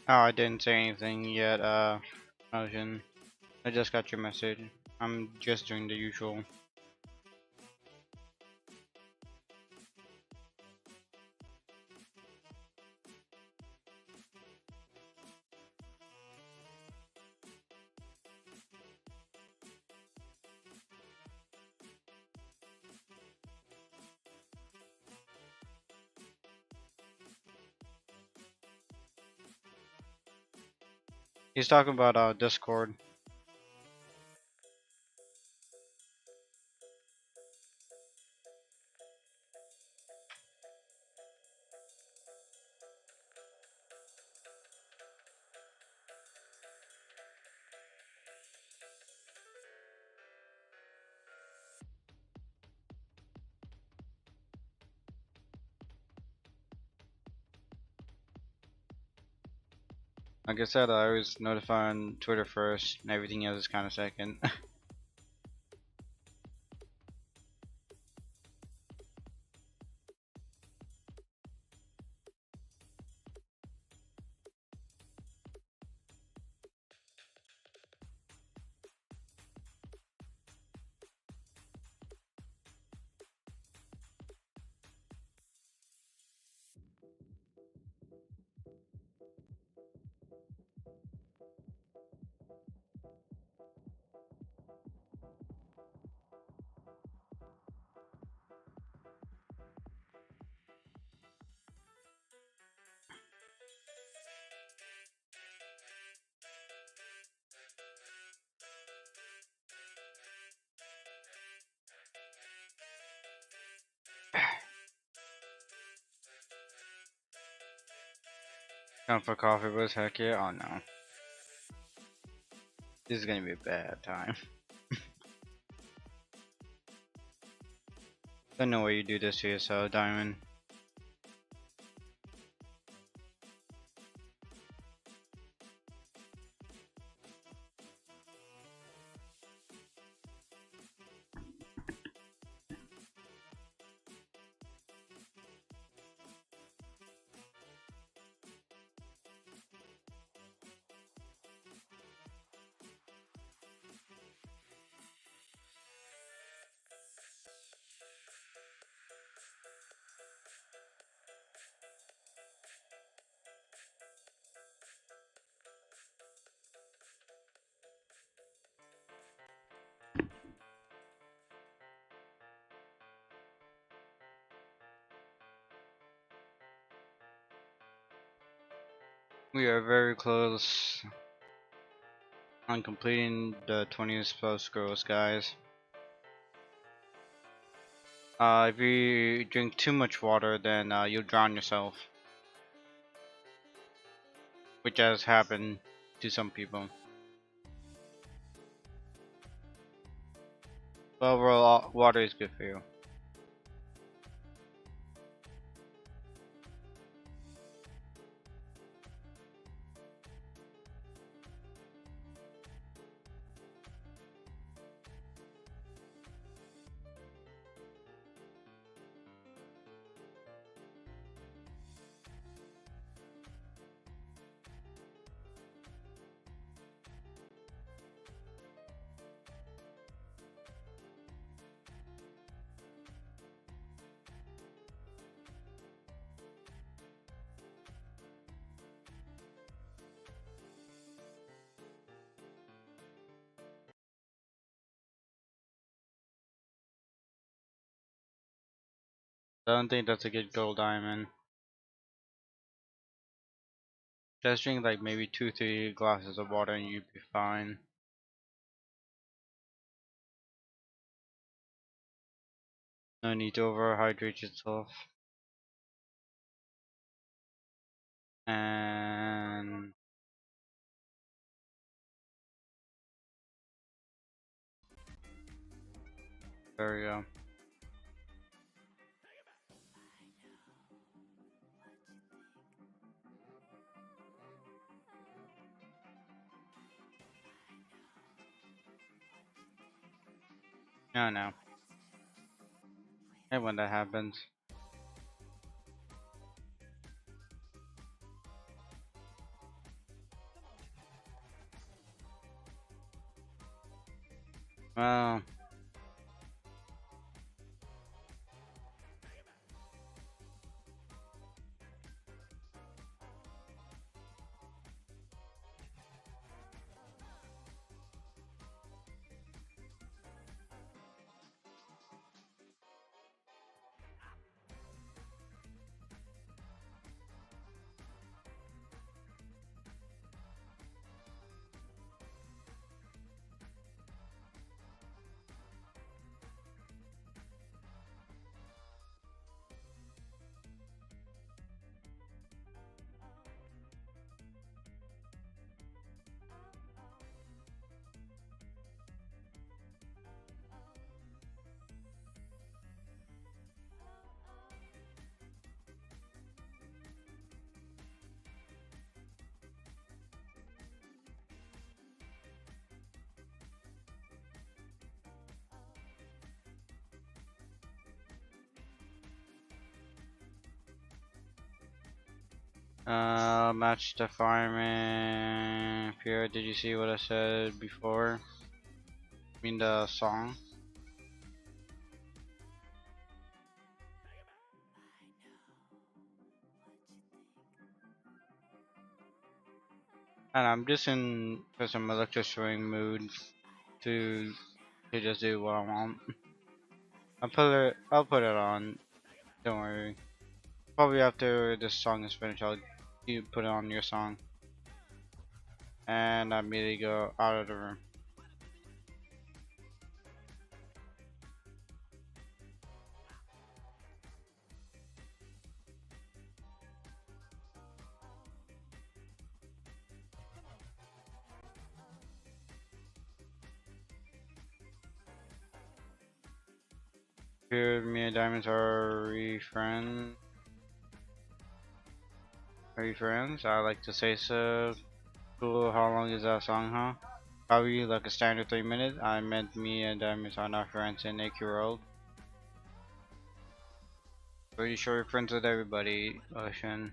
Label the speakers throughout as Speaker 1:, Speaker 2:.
Speaker 1: Oh, I didn't say anything yet, Motion. I just got your message. I'm just doing the usual. He's talking about Discord. Like I said, I always notify on Twitter first, and everything else is kind of second. Come for coffee was heck yeah. Oh no, this is gonna be a bad time. Don't know why you do this to yourself, Diamond. We are very close on completing the 20th Spellscrolls, guys. If you drink too much water, then you'll drown yourself, which has happened to some people. But overall, water is good for you. I don't think that's a good goal, Diamond. Just drink like maybe 2-3 glasses of water and you'd be fine. No need to overhydrate yourself. And there we go. No, no. And when that happens. Well, match the fireman. Pierre, did you see what I said before? I mean the song. And I'm just in for some electro swing mood to just do what I want. I'll put it on. Don't worry. Probably after this song is finished, you put it on your song, and I immediately go out of the room. Here, me and Diamonds are we friends? Are you friends? I like to say so. Cool. How long is that song, huh? Probably like a standard 3 minutes. I meant me and Diamonds are not friends in AQW. Pretty sure you're friends with everybody, Ocean.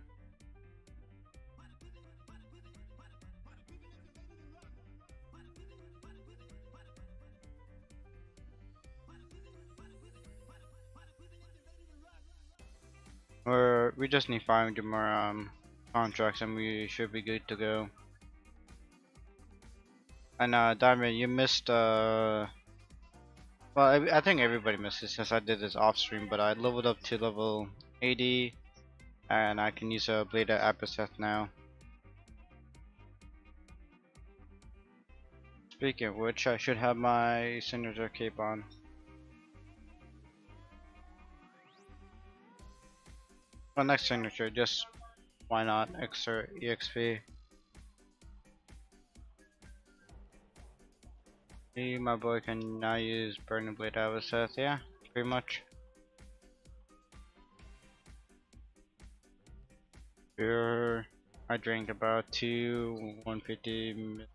Speaker 1: We just need 500 more contracts and we should be good to go. And Diamond, you missed well, I think everybody missed it since I did this off stream, but I leveled up to level 80 and I can use a blade at Apiceth now. Speaking of which, I should have my signature cape on. Well, next signature, just why not extra EXP? See, my boy can now use Burning Blade Apiceth, yeah, pretty much. Beer, I drank about 150.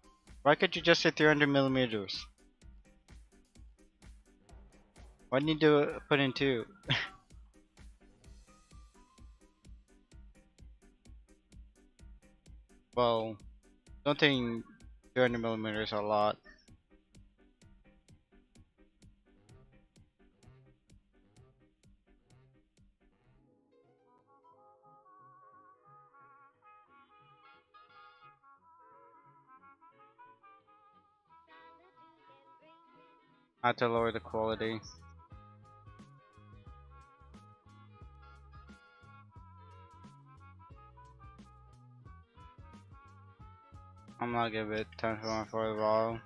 Speaker 1: Why could you just say 300 millimeters? Why didn't you put in 2? Well, don't think 300 millimeters a lot. I had to lower the quality. I'm not gonna give it 10 for the ball.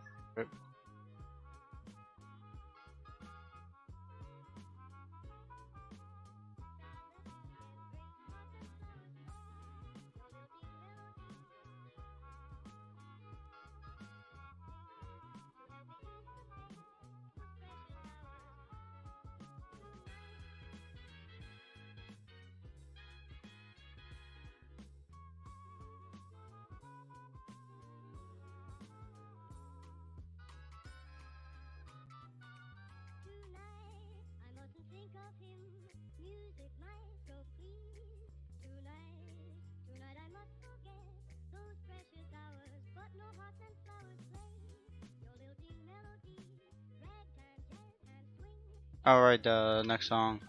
Speaker 1: Alright, the next song.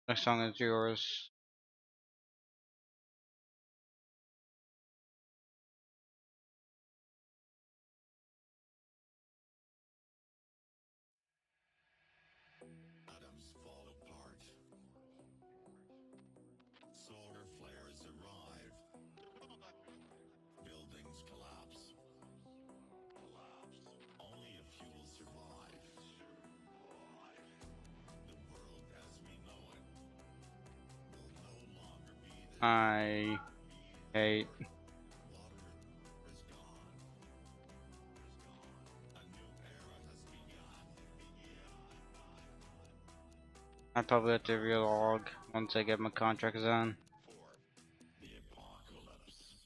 Speaker 1: Next song is yours.
Speaker 2: Atoms fall apart. Solar flares arrive. Buildings collapse. Only a few will survive. The world as we know it will no longer be there.
Speaker 1: I hate.
Speaker 2: Water is gone. A new era has begun.
Speaker 1: I probably have to relog once I get my contracts done.
Speaker 2: For the apocalypse.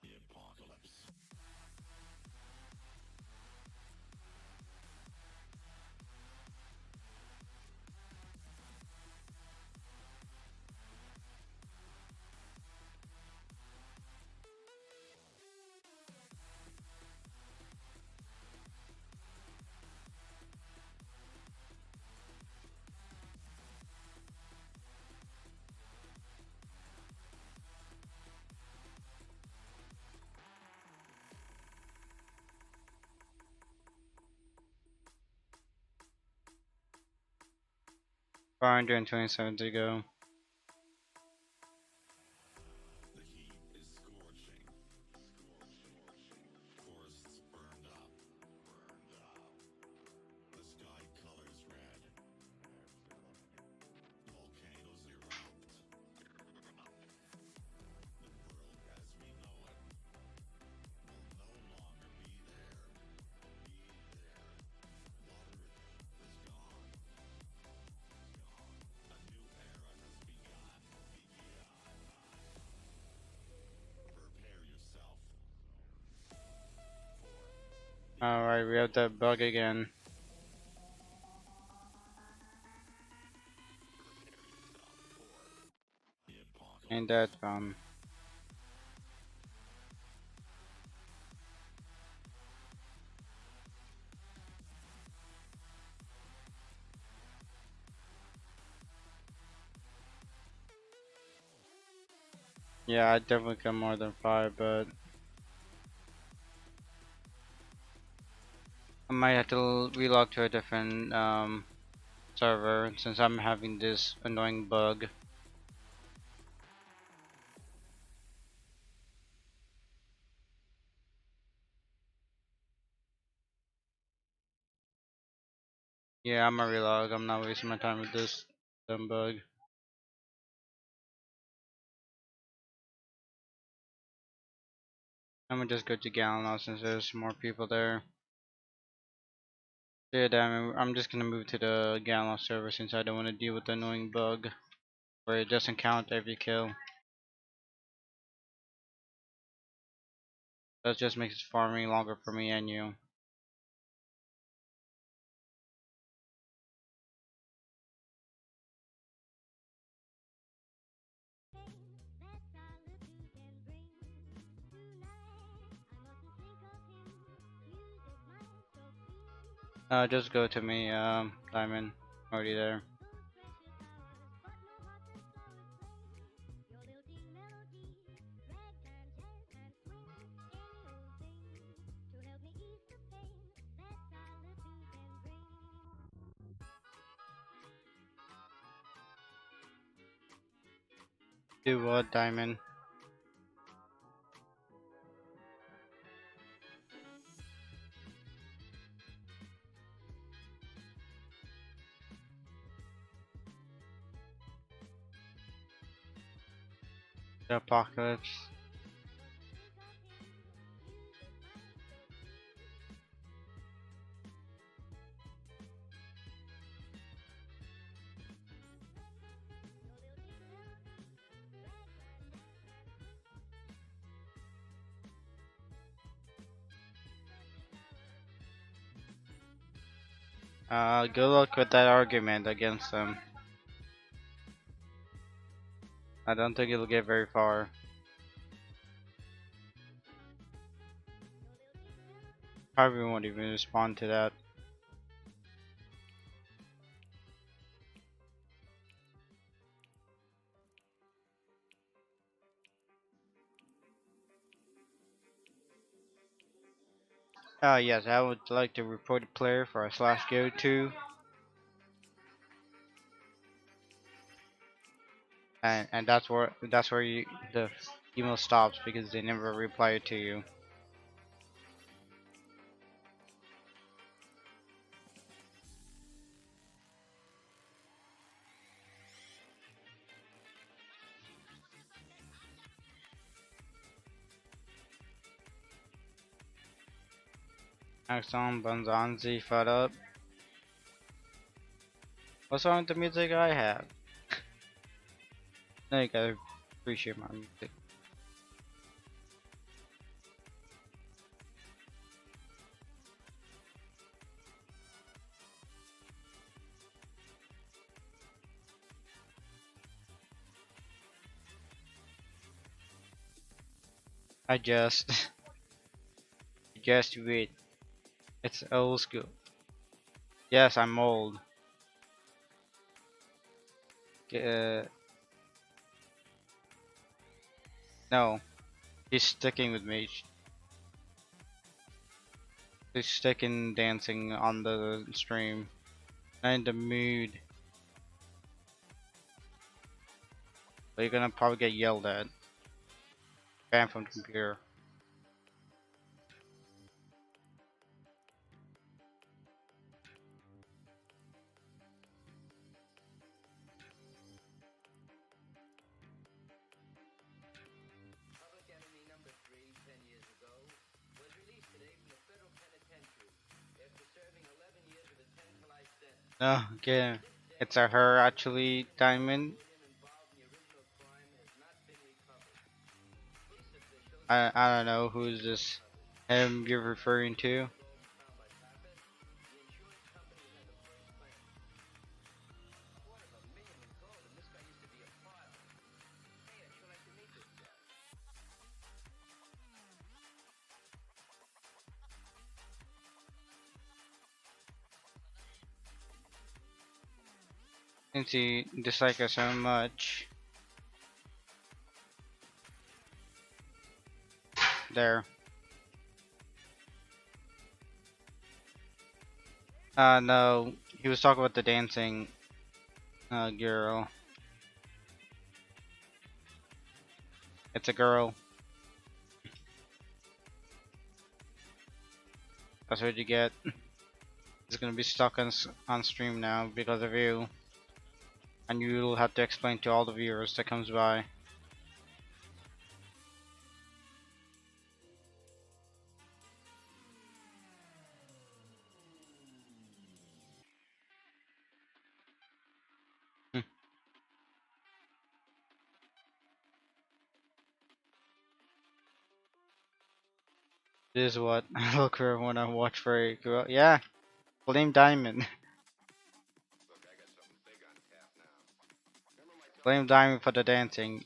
Speaker 2: The apocalypse.
Speaker 1: Five 127 to go.
Speaker 2: The heat is scorching. Forests burned up. The sky colors red. Volcanoes erupt. The world as we know it will no longer be there. Water is gone. A new era has begun. Prepare yourself for the
Speaker 1: Alright, we have that bug again. Ain't
Speaker 2: apocalypse.
Speaker 1: that fun? Yeah, I definitely got more than five, but I might have to relog to a different server since I'm having this annoying bug. Yeah, I'm gonna relog. I'm not wasting my time with this dumb bug. I'm gonna just go to Gallon now since there's more people there. Yeah, damn it. I'm just gonna move to the Gallon server since I don't want to deal with the annoying bug where it doesn't count every kill. That just makes farming longer for me and you. Just go to me, Diamond. Already there. Do what, Diamond? The apocalypse. Good luck with that argument against them. I don't think it'll get very far. Probably won't even respond to that. Yes, I would like to report a player for a slash go to, and that's where the email stops because they never reply to you. Axon Banzanzi fed up. What's wrong with the music I have? No, you gotta appreciate my music. I just just wait. It's old school. Yes, I'm old. Uh, no, he's sticking with me. He's sticking dancing on the stream. Not in the mood. So you're gonna probably get yelled at. Banned from the computer. No, okay. It's a her actually, Diamond. I don't know who's this him you're referring to. Since you dislike her so much. There. No. He was talking about the dancing girl. It's a girl. That's what you get. It's gonna be stuck on stream now because of you. And you'll have to explain to all the viewers that comes by. Hmm. This is what I look for when I watch for a girl. Yeah, blame Diamond.
Speaker 2: Look, I got something big on tap now. Remember my
Speaker 1: Blame Diamond for the dancing.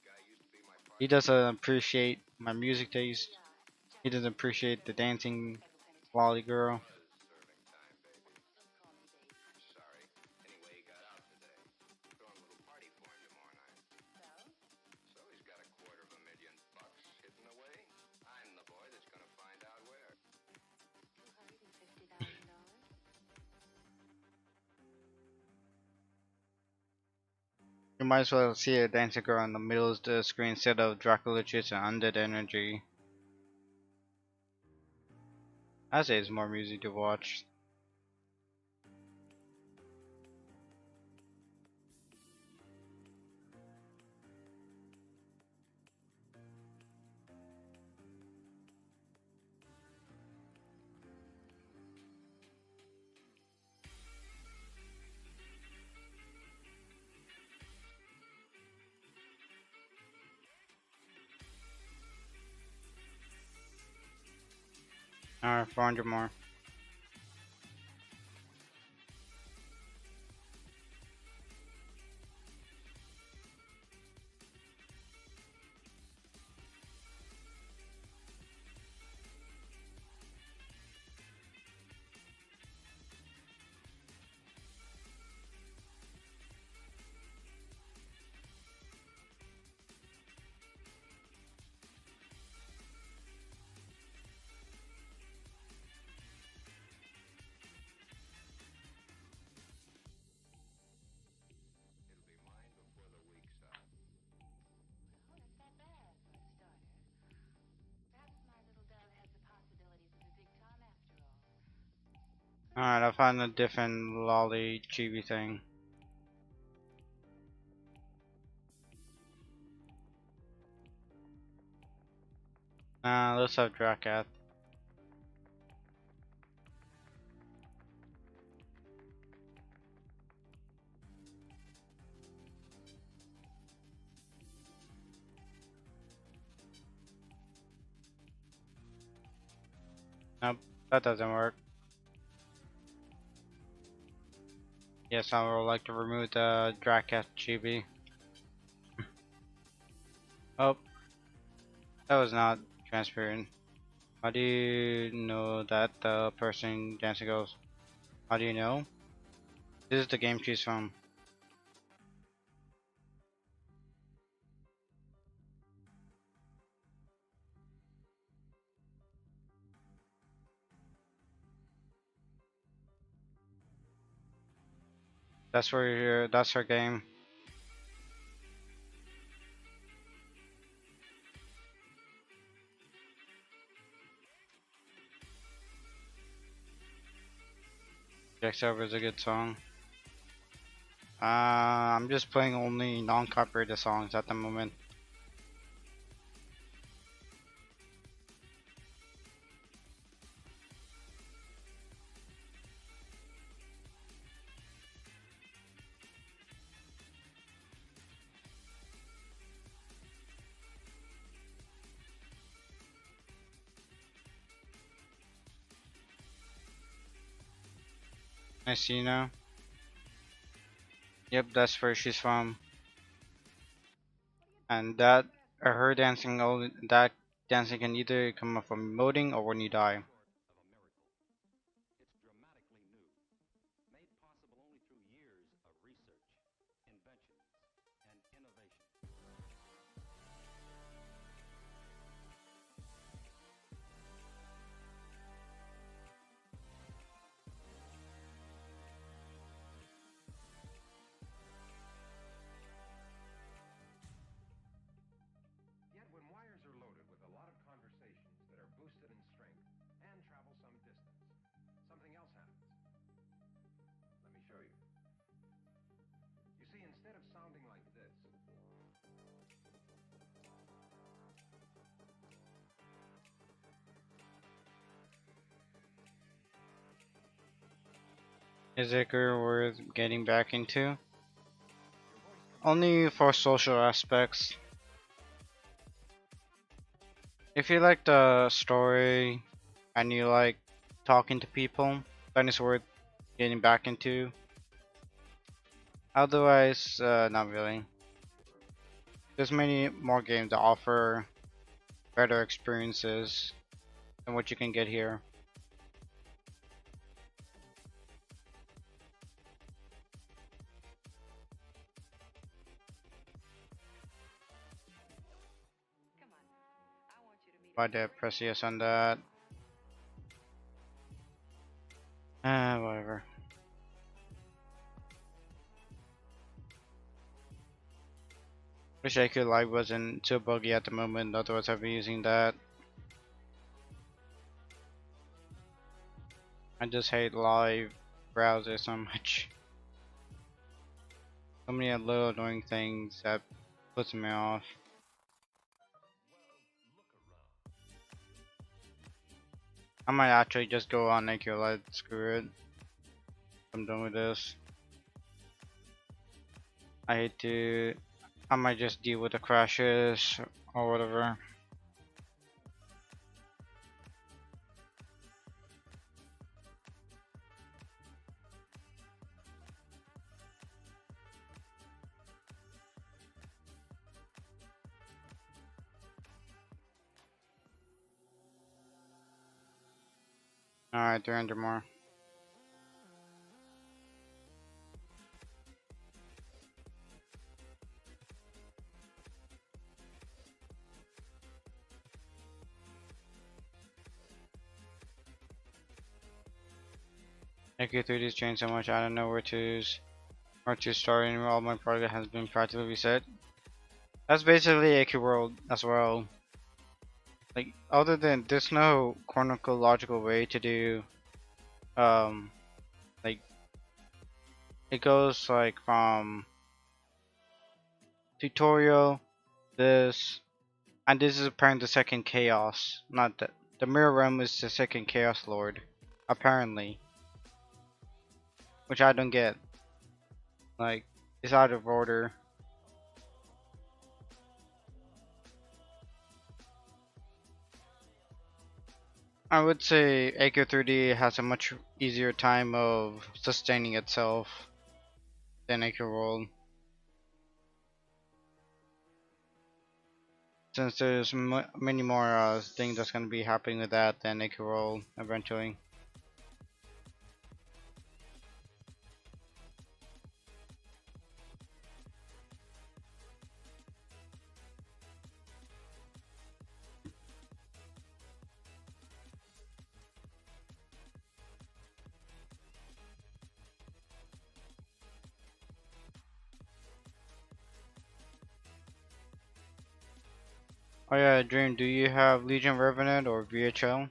Speaker 2: guy used to be my
Speaker 1: He
Speaker 2: partner?
Speaker 1: doesn't appreciate my music taste. He doesn't appreciate the dancing quality girl.
Speaker 2: Serving time, baby. Sorry. Anyway, he got out today. Throwing a little party for him tomorrow night. So he's got $250,000 hidden away. I'm the boy that's gonna find out where.
Speaker 1: You might as well see a dancing girl in the middle of the screen instead of Dracula chasing undead energy. I say it's more music to watch. Alright, 400 more. Alright, I found a different lolly chibi thing. Let's have Dracath. Nope, that doesn't work. Yes, I would like to remove the Dracath chibi. Oh, that was not transparent. How do you know that the person dancing goes? How do you know? This is the game she's from. That's where that's her game. Jack Over is a good song. I'm just playing only non-copyrighted songs at the moment. I see now. Yep, that's where she's from. And that her dancing, that dancing can either come up from emoting or when you die.
Speaker 2: Yet when wires are loaded with a lot of conversations that are boosted in strength and travel some distance, something else happens. Let me show you. You see, instead of sounding like this,
Speaker 1: Is it worth getting back into? Only for social aspects. If you like the story and you like talking to people, then it's worth getting back into. Otherwise, not really. There's many more games that offer better experiences than what you can get here. Why did I press yes on that? Whatever. Wish AQW Live wasn't too buggy at the moment, otherwise I'd be using that. I just hate live browser so much. So many little annoying things that puts me off. I might actually just go on AQW Live, screw it. I'm done with this. I hate to. I might just deal with the crashes or whatever. Alright, 300 more. AK3D's changed so much, I don't know where to start anymore. All my progress has been practically reset. That's basically AK World as well. Like, other than there's no chronological way to do It goes like from tutorial, this, and this is apparently the second chaos. Not the mirror realm is the second chaos lord, apparently, which I don't get. Like, it's out of order. I would say AQ3D has a much easier time of sustaining itself than AQ World, since there's many more things that's gonna be happening with that than AQ World eventually. Oh yeah, Dream, do you have Legion Revenant or VHL?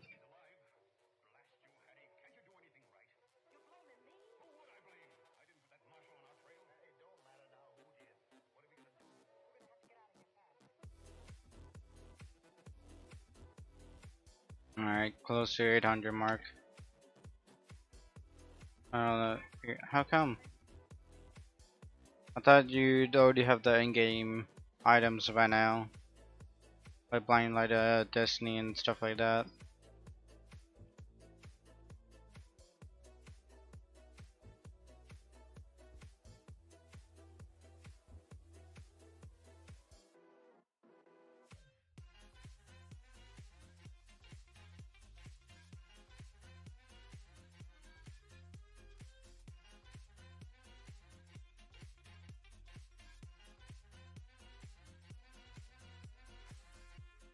Speaker 1: Alright, close to 800 mark. How come? I thought you'd already have the in-game items by now, like Blind Light, Destiny, and stuff like that.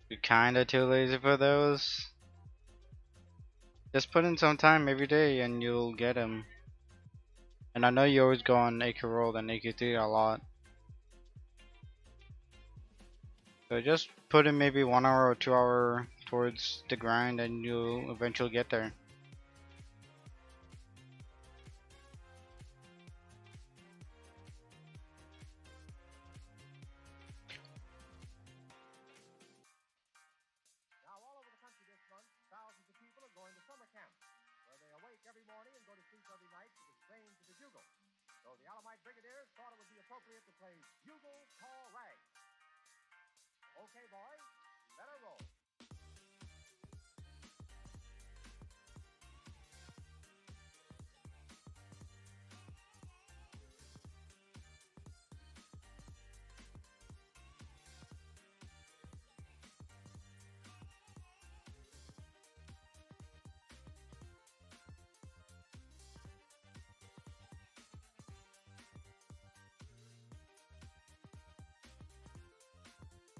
Speaker 1: You're kinda too lazy for those. Just put in some time every day and you'll get them. And I know you always go on AQ World and AQ3 a lot. So just put in maybe 1 hour or 2 hour towards the grind and you'll eventually get there.
Speaker 2: Now, all over the country this month, thousands of people are going to summer camps, where they awake every morning and go to sleep every night to the strains of the bugle. So the Alamite Brigadiers thought it would be appropriate to play Bugle Call Rag. Okay, boys, let her roll.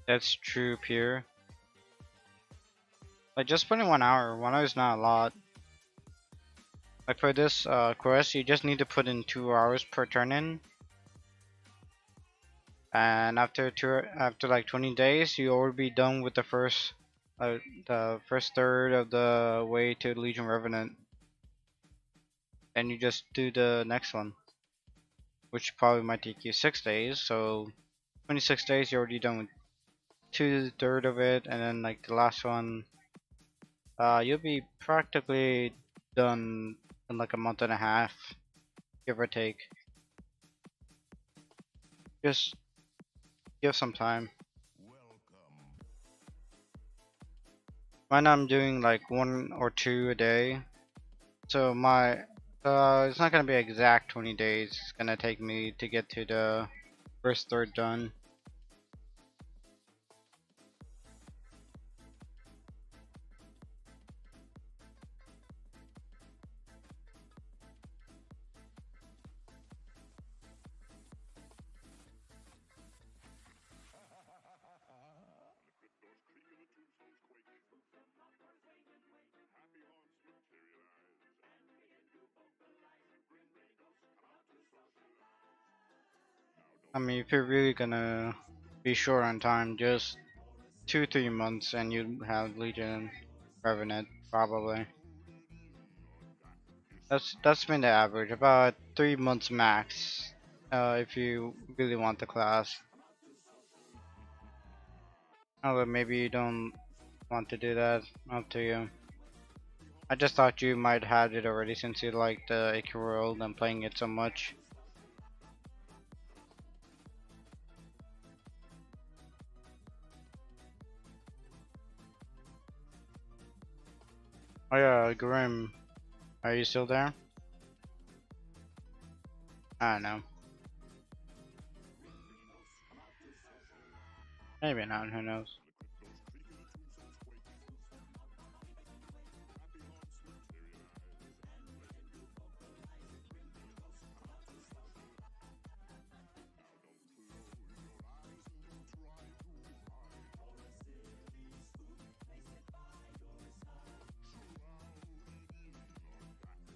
Speaker 1: That's true, Pierre. Like just put in 1 hour. 1 hour is not a lot. Like for this quest, you just need to put in 2 hours per turn in. And after like 20 days, you will be done with the first third of the way to Legion Revenant. And you just do the next one, which probably might take you 6 days. So 26 days, you're already done with 2/3 of it, and then like the last one, you'll be practically done in like a month and a half, give or take. Just give some time. Right now I'm doing like 1 or 2 a day. So it's not gonna be exact 20 days. It's gonna take me to get to the first third done. I mean, if you're really gonna be short on time, just 2-3 months and you have Legion Revenant probably. That's been the average, about 3 months max. If you really want the class. Oh, but maybe you don't want to do that. Up to you. I just thought you might have it already since you like the AQ World and playing it so much. Oh yeah, Grim. Are you still there? I don't know. Maybe not. Who knows?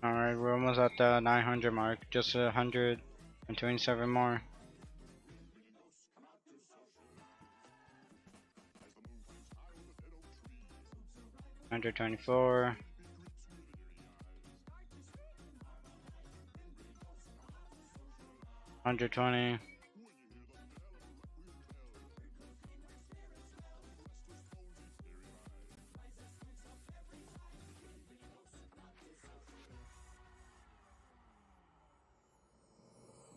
Speaker 1: Alright, we're almost at the 900 mark. Just 127 more. 124. 120.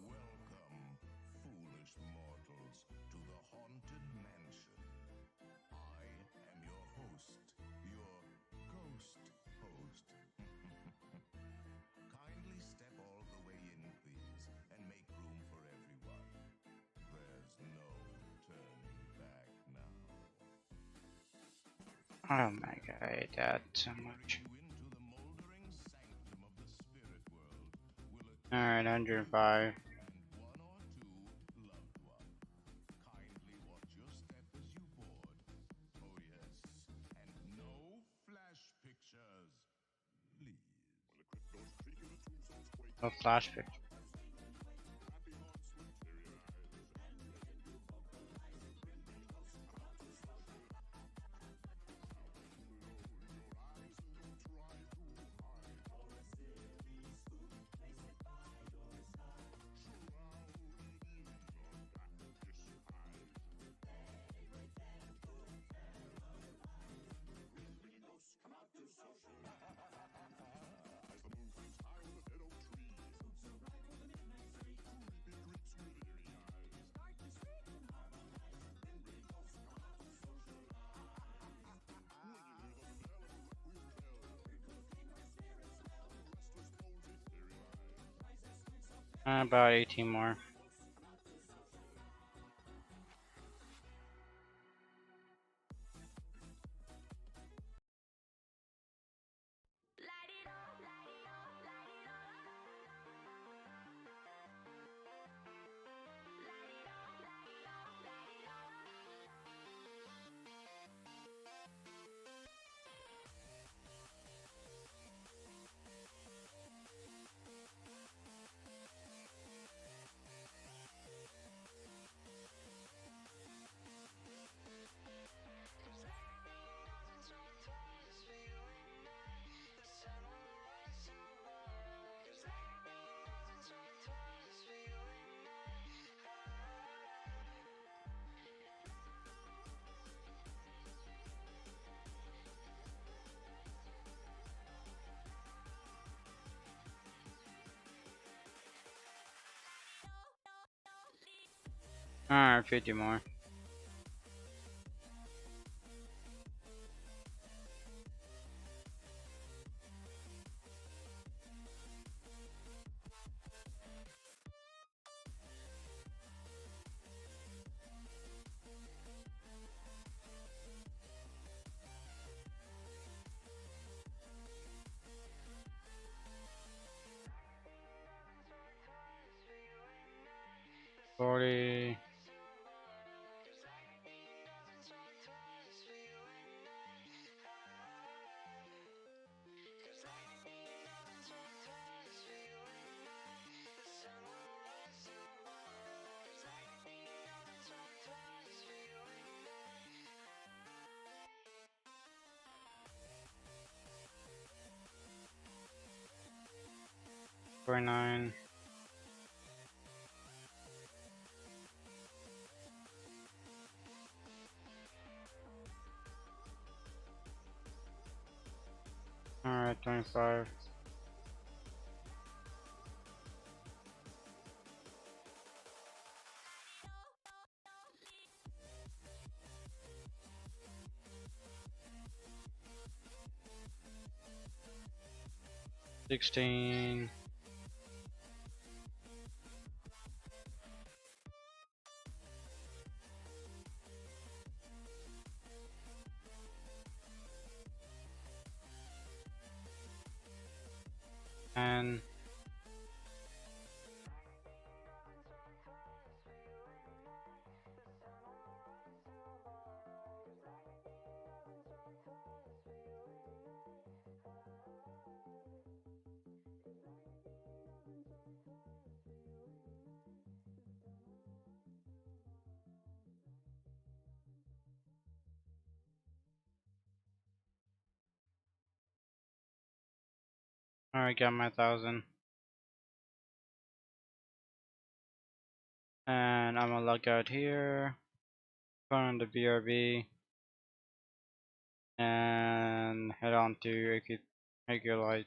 Speaker 2: Welcome, foolish mortals, to the Haunted Mansion. I am your host, your ghost host. Kindly step all the way in, please, and make room for everyone. There's no turning back now.
Speaker 1: Oh my god, I hate that so much.
Speaker 2: You into the moldering sanctum of the spirit world will
Speaker 1: Alright, 105.
Speaker 2: and one or two loved one. Kindly watch your step as you board. Oh yes, and no flash pictures, please.
Speaker 1: No flash picture. About 18 more. Alright, 50 more. Forty. $49. 25. $16. And alright, got my 1,000. And I'm gonna log out here. Go on the BRB and head on to AQW.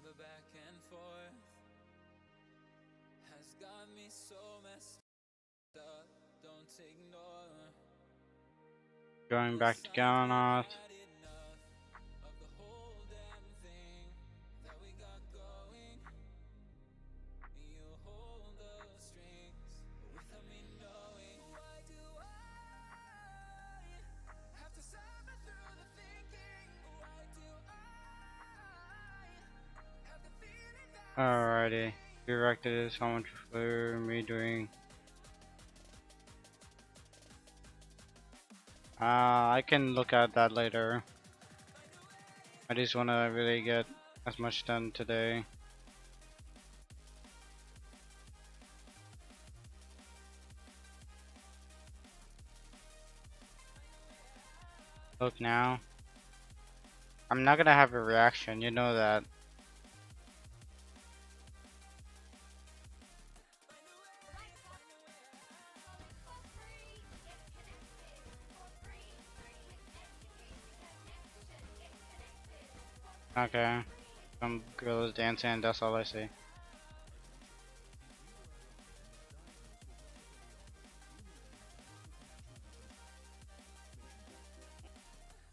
Speaker 2: The back and forth has got me so messed up. Don't ignore
Speaker 1: Going
Speaker 2: the
Speaker 1: back to
Speaker 2: signs we've
Speaker 1: Galanoth.
Speaker 2: had enough of the whole damn thing that we got going. You hold the strings without me knowing. Why do I have to suffer through the thinking? Why do I have the feeling that
Speaker 1: Alrighty. Directed is how much for me doing. I can look at that later. I just wanna really get as much done today. Look now. I'm not gonna have a reaction, you know that. Okay. Some girls dancing, that's all I see.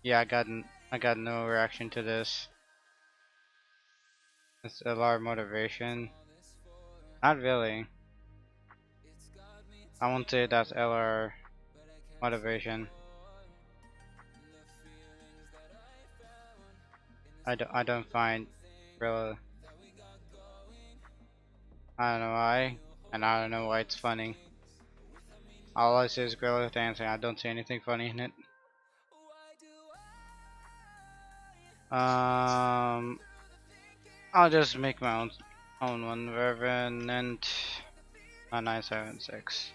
Speaker 1: Yeah, I got no reaction to this. It's a lot of motivation. Not really. I won't say that's LR motivation. I don't find real. I don't know why, and I don't know why it's funny. All I see is girls dancing. I don't see anything funny in it. Um, I'll just make my own one. Revenant 976.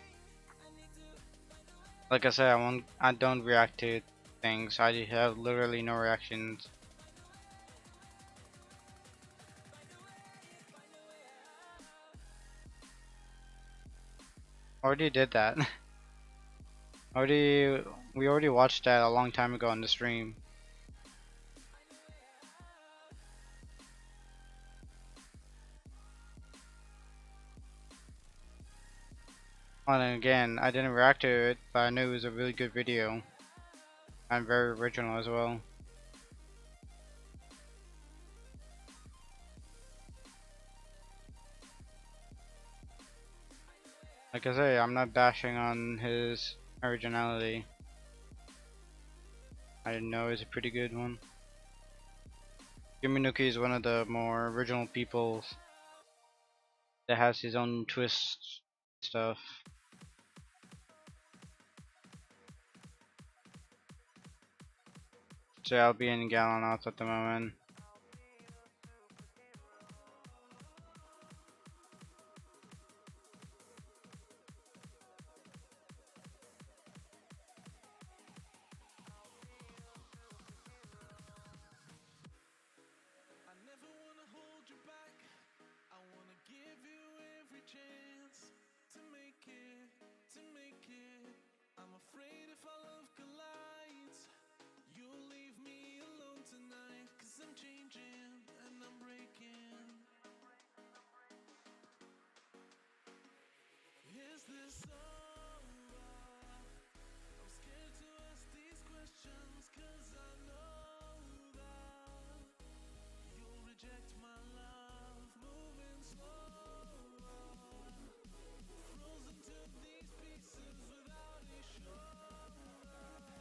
Speaker 1: Like I said, I don't react to things. I have literally no reactions. Already did that. We already watched that a long time ago on the stream. And again, I didn't react to it, but I knew it was a really good video and very original as well. Like I say, I'm not bashing on his originality. I know it's a pretty good one. Yaminuki is one of the more original people that has his own twists stuff. So I'll be in Galanoth at the moment.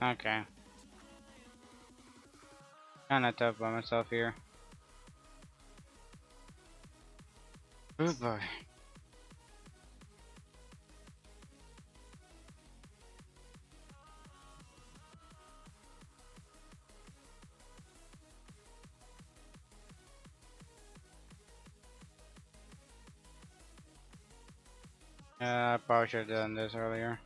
Speaker 1: Okay. Kinda tough by myself here. Oh boy. I probably should have done this earlier.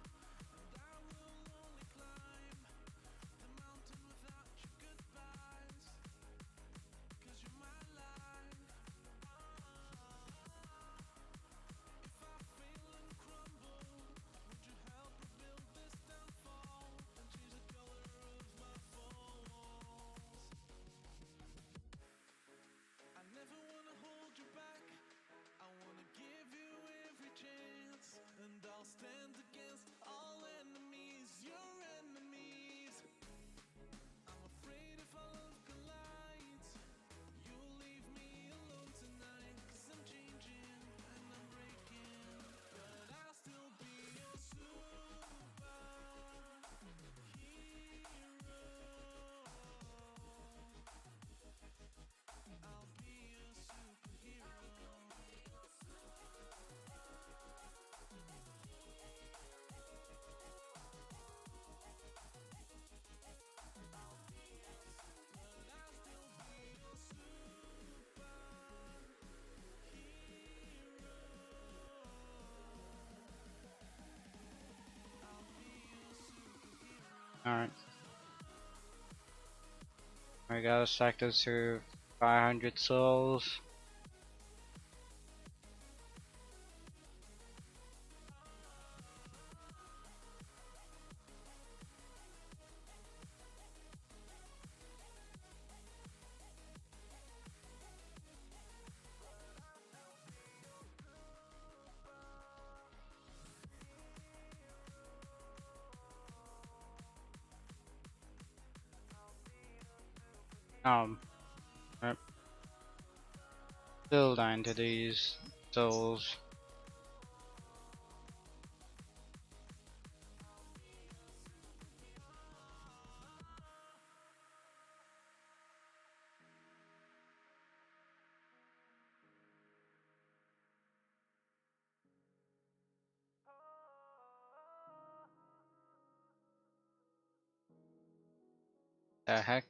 Speaker 1: Alright. I gotta stack this to 500 souls. Yep. Still dying to these souls. The heck?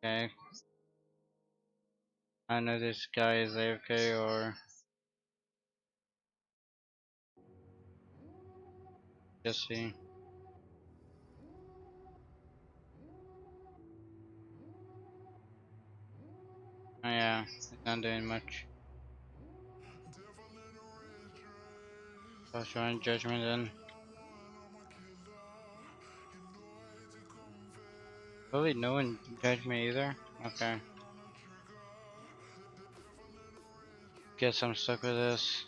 Speaker 1: Okay. I know this guy is AFK or just see. Oh yeah, he's not doing much. So showing judgment then. Really no one judged me either? Okay. Guess I'm stuck with this.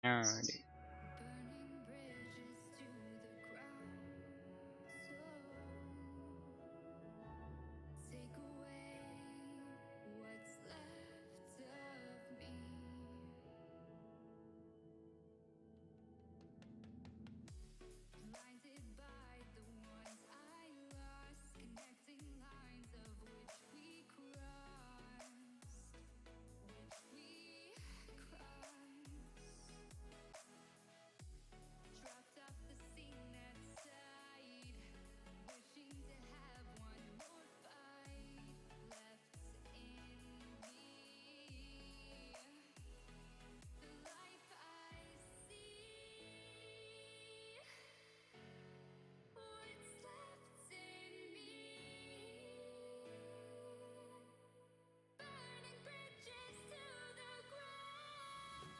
Speaker 1: Alrighty.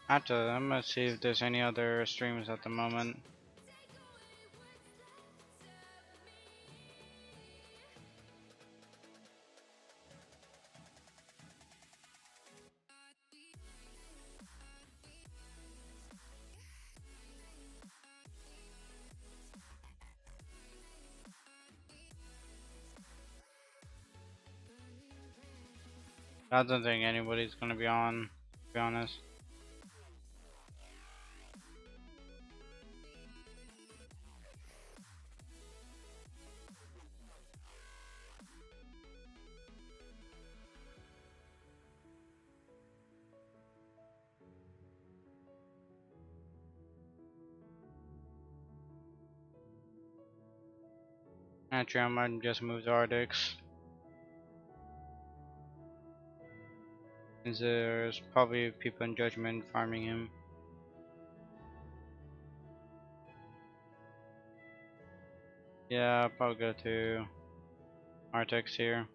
Speaker 1: After I'm gonna see if there's any other streams at the moment. I don't think anybody's gonna be on, to be honest. Actually, I might just move to Ardix. Since there's probably people in Judgment farming him. Yeah, I'll probably go to Artex here.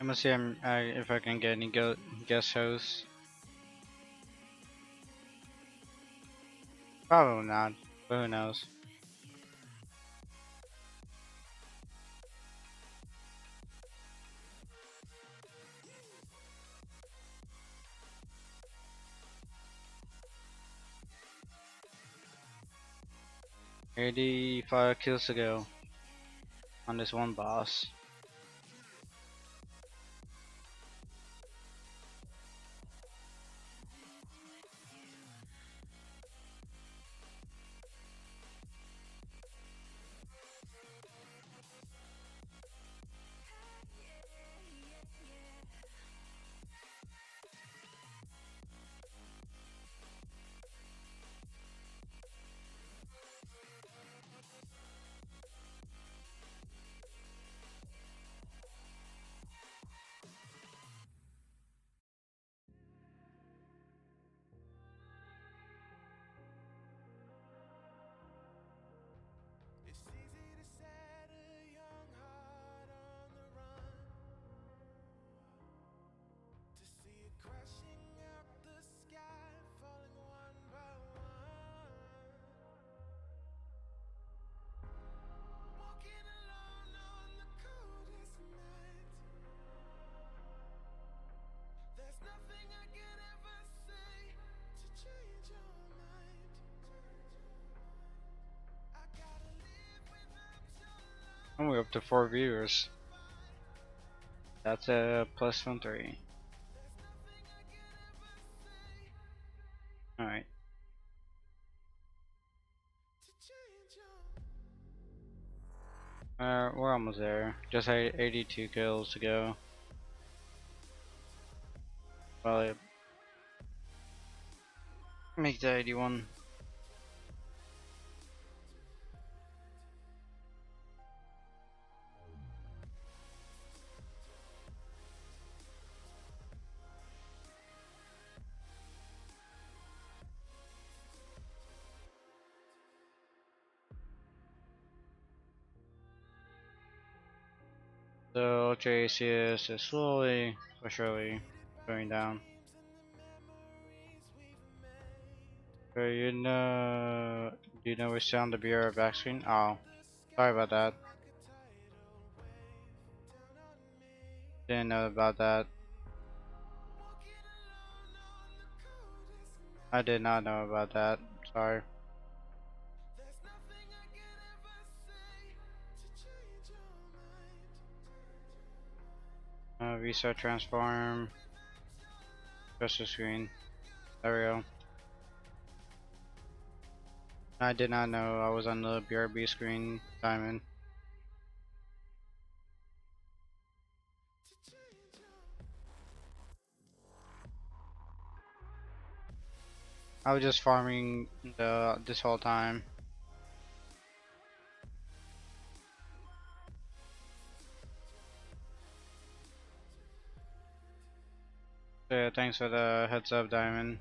Speaker 1: I'm gonna see if I can get any guest hosts. Probably not, but who knows? $85 kills to go on this one boss.
Speaker 2: It's easy to set a young heart on the run, to see it crashing out the sky, falling one by one. Walking alone on the coldest night. There's nothing I can ever say to change your mind. I gotta live without your love.
Speaker 1: And we're up to 4 viewers. That's a plus from 3.
Speaker 2: There's nothing I can ever say
Speaker 1: Alright.
Speaker 2: to change your.
Speaker 1: We're almost there. Just 82 kills to go. Probably make the 81. So JCS is slowly but surely going down. So do you know we're still on the Bureau back screen? Oh, sorry about that. Didn't know about that. I did not know about that. Sorry. Reset transform. Just the screen. There we go. I did not know I was on the BRB screen, Diamond. I was just farming this whole time. So yeah, thanks for the heads up, Diamond.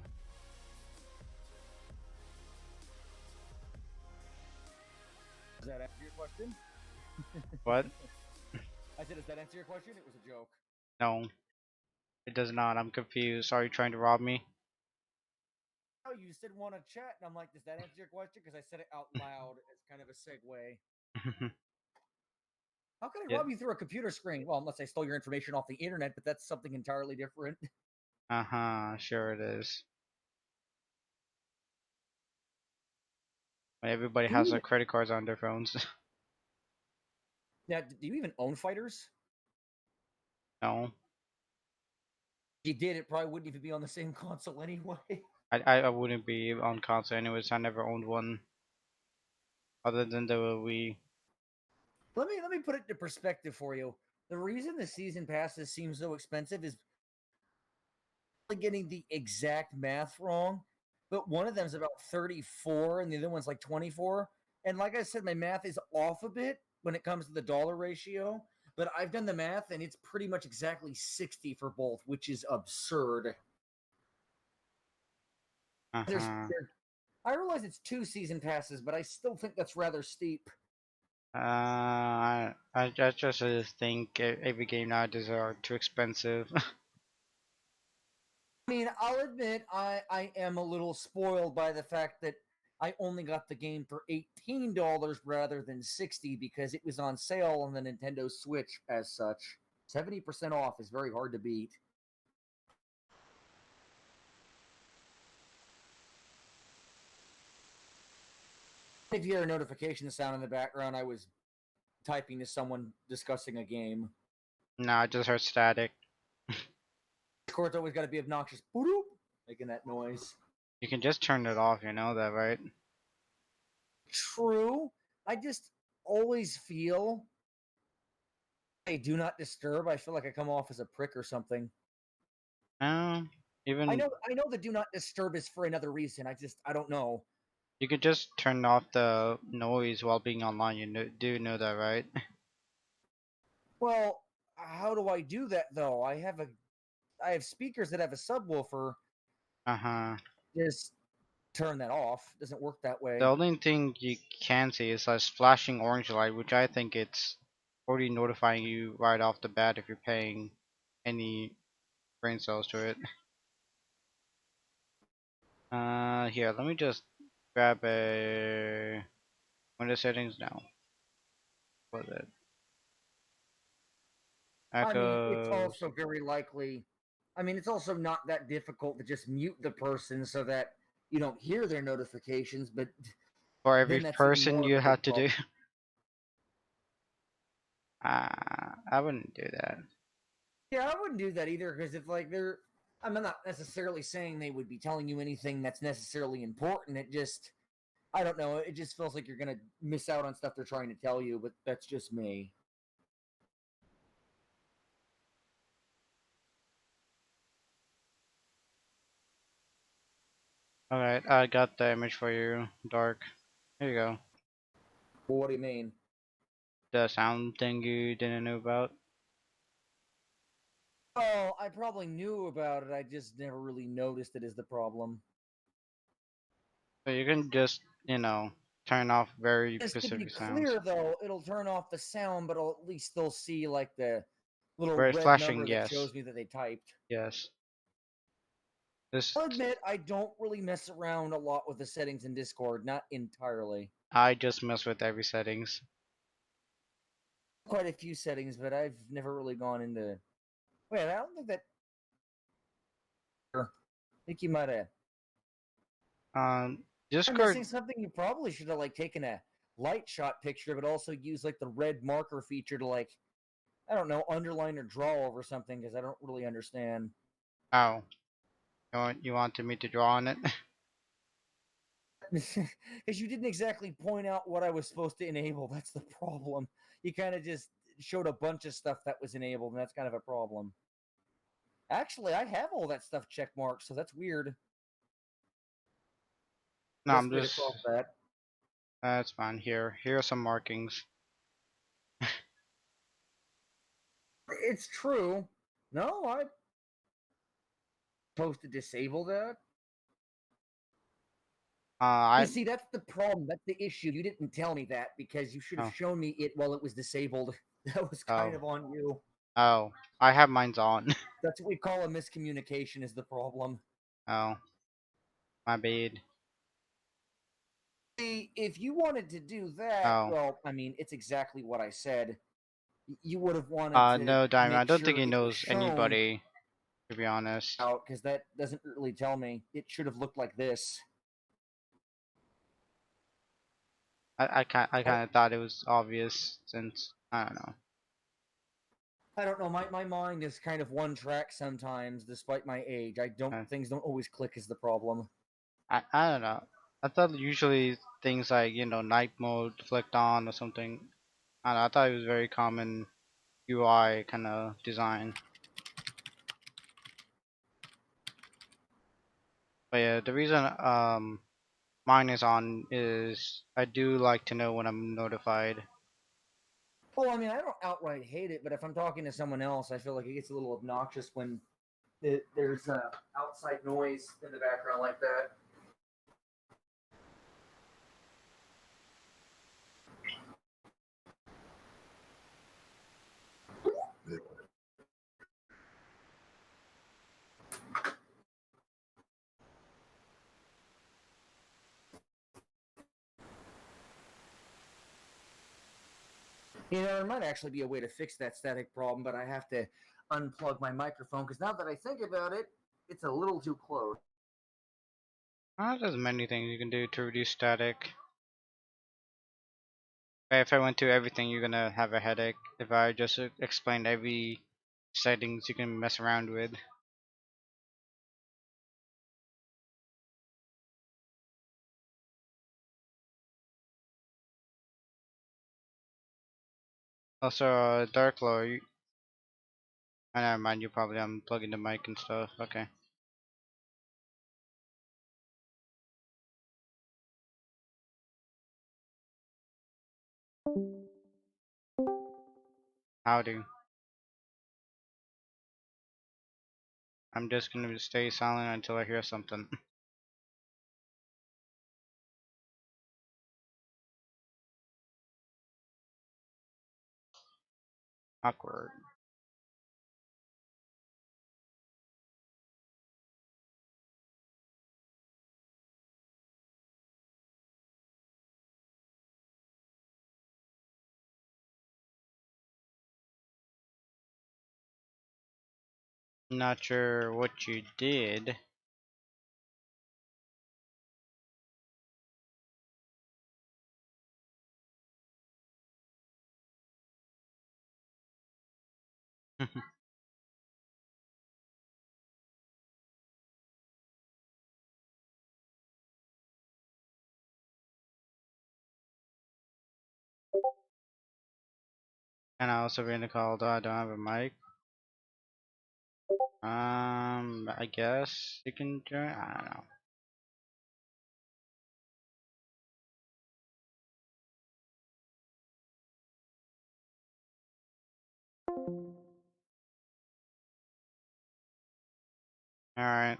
Speaker 3: Does that answer your question?
Speaker 1: What?
Speaker 3: I said, does that answer your question? It was a joke.
Speaker 1: No, it does not. I'm confused. Are you trying to rob me?
Speaker 3: Oh, you said want to chat, and I'm like, does that answer your question? Because I said it out loud as kind of a segue. How can I
Speaker 1: Yeah.
Speaker 3: rob you through a computer screen? Well, unless I stole your information off the internet, but that's something entirely different.
Speaker 1: Uh-huh, sure it is. Everybody
Speaker 3: Do you
Speaker 1: has their
Speaker 3: even
Speaker 1: credit cards on their phones.
Speaker 3: now? Do you even own fighters?
Speaker 1: No,
Speaker 3: If you did, it probably wouldn't even be on the same console anyway.
Speaker 1: I wouldn't be on console anyways. I never owned one other than the Wii.
Speaker 3: Let me put it into perspective for you. The reason the season passes seem so expensive is getting the exact math wrong, but one of them is about 34 and the other one's like 24. And like I said, my math is off a bit when it comes to the dollar ratio, but I've done the math and it's pretty much exactly 60 for both, which is absurd. There's
Speaker 1: Uh-huh.
Speaker 3: I realize it's two season passes, but I still think that's rather steep.
Speaker 1: I just think every game nowadays are too expensive.
Speaker 3: I mean, I'll admit I am a little spoiled by the fact that I only got the game for $18 rather than 60 because it was on sale on the Nintendo Switch as such. 70% off is very hard to beat. If you hear a notification sound in the background, I was typing to someone discussing a game.
Speaker 1: No, I just heard static.
Speaker 3: Discord's always got to be obnoxious, boop, making that noise.
Speaker 1: You can just turn it off, you know that, right?
Speaker 3: True. I just always feel I do not disturb. I feel like I come off as a prick or something.
Speaker 1: No,
Speaker 3: I
Speaker 1: even
Speaker 3: know I know the do not disturb is for another reason. I don't know.
Speaker 1: you could just turn off the noise while being online. Do know that, right?
Speaker 3: Well, how do I do that though? I have speakers that have a subwoofer.
Speaker 1: Uh huh.
Speaker 3: Just turn that off. Doesn't work that
Speaker 1: The
Speaker 3: way.
Speaker 1: only thing you can see is a flashing orange light, which I think it's already notifying you right off the bat if you're paying any brain cells to it. Here, let me just grab a window settings now. What was it?
Speaker 3: I mean, it's
Speaker 1: Echoes.
Speaker 3: also very likely. I mean, it's also not that difficult to just mute the person so that you don't hear their notifications, but
Speaker 1: For every
Speaker 3: then that's even
Speaker 1: person
Speaker 3: more of
Speaker 1: you
Speaker 3: a big
Speaker 1: have to
Speaker 3: problem.
Speaker 1: do. I wouldn't do that.
Speaker 3: Yeah, I wouldn't do that either because if like they're, I'm not necessarily saying they would be telling you anything that's necessarily important. It just, I don't know. It just feels like you're gonna miss out on stuff they're trying to tell you, but that's just me.
Speaker 1: Alright, I got the image for you, Dark. Here you go.
Speaker 3: Well, what do you mean?
Speaker 1: The sound thing you didn't know about.
Speaker 3: Oh, I probably knew about it. I just never really noticed it is the problem.
Speaker 1: So you can just, turn off very
Speaker 3: Just to be
Speaker 1: specific sounds.
Speaker 3: clear, though, it'll turn off the sound, but I'll at least still see like the little
Speaker 1: Where it's
Speaker 3: red
Speaker 1: flashing,
Speaker 3: number that
Speaker 1: yes.
Speaker 3: shows me that they typed.
Speaker 1: Yes. This
Speaker 3: I'll admit I don't really mess around a lot with the settings in Discord, not entirely.
Speaker 1: I just mess with every settings.
Speaker 3: Quite a few settings, but I've never really gone into. Wait, I don't think that. I think you might have.
Speaker 1: Um
Speaker 3: I'm
Speaker 1: Discord
Speaker 3: missing something. You probably should have like taken a light shot picture, but also use like the red marker feature to like I don't know underline or draw over something because I don't really understand.
Speaker 1: oh. You wanted me to draw on it?
Speaker 3: Because you didn't exactly point out what I was supposed to enable. That's the problem. You kind of just showed a bunch of stuff that was enabled, and that's kind of a problem. Actually, I have all that stuff check marked, so that's weird.
Speaker 1: No,
Speaker 3: Best
Speaker 1: I'm
Speaker 3: way to
Speaker 1: just
Speaker 3: solve that.
Speaker 1: that's fine. Here are some markings.
Speaker 3: It's true. No, I'm supposed to disable that. You
Speaker 1: I
Speaker 3: see, that's the problem. That's the issue. You didn't tell me that because you should have
Speaker 1: oh
Speaker 3: shown me it while it was disabled. That was kind
Speaker 1: oh
Speaker 3: of on you.
Speaker 1: oh I have mine's on.
Speaker 3: That's what we call a miscommunication, is the problem.
Speaker 1: Oh, my bad.
Speaker 3: See, if you wanted to do that,
Speaker 1: Oh.
Speaker 3: well, I mean, it's exactly what I said. You would have wanted to
Speaker 1: No, Diamond. I
Speaker 3: make
Speaker 1: don't think
Speaker 3: sure
Speaker 1: he
Speaker 3: it was
Speaker 1: knows
Speaker 3: shown
Speaker 1: anybody, to be honest.
Speaker 3: out because that doesn't really tell me. It should have looked like this.
Speaker 1: I
Speaker 3: I don't,
Speaker 1: kind of thought it was obvious since I don't know.
Speaker 3: I don't know. My mind is kind of one track sometimes, despite my age. I don't
Speaker 1: Uh,
Speaker 3: things don't always click is the problem.
Speaker 1: I don't know. I thought usually things like night mode flicked on or something. I don't know, I thought it was very common UI kind of design. But yeah, the reason mine is on is I do like to know when I'm notified.
Speaker 3: Well, I mean, I don't outright hate it, but if I'm talking to someone else, I feel like it gets a little obnoxious when there's outside noise in the background like that. There might actually be a way to fix that static problem, but I have to unplug my microphone because now that I think about it, it's a little too close.
Speaker 1: There's many things you can do to reduce static. If I went to everything, you're gonna have a headache. If I just explained every settings you can mess around with. Also, dark lore. Never mind. You probably unplugging the mic and stuff. Okay. Howdy. I'm just gonna stay silent until I hear something. Awkward. Not sure what you did. And I also been called. I don't have a mic. I guess you can join. I don't know. All right.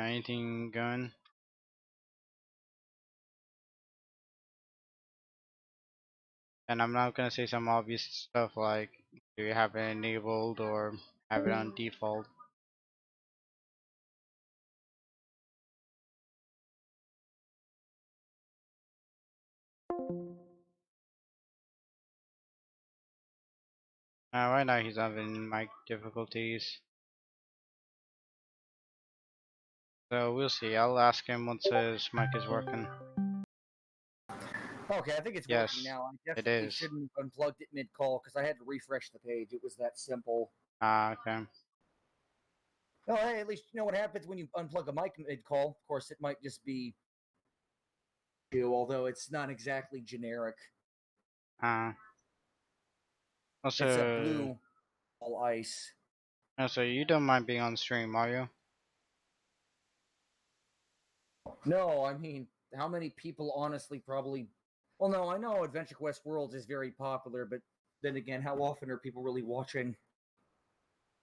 Speaker 1: Anything going? And I'm not gonna say some obvious stuff like do you have it enabled or have it on default. Right now he's having mic difficulties, so we'll see. I'll ask him once his mic is working.
Speaker 3: Okay, I think it's working
Speaker 1: Yes,
Speaker 3: now. I
Speaker 1: it
Speaker 3: definitely
Speaker 1: is.
Speaker 3: shouldn't have unplugged it mid call because I had to refresh the page. It was that simple.
Speaker 1: Okay.
Speaker 3: Oh, hey, at least you know what happens when you unplug a mic mid call. Of course, it might just be you, although it's not exactly generic.
Speaker 1: Uh,
Speaker 3: It's a
Speaker 1: also,
Speaker 3: blue all ice.
Speaker 1: you don't mind being on stream, are you?
Speaker 3: No, I mean, how many people honestly probably. Well, no, I know Adventure Quest Worlds is very popular, but then again, how often are people really watching?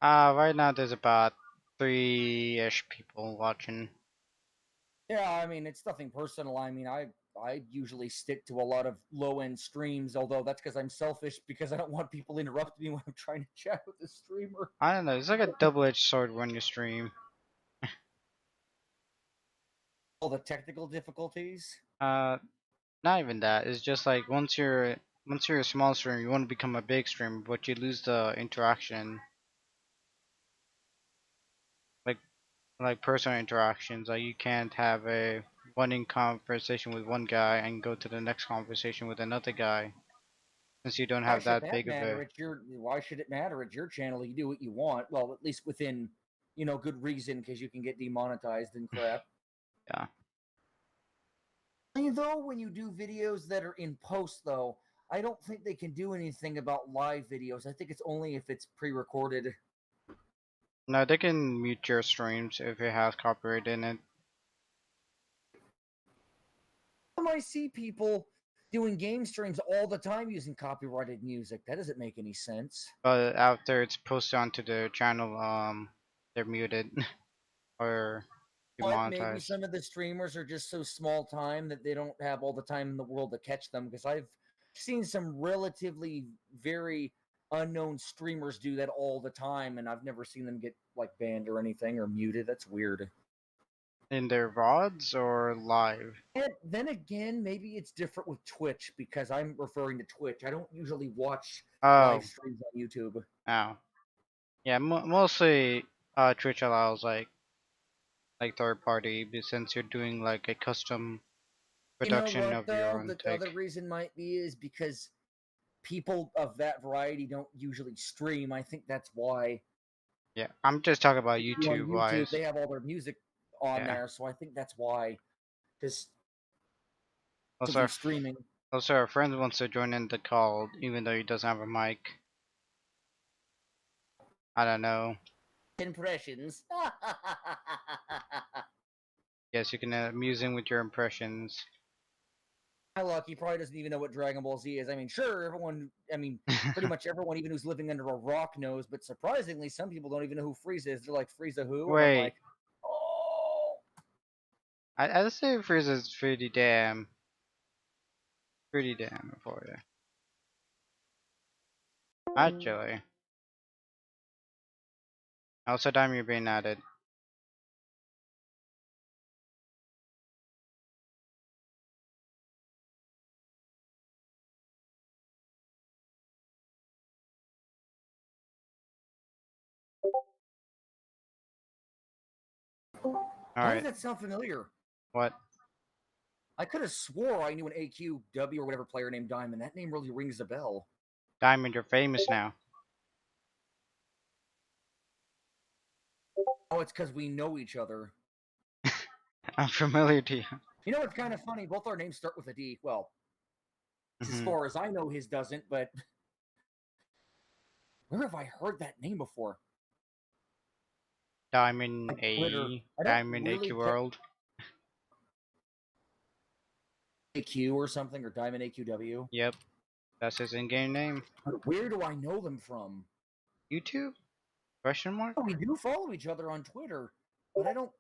Speaker 1: Right now there's about three-ish people watching.
Speaker 3: Yeah, I mean, it's nothing personal. I mean, I usually stick to a lot of low end streams, although that's because I'm selfish because I don't want people interrupting me when I'm trying to chat with the streamer.
Speaker 1: I don't know. It's like a double-edged sword when you stream.
Speaker 3: All the technical difficulties.
Speaker 1: Uh, Not even that. It's just like once you're a small streamer, you want to become a big streamer, but you lose the interaction, like personal interactions. Like you can't have a one in conversation with one guy and go to the next conversation with another guy since you don't
Speaker 3: Why
Speaker 1: have
Speaker 3: should
Speaker 1: that
Speaker 3: that
Speaker 1: big of
Speaker 3: matter?
Speaker 1: a
Speaker 3: It's your. Why should it matter? It's your channel. You do what you want. Well, at least within, good reason, because you can get demonetized and crap.
Speaker 1: yeah.
Speaker 3: Though when you do videos that are in post, though, I don't think they can do anything about live videos. I think it's only if it's pre-recorded.
Speaker 1: No, they can mute your streams if it has copyright in it.
Speaker 3: I see people doing game streams all the time using copyrighted music. That doesn't make any sense.
Speaker 1: But after it's posted onto the channel, they're muted or
Speaker 3: But maybe
Speaker 1: demonetized.
Speaker 3: some of the streamers are just so small time that they don't have all the time in the world to catch them. Because I've seen some relatively very unknown streamers do that all the time, and I've never seen them get like banned or anything or muted. That's weird.
Speaker 1: In their VODs or live?
Speaker 3: And then again, maybe it's different with Twitch because I'm referring to Twitch. I don't usually watch live
Speaker 1: Oh,
Speaker 3: streams on YouTube.
Speaker 1: oh. Yeah, mostly Twitch allows like third party, but since you're doing like a custom
Speaker 3: You know
Speaker 1: production
Speaker 3: what
Speaker 1: of your
Speaker 3: though?
Speaker 1: own
Speaker 3: The
Speaker 1: take.
Speaker 3: other reason might be is because people of that variety don't usually stream. I think that's why.
Speaker 1: Yeah, I'm just talking about
Speaker 3: If you on
Speaker 1: YouTube
Speaker 3: YouTube,
Speaker 1: wise.
Speaker 3: they have all their music on
Speaker 1: Yeah.
Speaker 3: there, so I think that's why. Because to
Speaker 1: Also,
Speaker 3: do streaming.
Speaker 1: our friend wants to join in the call, even though he doesn't have a mic. I don't know.
Speaker 3: Impressions.
Speaker 1: Yes, you can amuse him with your impressions.
Speaker 3: My luck, he probably doesn't even know what Dragon Ball Z is. I mean, sure, everyone, I mean, pretty much everyone, even who's living under a rock, knows, but surprisingly, some people don't even know who Frieza is. They're like, Frieza who? And I'm
Speaker 1: Wait,
Speaker 3: like, oh.
Speaker 1: I'd say Frieza's pretty damn for you. Actually, also time you're being added. All
Speaker 3: Why does
Speaker 1: right,
Speaker 3: that sound familiar?
Speaker 1: what?
Speaker 3: I could have swore I knew an AQW or whatever player named Diamond. That name really rings a bell.
Speaker 1: Diamond, you're famous now.
Speaker 3: Oh, it's because we know each other.
Speaker 1: I'm familiar to you.
Speaker 3: You know, it's kind of funny. Both our names start with a D. Well, as
Speaker 1: Hmm.
Speaker 3: far as I know, his doesn't, but where have I heard that name before?
Speaker 1: Diamond
Speaker 3: Like Twitter.
Speaker 1: AE,
Speaker 3: I don't
Speaker 1: Diamond
Speaker 3: really
Speaker 1: AQ
Speaker 3: get
Speaker 1: World.
Speaker 3: AQ or something or Diamond AQW.
Speaker 1: Yep, that's his in-game name.
Speaker 3: But where do I know them from?
Speaker 1: YouTube? Question mark?
Speaker 3: Oh, we do follow each other on Twitter, but I don't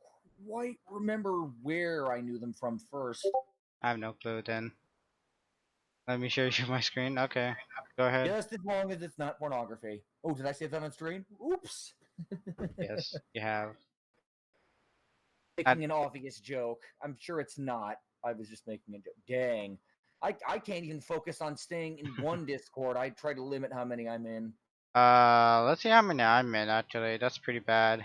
Speaker 3: quite remember where I knew them from first.
Speaker 1: I have no clue then. Let me show you my screen. Okay, go ahead.
Speaker 3: Just as long as it's not pornography. Oh, did I say that on stream? Oops.
Speaker 1: Yes, you have. I,
Speaker 3: Making an obvious joke. I'm sure it's not. I was just making a joke. Dang. I can't even focus on staying in one Discord. I try to limit how many I'm in.
Speaker 1: let's see how many I'm in actually. That's pretty bad.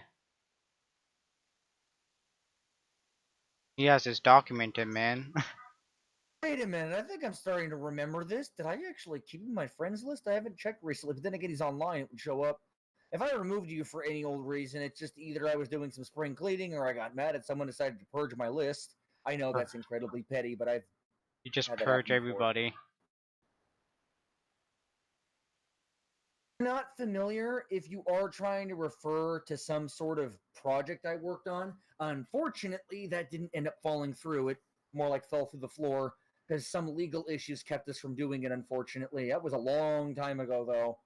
Speaker 1: He has his documented, man.
Speaker 3: Wait a minute. I think I'm starting to remember this. Did I actually keep him in my friends list? I haven't checked recently, but then again, he's online. It would show up. If I removed you for any old reason, it's just either I was doing some spring cleaning or I got mad at someone decided to purge my list. I know that's incredibly petty, but I've
Speaker 1: You just
Speaker 3: had that
Speaker 1: purge
Speaker 3: happen before.
Speaker 1: everybody.
Speaker 3: Not familiar if you are trying to refer to some sort of project I worked on. Unfortunately, that didn't end up falling through. It more like fell through the floor because some legal issues kept us from doing it, unfortunately. That was a long time ago, though.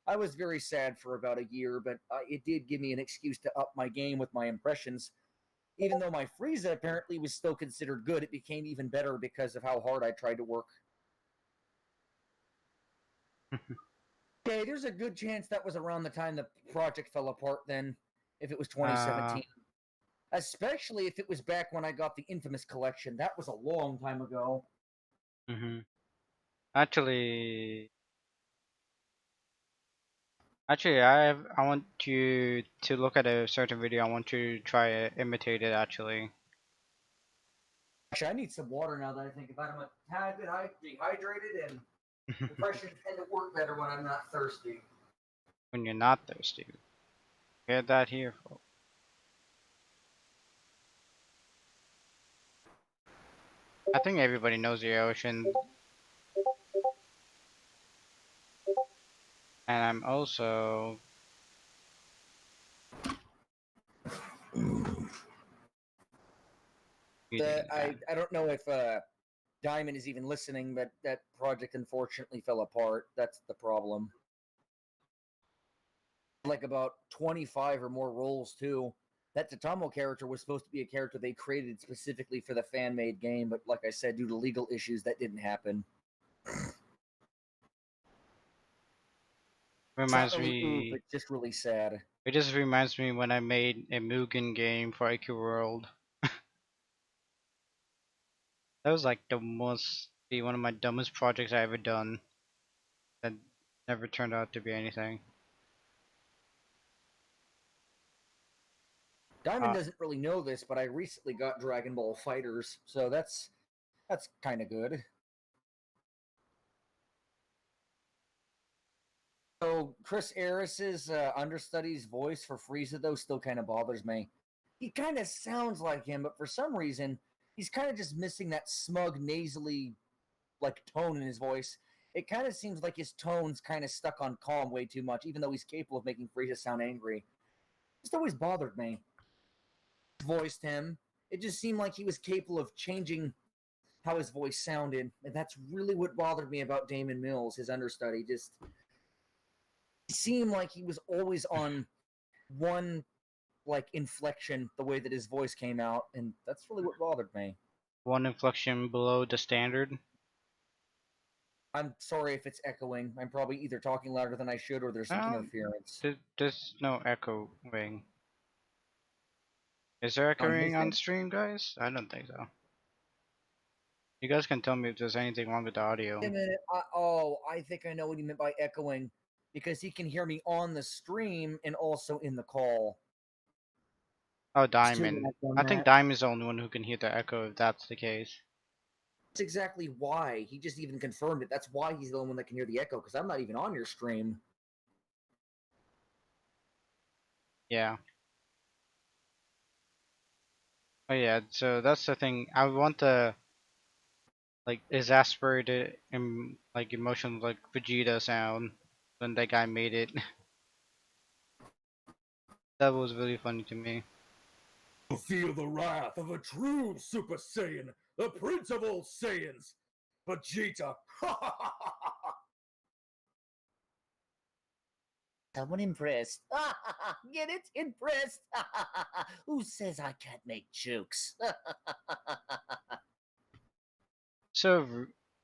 Speaker 3: I was very sad for about a year, but it did give me an excuse to up my game with my impressions. Even though my Frieza apparently was still considered good, it became even better because of how hard I tried to work. Okay, there's a good chance that was around the time the project fell apart then, if it was
Speaker 1: uh,
Speaker 3: 2017. Especially if it was back when I got the Infamous collection. That was a long time ago.
Speaker 1: mhm. Actually, I want you to look at a certain video. I want you to try to imitate it. Actually,
Speaker 3: Actually, I need some water now that I think about it. I'm a tad bit dehydrated, and impressions tend to work better when I'm not thirsty.
Speaker 1: when you're not thirsty, get that here, folks. I think everybody knows the ocean, and I'm also eating that.
Speaker 3: I don't know if Diamond is even listening, but that project unfortunately fell apart. That's the problem. Like about 25 or more roles too. That Tatamo character was supposed to be a character they created specifically for the fan made game, but like I said, due to legal issues, that didn't happen. It's not
Speaker 1: Reminds
Speaker 3: really oof,
Speaker 1: me.
Speaker 3: it's just really sad.
Speaker 1: It just reminds me when I made a Mugen game for AQ World. That was like one of my dumbest projects I ever done. That never turned out to be anything.
Speaker 3: Diamond
Speaker 1: Uh,
Speaker 3: doesn't really know this, but I recently got Dragon Ball Fighters, so that's kind of good. So Chris Harris's understudy's voice for Frieza though still kind of bothers me. He kind of sounds like him, but for some reason he's kind of just missing that smug, nasally like tone in his voice. It kind of seems like his tone's kind of stuck on calm way too much, even though he's capable of making Frieza sound angry. It's always bothered me. Voiced him. It just seemed like he was capable of changing how his voice sounded, and that's really what bothered me about Damon Mills, his understudy. Just he seemed like he was always on one like inflection, the way that his voice came out, and that's really what bothered me.
Speaker 1: one inflection below the standard.
Speaker 3: I'm sorry if it's echoing. I'm probably either talking louder than I should or there's some
Speaker 1: Um,
Speaker 3: interference.
Speaker 1: there's no echoing. Is there
Speaker 3: On
Speaker 1: echoing
Speaker 3: his
Speaker 1: on
Speaker 3: end?
Speaker 1: stream, guys? I don't think so. You guys can tell me if there's anything wrong with the
Speaker 3: Wait
Speaker 1: audio.
Speaker 3: a minute. I think I know what he meant by echoing because he can hear me on the stream and also in the call.
Speaker 1: Oh,
Speaker 3: It's too when
Speaker 1: Diamond.
Speaker 3: I've done
Speaker 1: I think
Speaker 3: that.
Speaker 1: Diamond's the only one who can hear the echo if that's the case.
Speaker 3: That's exactly why. He just even confirmed it. That's why he's the only one that can hear the echo because I'm not even on your stream.
Speaker 1: Yeah. Oh yeah, so that's the thing. I want the like exasperated like emotional like Vegeta sound when that guy made it. That was really funny to me.
Speaker 3: Feel the wrath of a true Super Saiyan, the Prince of all Saiyans, Vegeta. Someone impressed. Get it? Impressed. Who says I can't make jokes?
Speaker 1: So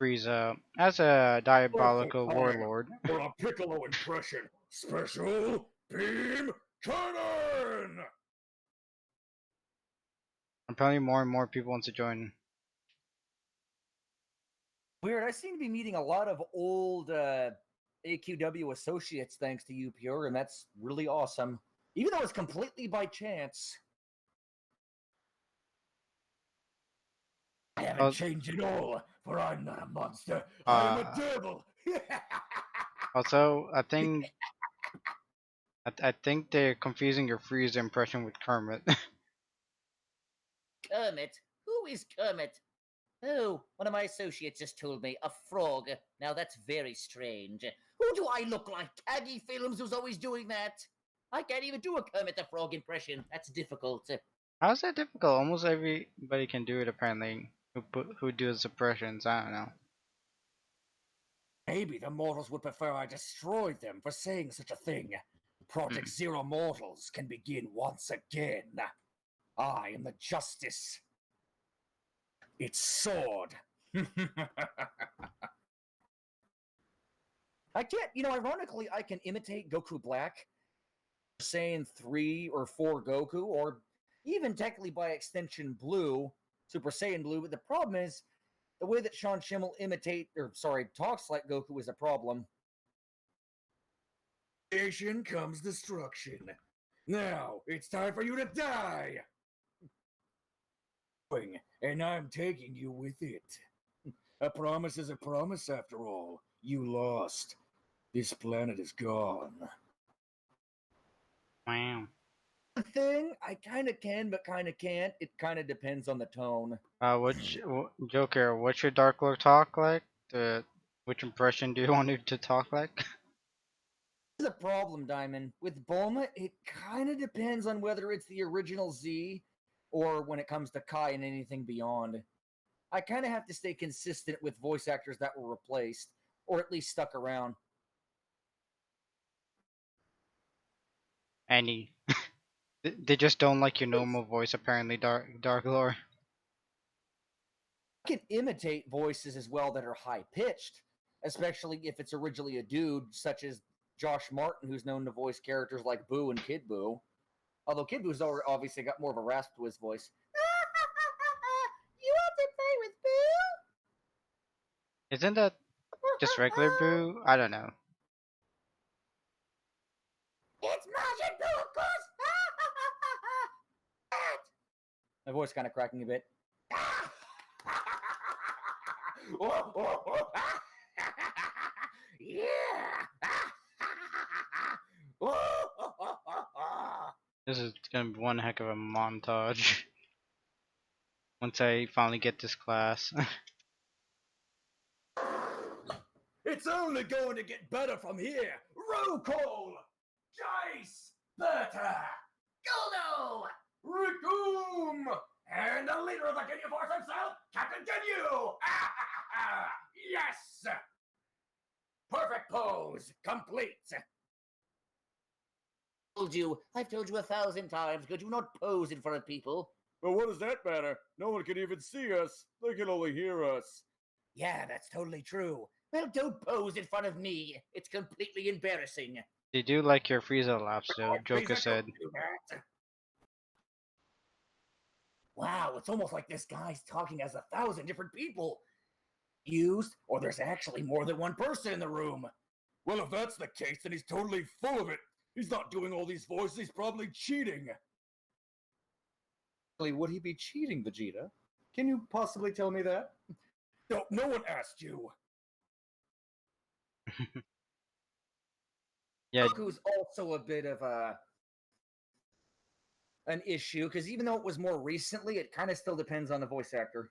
Speaker 1: Frieza, as a
Speaker 3: Perfect
Speaker 1: diabolical
Speaker 3: time
Speaker 1: warlord,
Speaker 3: for a Piccolo impression. Special Beam Cannon!
Speaker 1: apparently more and more people want to join.
Speaker 3: Weird. I seem to be meeting a lot of old AQW associates thanks to you, Pure, and that's really awesome. Even though it's completely by chance. I haven't
Speaker 1: Oh,
Speaker 3: changed at all, for I'm not a monster. I am a
Speaker 1: uh,
Speaker 3: devil.
Speaker 1: also I think they're confusing your Frieza impression with Kermit.
Speaker 4: Kermit? Who is Kermit? Oh, one of my associates just told me. A frog. Now that's very strange. Who do I look like? Caggy Films who's always doing that? I can't even do a Kermit the Frog impression. That's difficult.
Speaker 1: How's that difficult? Almost everybody can do it apparently. Who does impressions? I don't know.
Speaker 3: Maybe the mortals would prefer I destroyed them for saying such a thing. Project
Speaker 1: Hmm.
Speaker 3: Zero Mortals can begin once again. I am the justice. Its sword. I can't, ironically, I can imitate Goku Black, Saiyan 3 or 4 Goku, or even technically by extension Blue, Super Saiyan Blue, but the problem is the way that Sean Schimmel talks like Goku is a problem. Creation comes destruction. Now, it's time for you to die! And I'm taking you with it. A promise is a promise after all. You lost. This planet is gone.
Speaker 1: Wow.
Speaker 3: The thing, I kind of can, but kind of can't. It kind of depends on the tone.
Speaker 1: Joker? What's your Dark Lord talk like? Which impression do you want it to talk like?
Speaker 3: This is a problem, Diamond. With Bulma, it kind of depends on whether it's the original Z or when it comes to Kai and anything beyond. I kind of have to stay consistent with voice actors that were replaced, or at least stuck around.
Speaker 1: Any? They just don't like your
Speaker 3: It's,
Speaker 1: normal voice apparently, Dark Lord.
Speaker 3: I can imitate voices as well that are high pitched, especially if it's originally a dude, such as Josh Martin, who's known to voice characters like Boo and Kid Boo. Although Kid Boo's obviously got more of a rasp to his voice. You want to play with
Speaker 1: Isn't that just regular
Speaker 3: Boo?
Speaker 1: Boo? I don't know.
Speaker 3: It's Magic Boo, of course! My voice kind of cracking a bit. Yeah!
Speaker 1: This is gonna be one heck of a montage. Once I finally get this class.
Speaker 3: It's only going to get better from here. Roll call! Jace! Berta! Goldo! Ricoom! And the leader of the Ginyu Force himself, Captain Ginyu! Yes! Perfect pose, complete.
Speaker 4: I've told you 1,000 times, could you not pose in front of people?
Speaker 3: Well, what does that matter? No one can even see us. They can only hear us.
Speaker 4: Yeah, that's totally true. Well, don't pose in front of me. It's completely embarrassing.
Speaker 1: They do like your Frieza laps though, Joker
Speaker 3: Frieza,
Speaker 1: said.
Speaker 3: don't do that.
Speaker 4: Wow, it's almost like this guy's talking as 1,000 different people. Used, or there's actually more than one person in the room.
Speaker 3: Well, if that's the case, then he's totally full of it. He's not doing all these voices, he's probably cheating. Would he be cheating, Vegeta? Can you possibly tell me that? No one asked you.
Speaker 1: Yeah,
Speaker 3: Goku's also a bit of an issue, because even though it was more recently, it kind of still depends on the voice actor.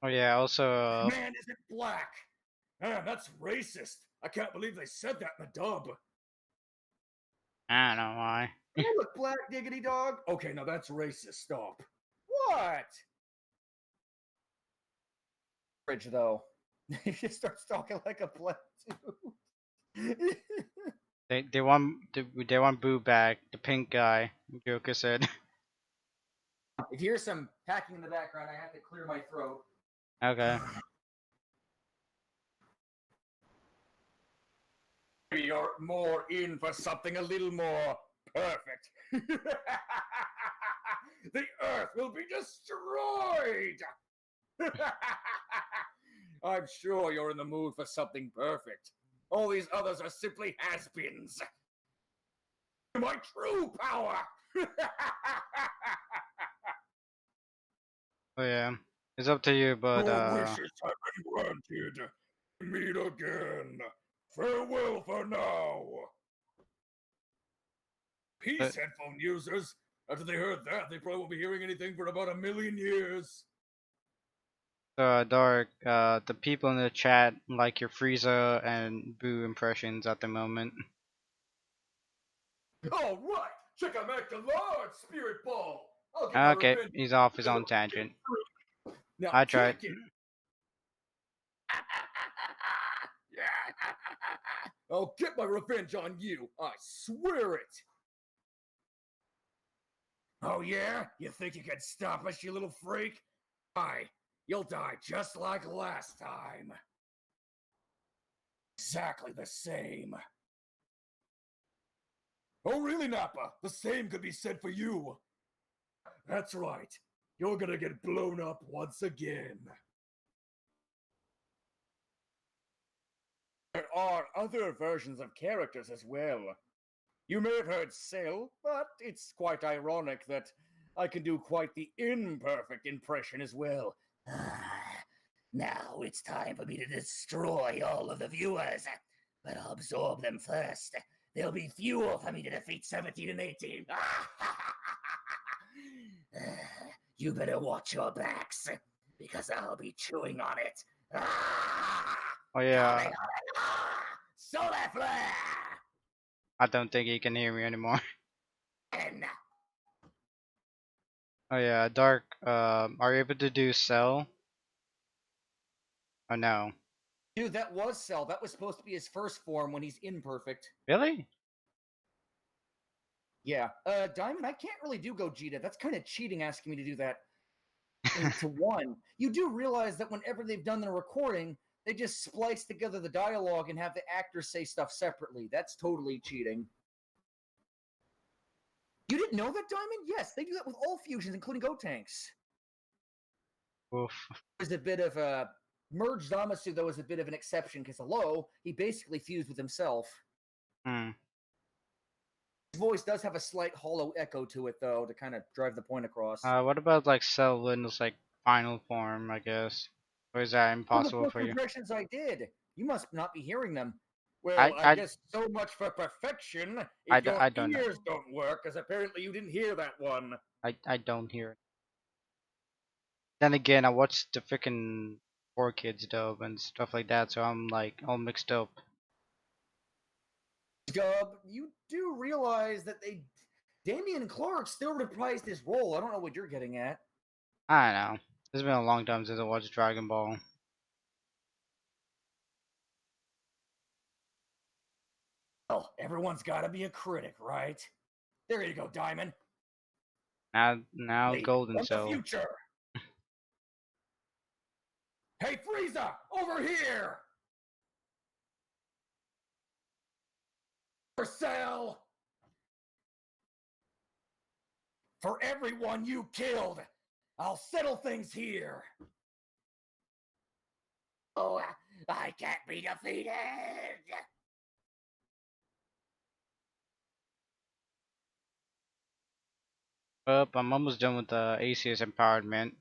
Speaker 1: oh yeah, also
Speaker 3: Man isn't black! Man, that's racist! I can't believe they said that in the dub.
Speaker 1: I don't know why.
Speaker 3: You look black, diggity dog. Okay, now that's racist. Stop. What? Bridge though. He just starts talking like a black dude.
Speaker 1: They want Boo back, the pink guy, Joker said.
Speaker 3: If you hear some hacking in the background, I have to clear my throat.
Speaker 1: Okay.
Speaker 3: You're more in for something a little more perfect. The Earth will be destroyed. I'm sure you're in the mood for something perfect. All these others are simply has-beens. My true power.
Speaker 1: Oh yeah. It's up to you, but
Speaker 3: Your wishes have been granted. Meet again. Farewell for now. Peace,
Speaker 1: But-
Speaker 3: headphone users. After they heard that, they probably won't be hearing anything for about 1,000,000 years.
Speaker 1: Dark, the people in the chat like your Frieza and Boo impressions at the moment.
Speaker 3: All right, check out Mac the Large Spirit Ball. I'll get my
Speaker 1: Okay,
Speaker 3: revenge.
Speaker 1: he's off his own tangent.
Speaker 3: Now
Speaker 1: I tried.
Speaker 3: kick it. I'll get my revenge on you. I swear it. Oh yeah? You think you can stop us, you little freak? Aye, you'll die just like last time. Exactly the same. Oh really, Nappa? The same could be said for you. That's right. You're gonna get blown up once again. There are other versions of characters as well. You may have heard Cell, but it's quite ironic that I can do quite the imperfect impression as well. Now it's time for me to destroy all of the viewers. But I'll absorb them first. They'll be fuel for me to defeat 17 and 18. You better watch your backs, because I'll be chewing on it.
Speaker 1: Oh yeah,
Speaker 3: Solar flare!
Speaker 1: I don't think he can hear me anymore. Oh yeah, Dark, are you able to do Cell? Oh no.
Speaker 3: Dude, that was Cell. That was supposed to be his first form when he's imperfect.
Speaker 1: Really?
Speaker 3: Yeah. Diamond, I can't really do Gogeta. That's kind of cheating asking me to do that. And to one, you do realize that whenever they've done the recording, They just splice together the dialogue and have the actors say stuff separately. That's totally cheating. You didn't know that, Diamond? Yes, they do that with all fusions, including Gotenks.
Speaker 1: Oof.
Speaker 3: There's a bit of a merged Zamasu, though, is a bit of an exception because hello, he basically fused with himself.
Speaker 1: Hmm.
Speaker 3: His voice does have a slight hollow echo to it, though, to kind of drive the point across.
Speaker 1: What about like Cell Windows like final form? I guess, or is that
Speaker 3: All the
Speaker 1: impossible
Speaker 3: first
Speaker 1: for you?
Speaker 3: impressions I did. You must not be hearing them. Well,
Speaker 1: I
Speaker 3: I
Speaker 1: I
Speaker 3: guess so much for perfection.
Speaker 1: I,
Speaker 3: If your
Speaker 1: I don't know.
Speaker 3: ears don't work, because apparently you didn't hear that one.
Speaker 1: I don't hear it. Then again, I watched the freaking 4Kids dub and stuff like that, so I'm like all mixed up.
Speaker 3: Dub, you do realize that Damian Clark still reprised his role. I don't know what you're getting at.
Speaker 1: I don't know. It's been a long time since I watched Dragon Ball.
Speaker 3: Well, everyone's got to be a critic, right? There you go, Diamond.
Speaker 1: Now
Speaker 3: Hey,
Speaker 1: Golden
Speaker 3: from the
Speaker 1: Cell.
Speaker 3: future. Hey, Frieza, over here! For sale! For everyone you killed, I'll settle things here. Oh, I can't be defeated!
Speaker 1: I'm almost done with the ACS empowerment.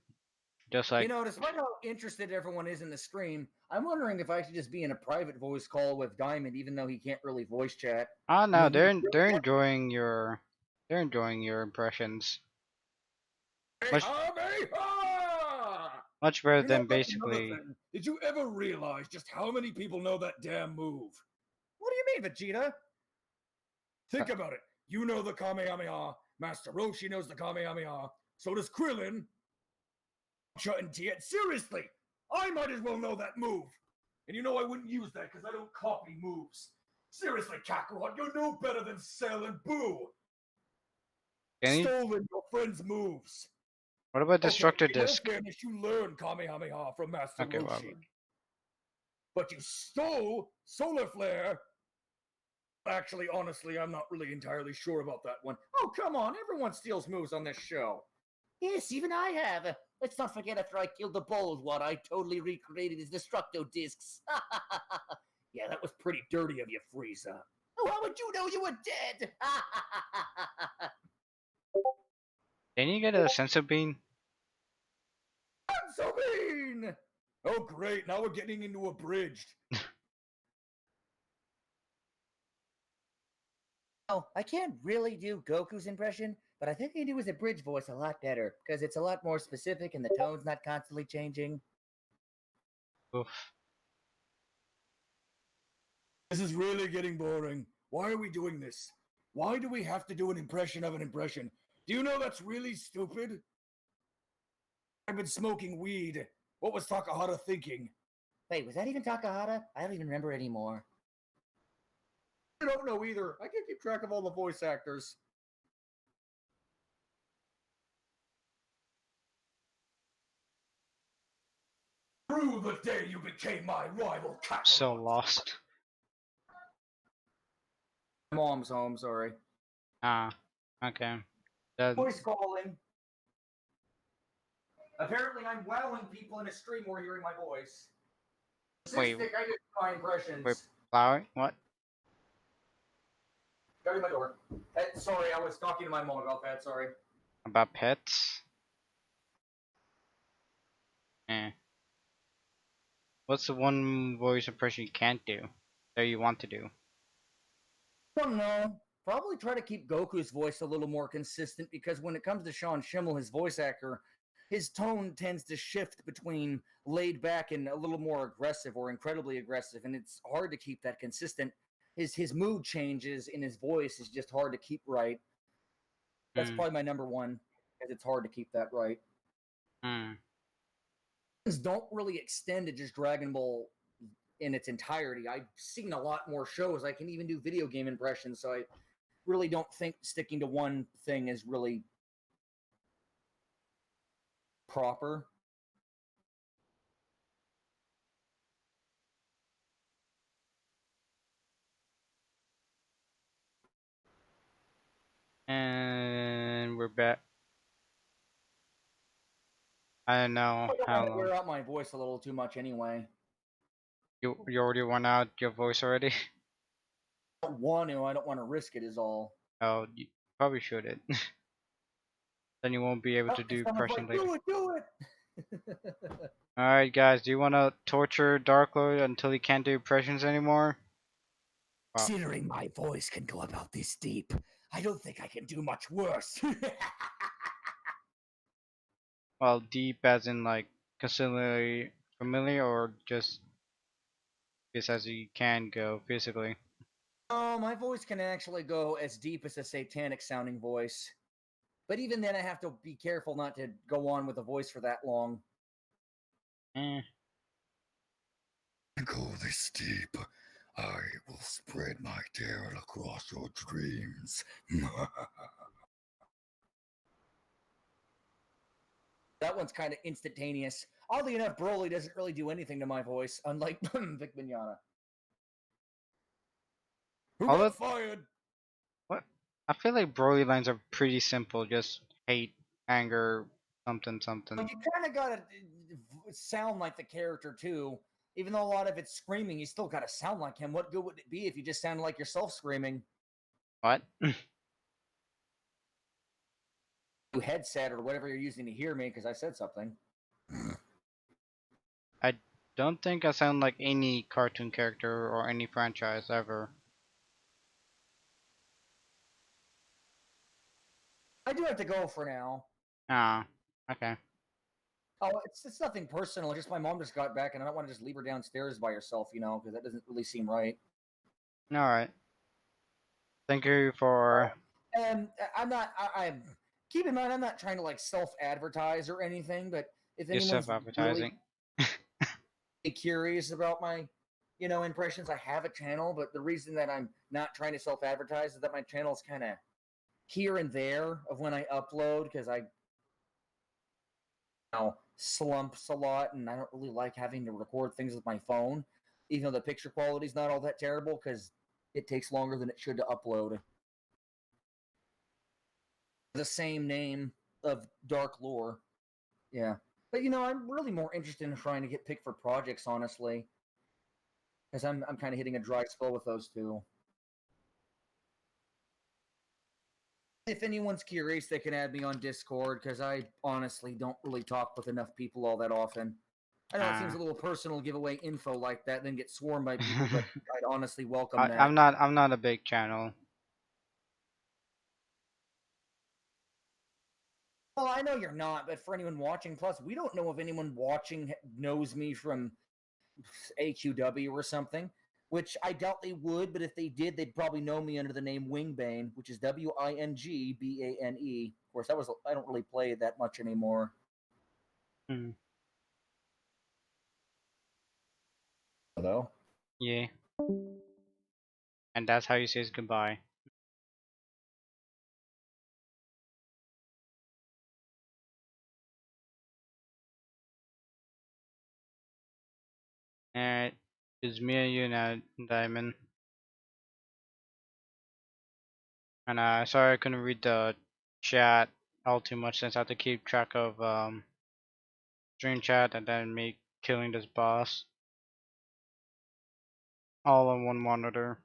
Speaker 1: Just like,
Speaker 3: Despite how interested everyone is in the stream, I'm wondering if I should just be in a private voice call with Diamond, even though he can't really voice chat.
Speaker 1: oh
Speaker 3: I
Speaker 1: no,
Speaker 3: mean, he
Speaker 1: they're enjoying your impressions much
Speaker 3: Kamehameha!
Speaker 1: much better
Speaker 3: You know,
Speaker 1: than
Speaker 3: that's another
Speaker 1: basically.
Speaker 3: thing. Did you ever realize just how many people know that damn move? What do you mean, Vegeta? Think about it. You know the Kamehameha. Master Roshi knows the Kamehameha. So does Krillin. Shouldn't yet. Seriously, I might as well know that move. And you know I wouldn't use that because I don't copy moves. Seriously, Kakarot, you're no better than Cell and Boo.
Speaker 1: Can you,
Speaker 3: Stolen your friend's moves.
Speaker 1: what about
Speaker 3: Okay,
Speaker 1: Destructor
Speaker 3: in all
Speaker 1: Disc?
Speaker 3: fairness, you learned Kamehameha from Master
Speaker 1: Okay, well,
Speaker 3: Roshi. But you stole Solar Flare. Actually, honestly, I'm not really entirely sure about that one. Oh, come on. Everyone steals moves on this show. Yes, even I have. Let's not forget after I killed the bold one, I totally recreated his Destructo discs. Yeah, that was pretty dirty of you, Frieza. Oh, how would you know you were dead?
Speaker 1: can you get a Sensu Bean?
Speaker 3: I'm so mean! Oh, great. Now we're getting into abridged. Oh, I can't really do Goku's impression, but I think I can do his abridged voice a lot better because it's a lot more specific and the tone's not constantly changing.
Speaker 1: Oof.
Speaker 3: This is really getting boring. Why are we doing this? Why do we have to do an impression of an impression? Do you know that's really stupid? I've been smoking weed. What was Takahata thinking? Wait, was that even Takahata? I don't even remember anymore. I don't know either. I can't keep track of all the voice actors. Through the day you became my rival, Kakarot.
Speaker 1: So lost.
Speaker 3: My mom's home, sorry.
Speaker 1: Ah, okay. That,
Speaker 3: Voice calling. Apparently, I'm wowing people in a stream who are hearing my voice.
Speaker 1: wait,
Speaker 3: Statistic, I did my impressions.
Speaker 1: wait, flower? What?
Speaker 3: Shutting my door. Sorry, I was talking to my mom about that. Sorry.
Speaker 1: About pets? Eh. What's the one voice impression you can't do that you want to do?
Speaker 3: Don't know. Probably try to keep Goku's voice a little more consistent because when it comes to Sean Schimmel, his voice actor, his tone tends to shift between laid back and a little more aggressive or incredibly aggressive, and it's hard to keep that consistent. His mood changes in his voice is just hard to keep right. That's
Speaker 1: Hmm.
Speaker 3: probably my number one, because it's hard to keep that right.
Speaker 1: Hmm.
Speaker 3: Don't really extend to just Dragon Ball in its entirety. I've seen a lot more shows. I can even do video game impressions, so I really don't think sticking to one thing is really proper.
Speaker 1: And we're back. I don't know
Speaker 3: I don't
Speaker 1: how
Speaker 3: want to
Speaker 1: long.
Speaker 3: wear out my voice a little too much anyway.
Speaker 1: You already won out your voice already?
Speaker 3: I don't want to. I don't want to risk it. Is all.
Speaker 1: Oh, you probably should it. Then you won't be able
Speaker 3: Oh,
Speaker 1: to
Speaker 3: and
Speaker 1: do
Speaker 3: someone's
Speaker 1: impression
Speaker 3: like,
Speaker 1: later.
Speaker 3: do it.
Speaker 1: Alright guys, do you wanna torture Dark Lord until he can't do impressions anymore? Wow.
Speaker 3: Considering my voice can go about this deep, I don't think I can do much worse.
Speaker 1: Well, deep as in like considerably familiar or just as you can go physically?
Speaker 3: Oh, my voice can actually go as deep as a satanic sounding voice. But even then, I have to be careful not to go on with a voice for that long.
Speaker 1: Eh.
Speaker 5: Go this deep, I will spread my terror across your dreams.
Speaker 3: That one's kind of instantaneous. Oddly enough, Broly doesn't really do anything to my voice, unlike Vic Mignogna. Who
Speaker 1: All
Speaker 3: got
Speaker 1: of
Speaker 3: fired?
Speaker 1: what? I feel like Broly lines are pretty simple, just hate, anger, something
Speaker 3: But
Speaker 1: something.
Speaker 3: you kind of gotta sound like the character too. Even though a lot of it's screaming, you still gotta sound like him. What good would it be if you just sounded like yourself screaming?
Speaker 1: What?
Speaker 3: New headset or whatever you're using to hear me, because I said something.
Speaker 1: I don't think I sound like any cartoon character or any franchise ever.
Speaker 3: I do have to go for now.
Speaker 1: Ah, okay.
Speaker 3: Oh, it's nothing personal. Just my mom just got back, and I don't want to just leave her downstairs by herself, because that doesn't really seem right.
Speaker 1: Alright. Thank you for
Speaker 3: And I'm not. I'm keep in mind, I'm not trying to like self-advertise or anything. But if
Speaker 1: your
Speaker 3: anyone's really
Speaker 1: self-advertising.
Speaker 3: curious about my, impressions, I have a channel. But the reason that I'm not trying to self-advertise is that my channel is kind of here and there of when I upload because I slumps a lot, and I don't really like having to record things with my phone, even though the picture quality is not all that terrible because it takes longer than it should to upload. The same name of Dark Lore, yeah. But I'm really more interested in trying to get picked for projects, honestly, because I'm kind of hitting a dry spell with those two. If anyone's curious, they can add me on Discord because I honestly don't really talk with enough people all that often. I know it seems a little personal to give away info like that, then get swarmed by people, but I'd honestly welcome that.
Speaker 1: I'm not a big channel.
Speaker 3: Well, I know you're not, but for anyone watching, plus we don't know if anyone watching knows me from AQW or something, which I doubt they would, but if they did, they'd probably know me under the name Wingbane, which is Wingbane. Of course, I don't really play that much anymore.
Speaker 1: Hmm.
Speaker 3: Hello?
Speaker 1: Yeah. And that's how you say goodbye. Alright. It's me and you now, Diamond. And sorry I couldn't read the chat all too much since I have to keep track of stream chat and then me killing this boss all on one monitor.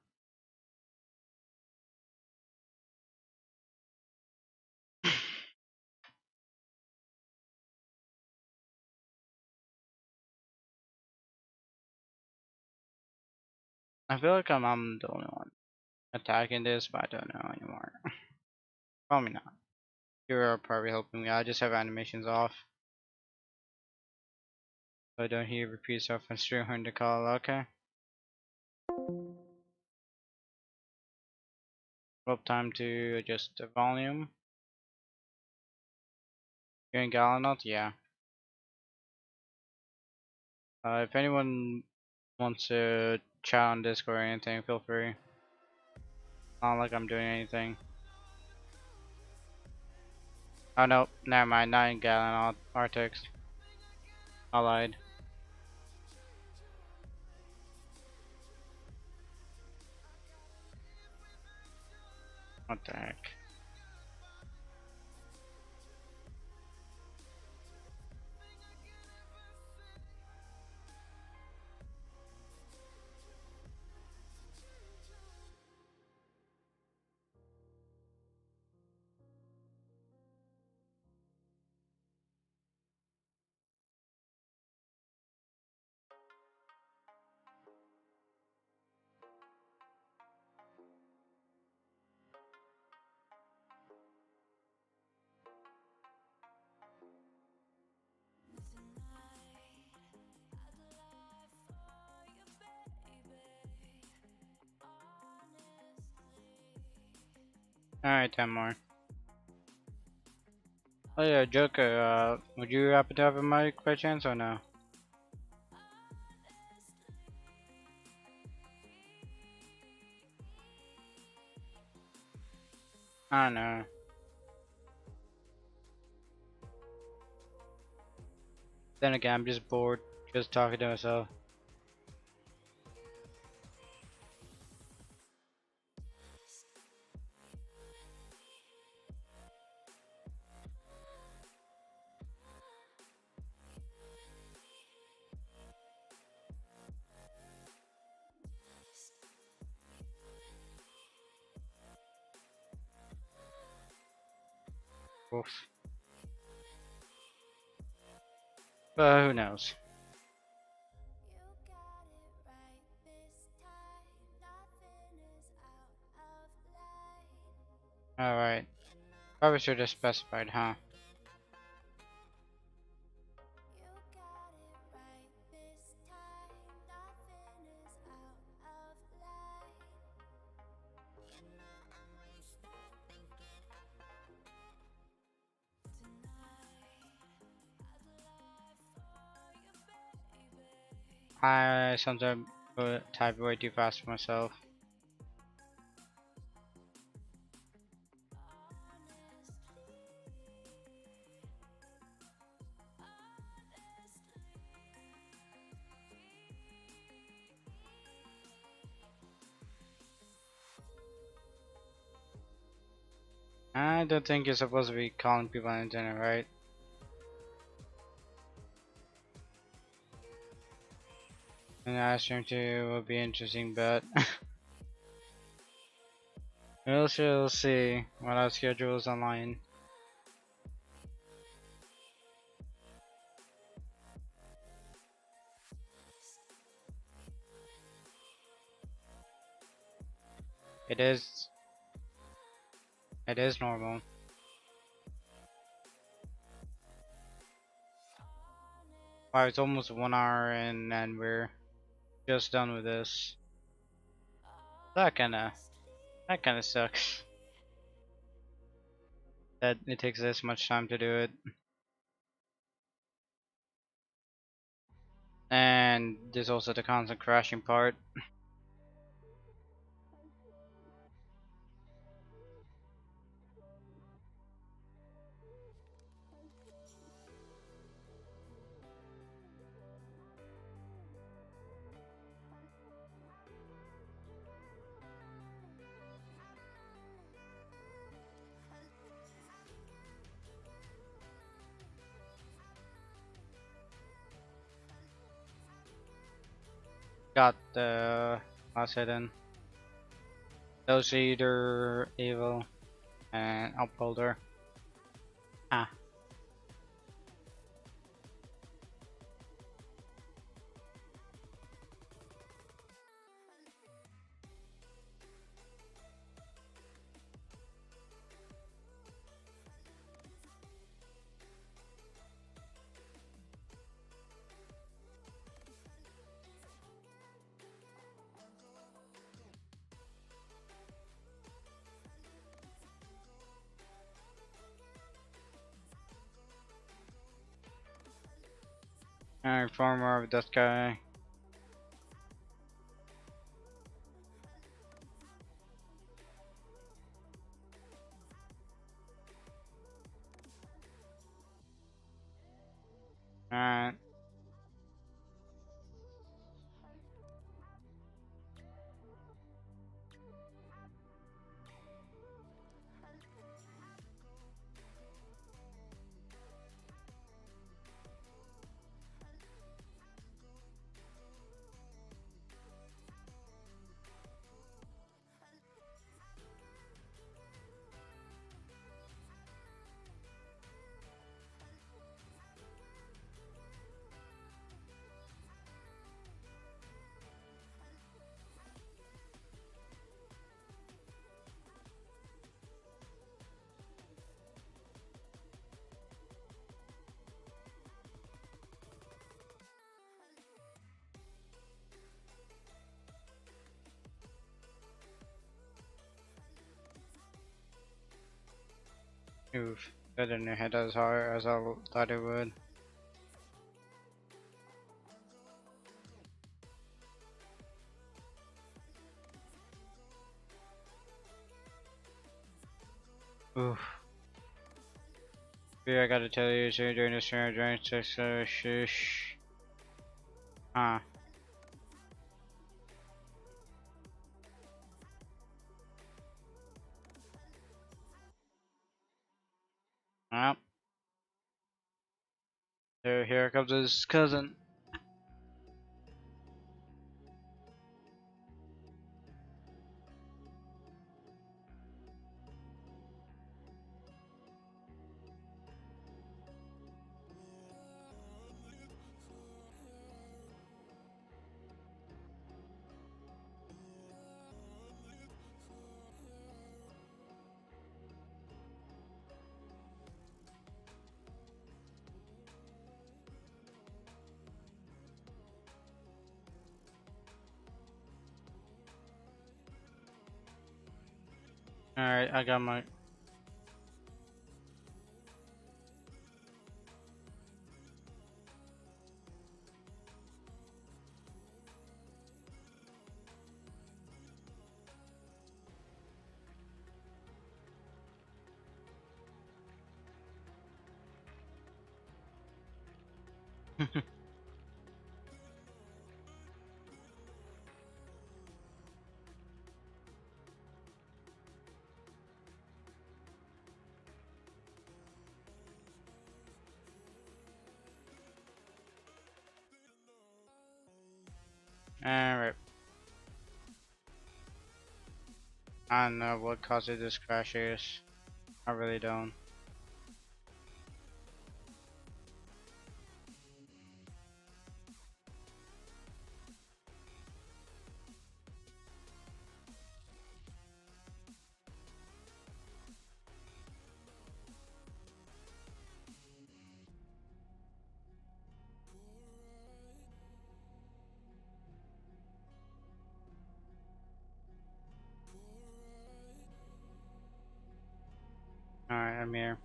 Speaker 1: I feel like I'm the only one attacking this, but I don't know anymore. Probably not. You're probably helping me. I just have animations off. So I don't hear repeat yourself and stream on the call. Okay. Up time to adjust the volume. You're in Galanout? Yeah. If anyone wants to chat on Discord or anything, feel free. Not like I'm doing anything. Oh no, never mind. Not in Galanout. Artix. I lied. What the heck? Alright, 10 more. Oh yeah, Joker, would you happen to have a mic by chance or no? I don't know. Then again, I'm just bored, just talking to myself. Oof. But who knows? Alright. Probably should have specified, huh? I sometimes type way too fast for myself. I don't think you're supposed to be calling people on the internet, right? And I stream too will be interesting, but we'll see what our schedule is online. It is it is normal. Wow, it's almost 1 hour in and we're just done with this. That kinda sucks. That it takes this much time to do it. And there's also the constant crashing part. Got the last hidden. Those either evil and upholder. Ah. Informer of that guy. Alright. Oof. That didn't hit as hard as I thought it would. Oof. Yeah, I gotta tell you, so during this stream, during six, shush. Huh. Well, here comes his cousin. Alright, I got my. Alright. I don't know what caused this crash is. I really don't. Alright, I'm here.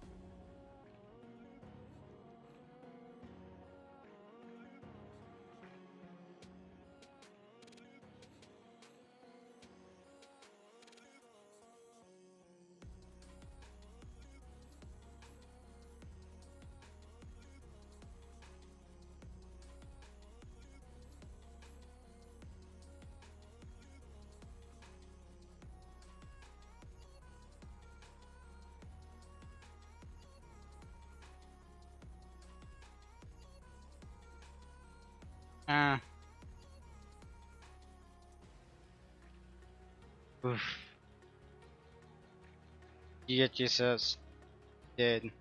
Speaker 1: Ah. Oof. Yeah, Jesus. Dead.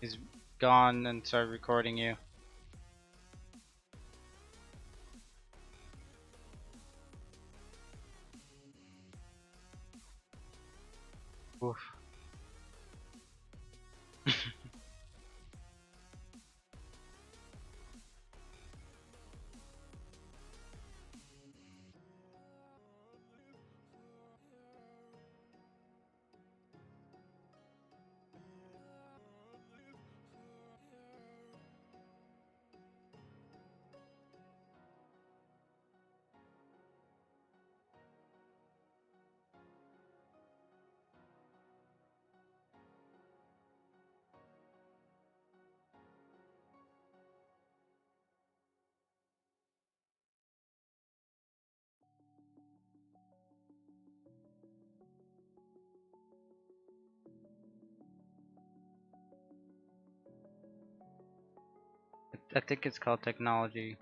Speaker 1: He's gone and started recording you. Oof. I think it's called technology.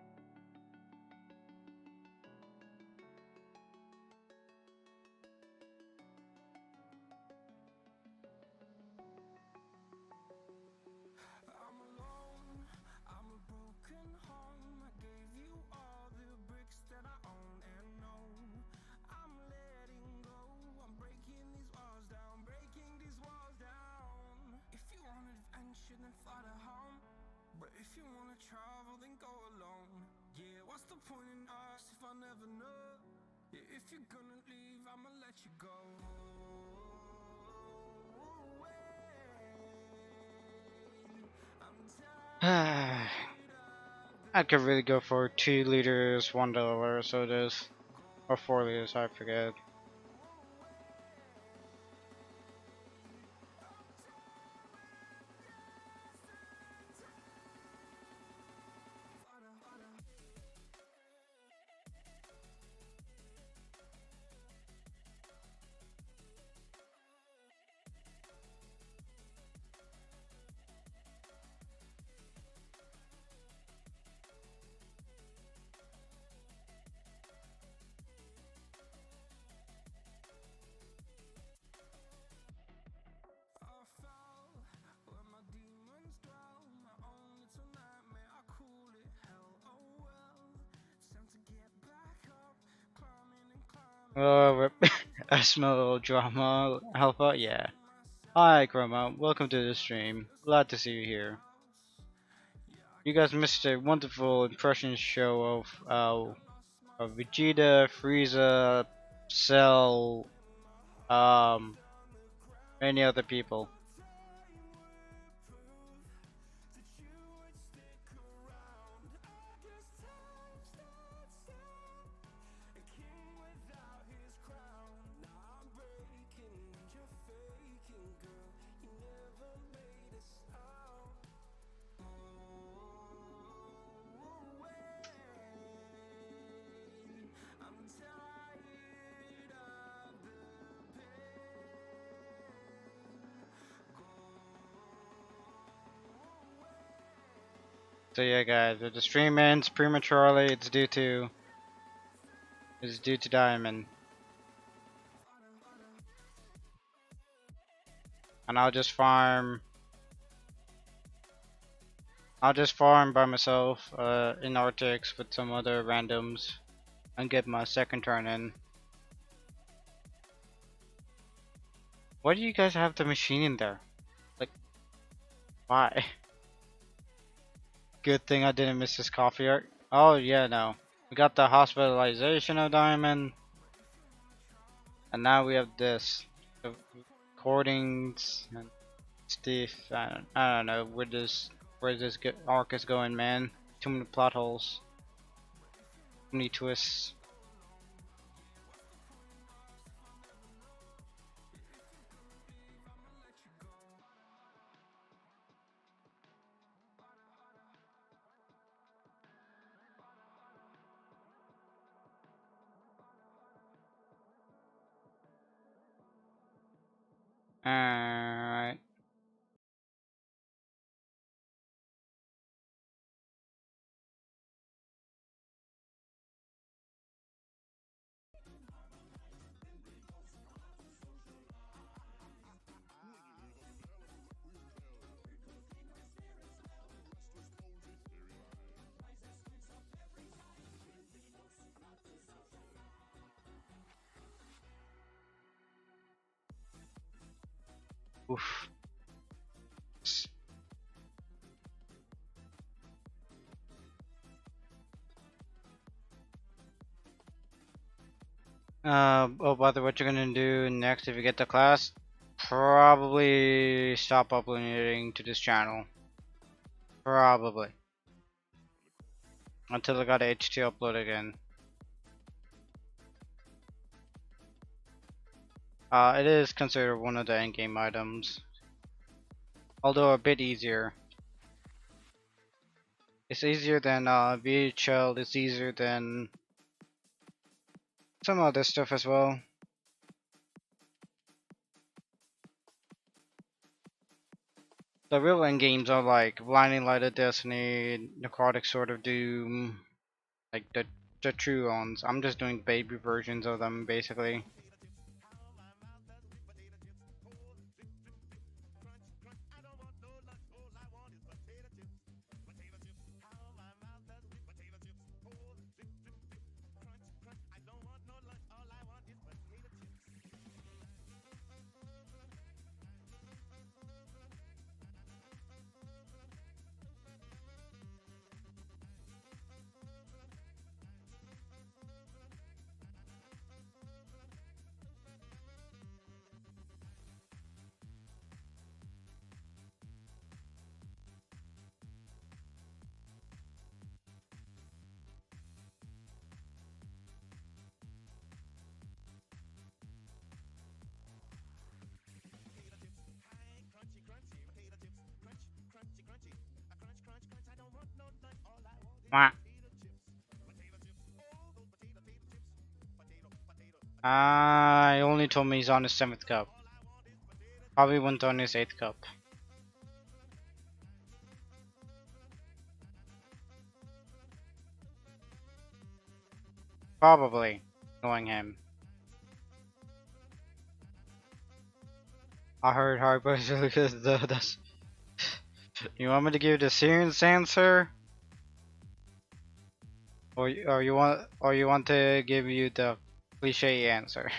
Speaker 1: I could really go for 2 liters, $1 sodas, or 4 liters, I forget. I smell drama, Alpha, yeah. Hi, Chroma, welcome to the stream. Glad to see you here. You guys missed a wonderful impression show of Vegeta, Frieza, Cell, many other people. So yeah, guys, if the stream ends prematurely, it's due to Diamond, and I'll just farm by myself in Arctics with some other randoms and get my second turn in. Why do you guys have the machine in there? Like, why? Good thing I didn't miss this coffee art. Oh yeah, no. We got the hospitalization of Diamond, and now we have this. The recordings and stuff. I don't know where this arc is going, man. Too many plot holes. Too many twists. Alright. Oof. Oh, by the way, what you're gonna do next if you get to class? Probably stop uploading to this channel. Probably. Until I got H2 upload again. It is considered one of the endgame items. Although a bit easier. It's easier than VHL, it's easier than some other stuff as well. The real end games are like Blinding Light of Destiny, Necrotic Sword of Doom, like the true ones. I'm just doing baby versions of them basically. Wah. He only told me he's on his 7th cup. Probably went on his 8th cup. Probably, knowing him. I heard hard, but that's. You want me to give the serious answer, or you want to give you the cliche answer?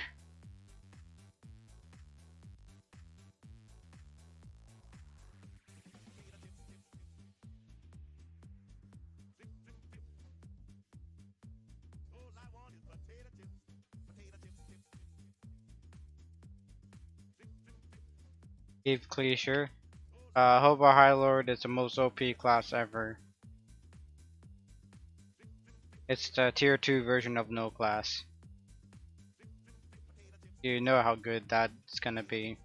Speaker 1: Give cliche. Hope our High Lord is the most OP class ever. It's the tier 2 version of no class. You know how good that's gonna be.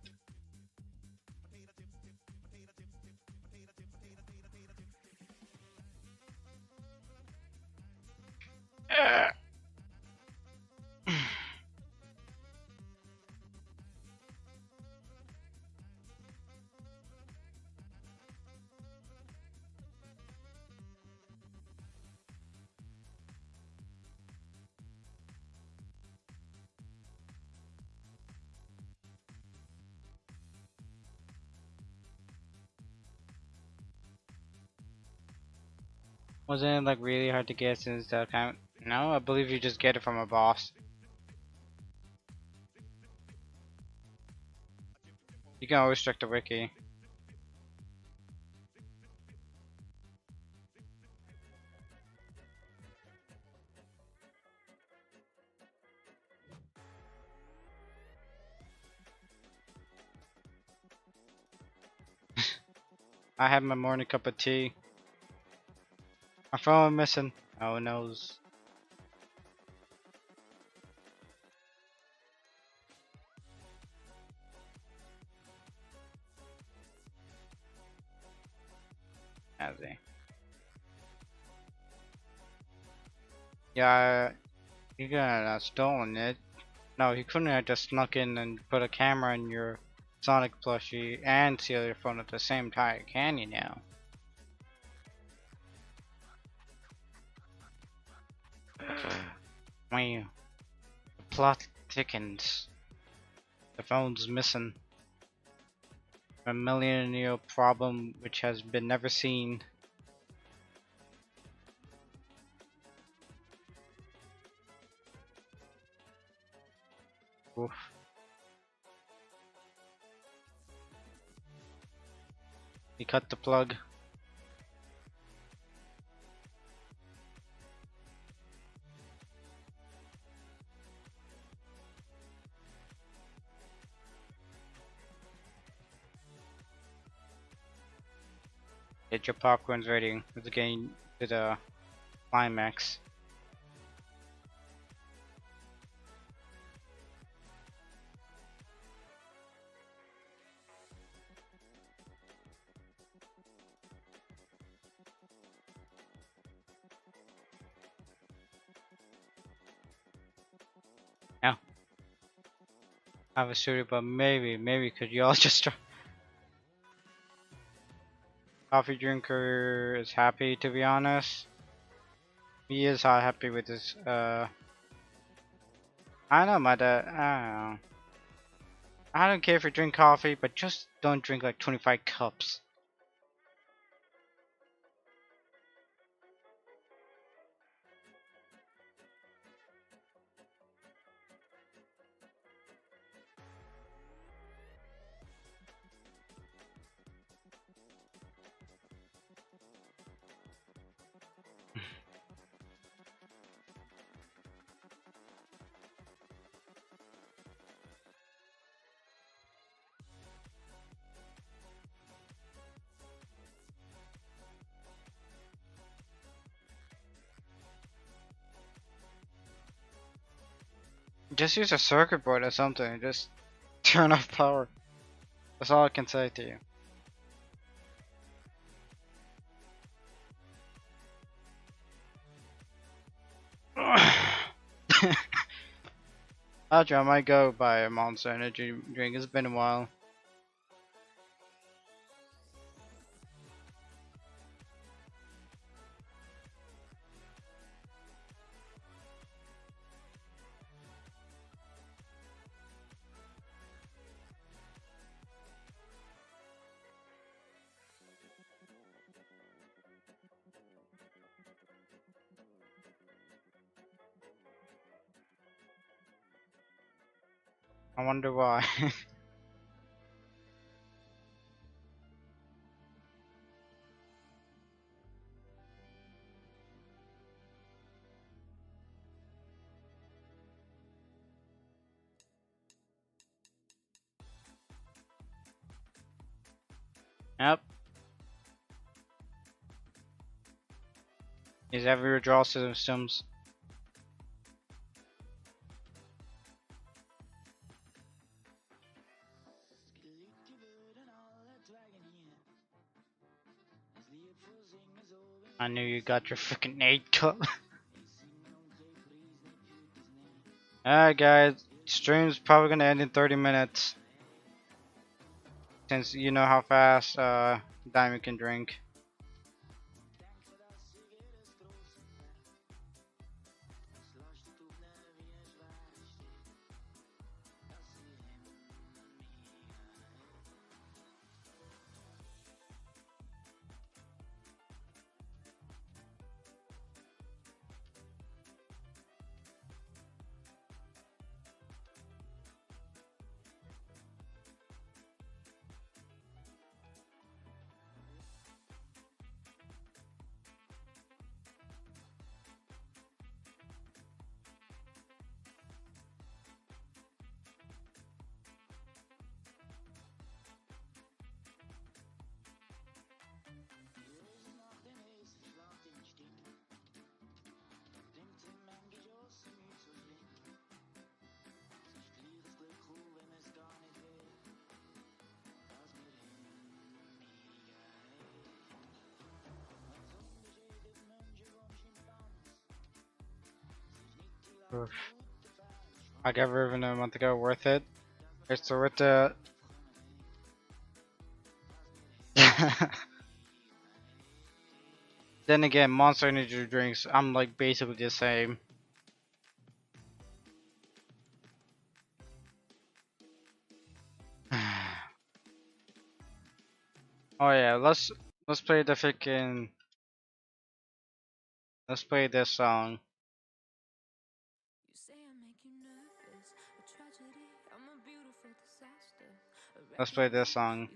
Speaker 1: Wasn't it like really hard to get since the account? No, I believe you just get it from a boss. You can always check the wiki. I had my morning cup of tea. My phone missing. Oh noes. Has he? Yeah, you could have stolen it. No, he couldn't have just snuck in and put a camera in your Sonic plushie and steal your phone at the same time, can you now? Wow. The plot thickens. The phone's missing. A millennial problem which has been never seen. Oof. He cut the plug. Get your popcorns ready. It's getting to the climax. Now, I have a story, but maybe could y'all just try? Coffee drinker is happy, to be honest. He is happy with his I know my dad. I don't know. I don't care if you drink coffee, but just don't drink like 25 cups. Just use a circuit board or something and just turn off power. That's all I can say to you. Actually, I might go buy a Monster Energy drink. It's been a while. I wonder why. Yep. Is every withdrawal systems. I knew you got your freaking 8 cup. Alright guys, stream's probably gonna end in 30 minutes. Since you know how fast Diamond can drink. Oof. I got Revenant a month ago, worth it. It's worth the Then again, Monster Energy drinks, I'm like basically the same. Oh yeah, let's play the freaking let's play this song. Let's play this song.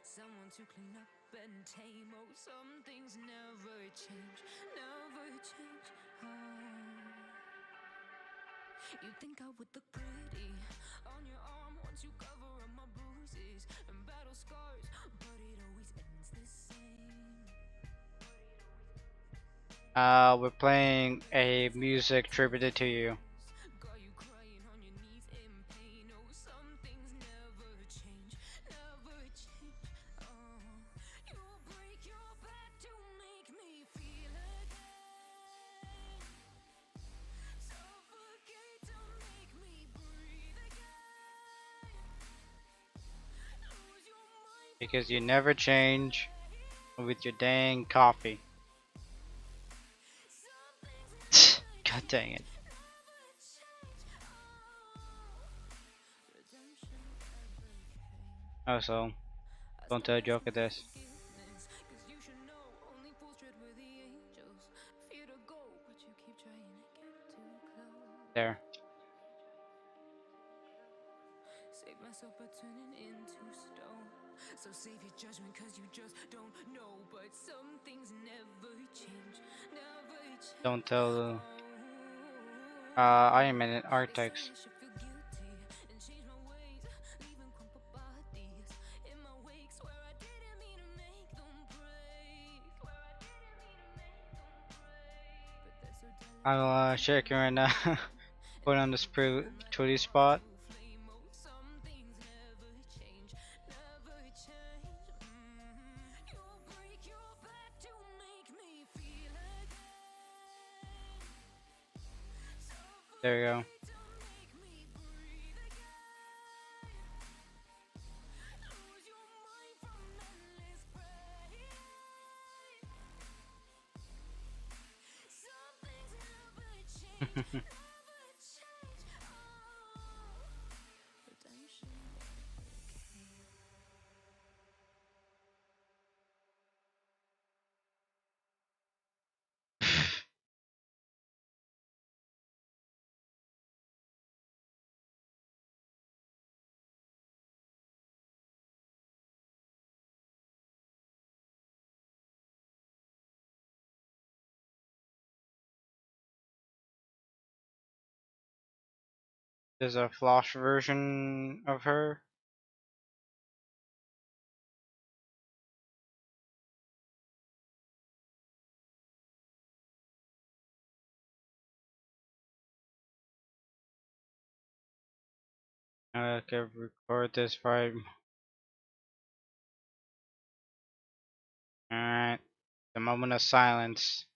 Speaker 6: Someone to clean up and tame. Oh, some things never change, never change. You think I would look pretty on your arm once you cover up my bruises and battle scars, but it always ends the same.
Speaker 1: We're playing a music tributed to you.
Speaker 6: Got you crying on your knees in pain. Oh, some things never change, never change. You break your back to make me feel again. Suffocate to make me breathe again. Lose your mind.
Speaker 1: Because you never change with your dang coffee. God dang it. Also, don't tell a joke at this. There.
Speaker 6: Save myself by turning into stone. So save your judgment cause you just don't know. But some things never change, never change.
Speaker 1: Don't tell Iron Man and Arctics.
Speaker 6: I should feel guilty and change my ways, leaving crumpled bodies in my wake. Swear I didn't mean to make them break. Swear I didn't mean to make them break. But they're so delicate.
Speaker 1: I'm shaking right now. Put on the spirituality spot.
Speaker 6: Some things never change, never
Speaker 1: There you go. There's a flash version of her. I can record this part. Alright. The moment of silence.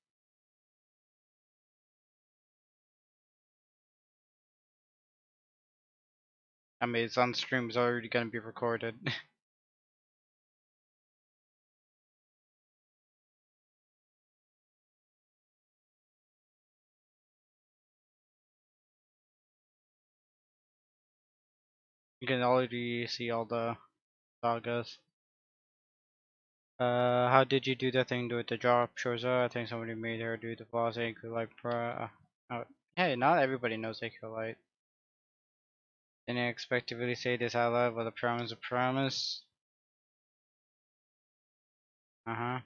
Speaker 1: I mean, it's on stream, it's already gonna be recorded. You can already see all the sagas. How did you do that thing with the drop? Shoza? I think somebody made her do the boss AQ like oh, hey, not everybody knows AQ Light. Didn't expect to really say this out loud, but a promise is a promise. Uh-huh.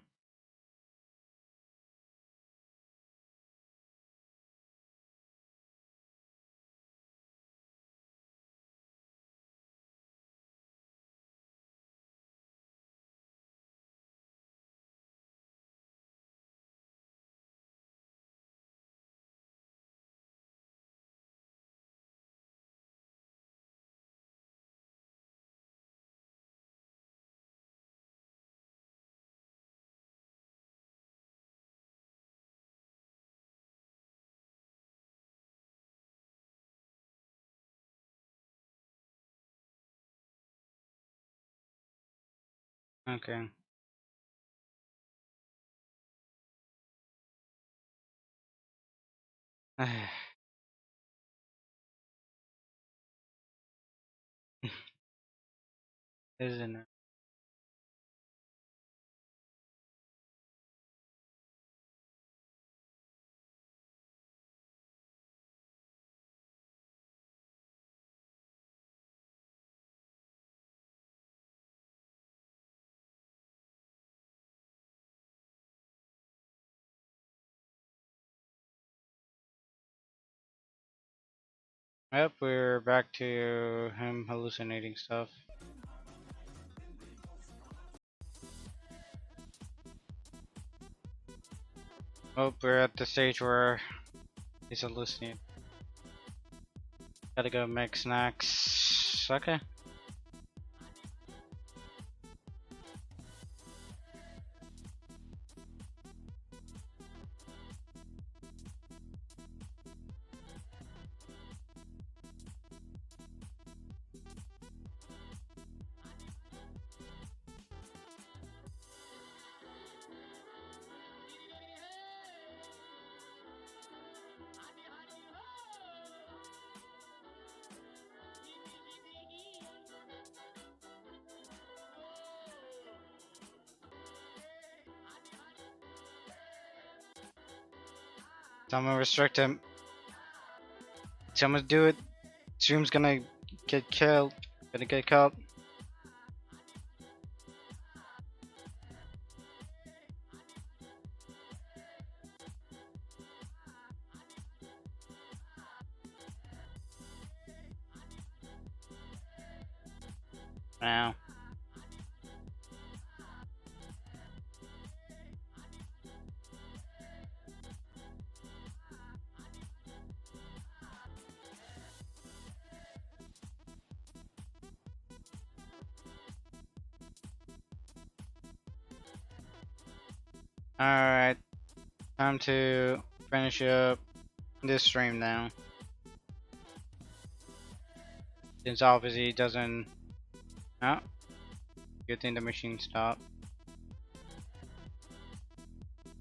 Speaker 1: Okay. Isn't it? Yep, we're back to him hallucinating stuff. Oh, we're at the stage where he's hallucinating. Gotta go make snacks. Okay. Someone restrict him. Someone do it. Stream's gonna get killed. Gonna get caught. Now. Alright. Time to finish up this stream now. Since obviously it doesn't. Oh, good thing the machine stopped.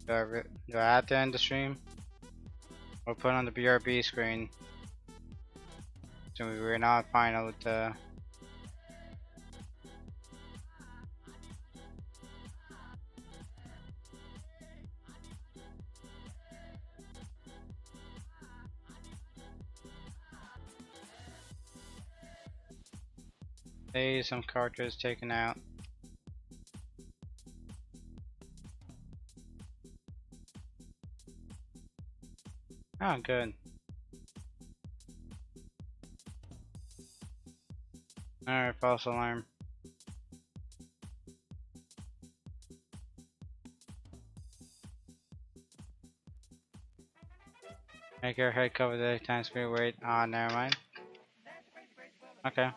Speaker 1: Do I have to end the stream? Or put on the BRB screen? So we're not final with the. Hey, some cartridges taken out. Oh, good. Alright, false alarm. Make your head cover the time speed weight. Ah, never mind. Okay.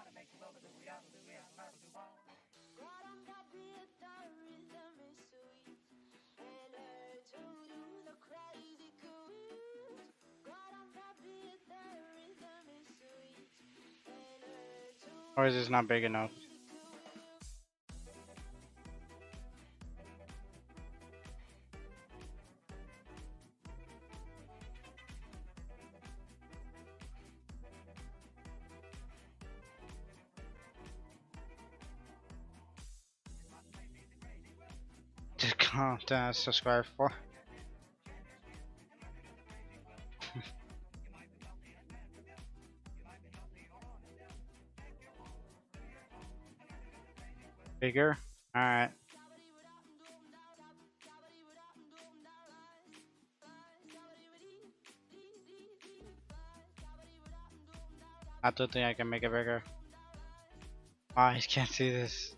Speaker 1: Or is this not big enough? Just content subscribe for. Bigger? Alright. I don't think I can make it bigger. I can't see this.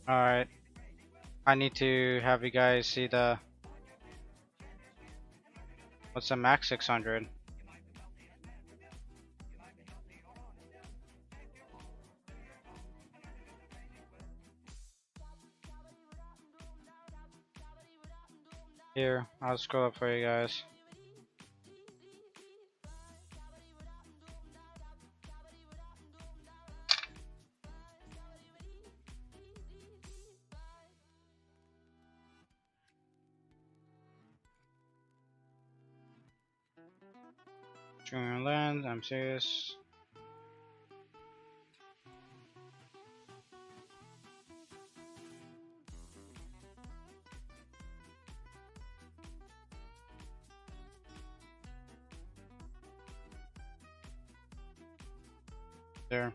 Speaker 1: Alright. I need to have you guys see the. What's the max 600? Here, I'll scroll up for you guys. Streaming land, I'm serious. There.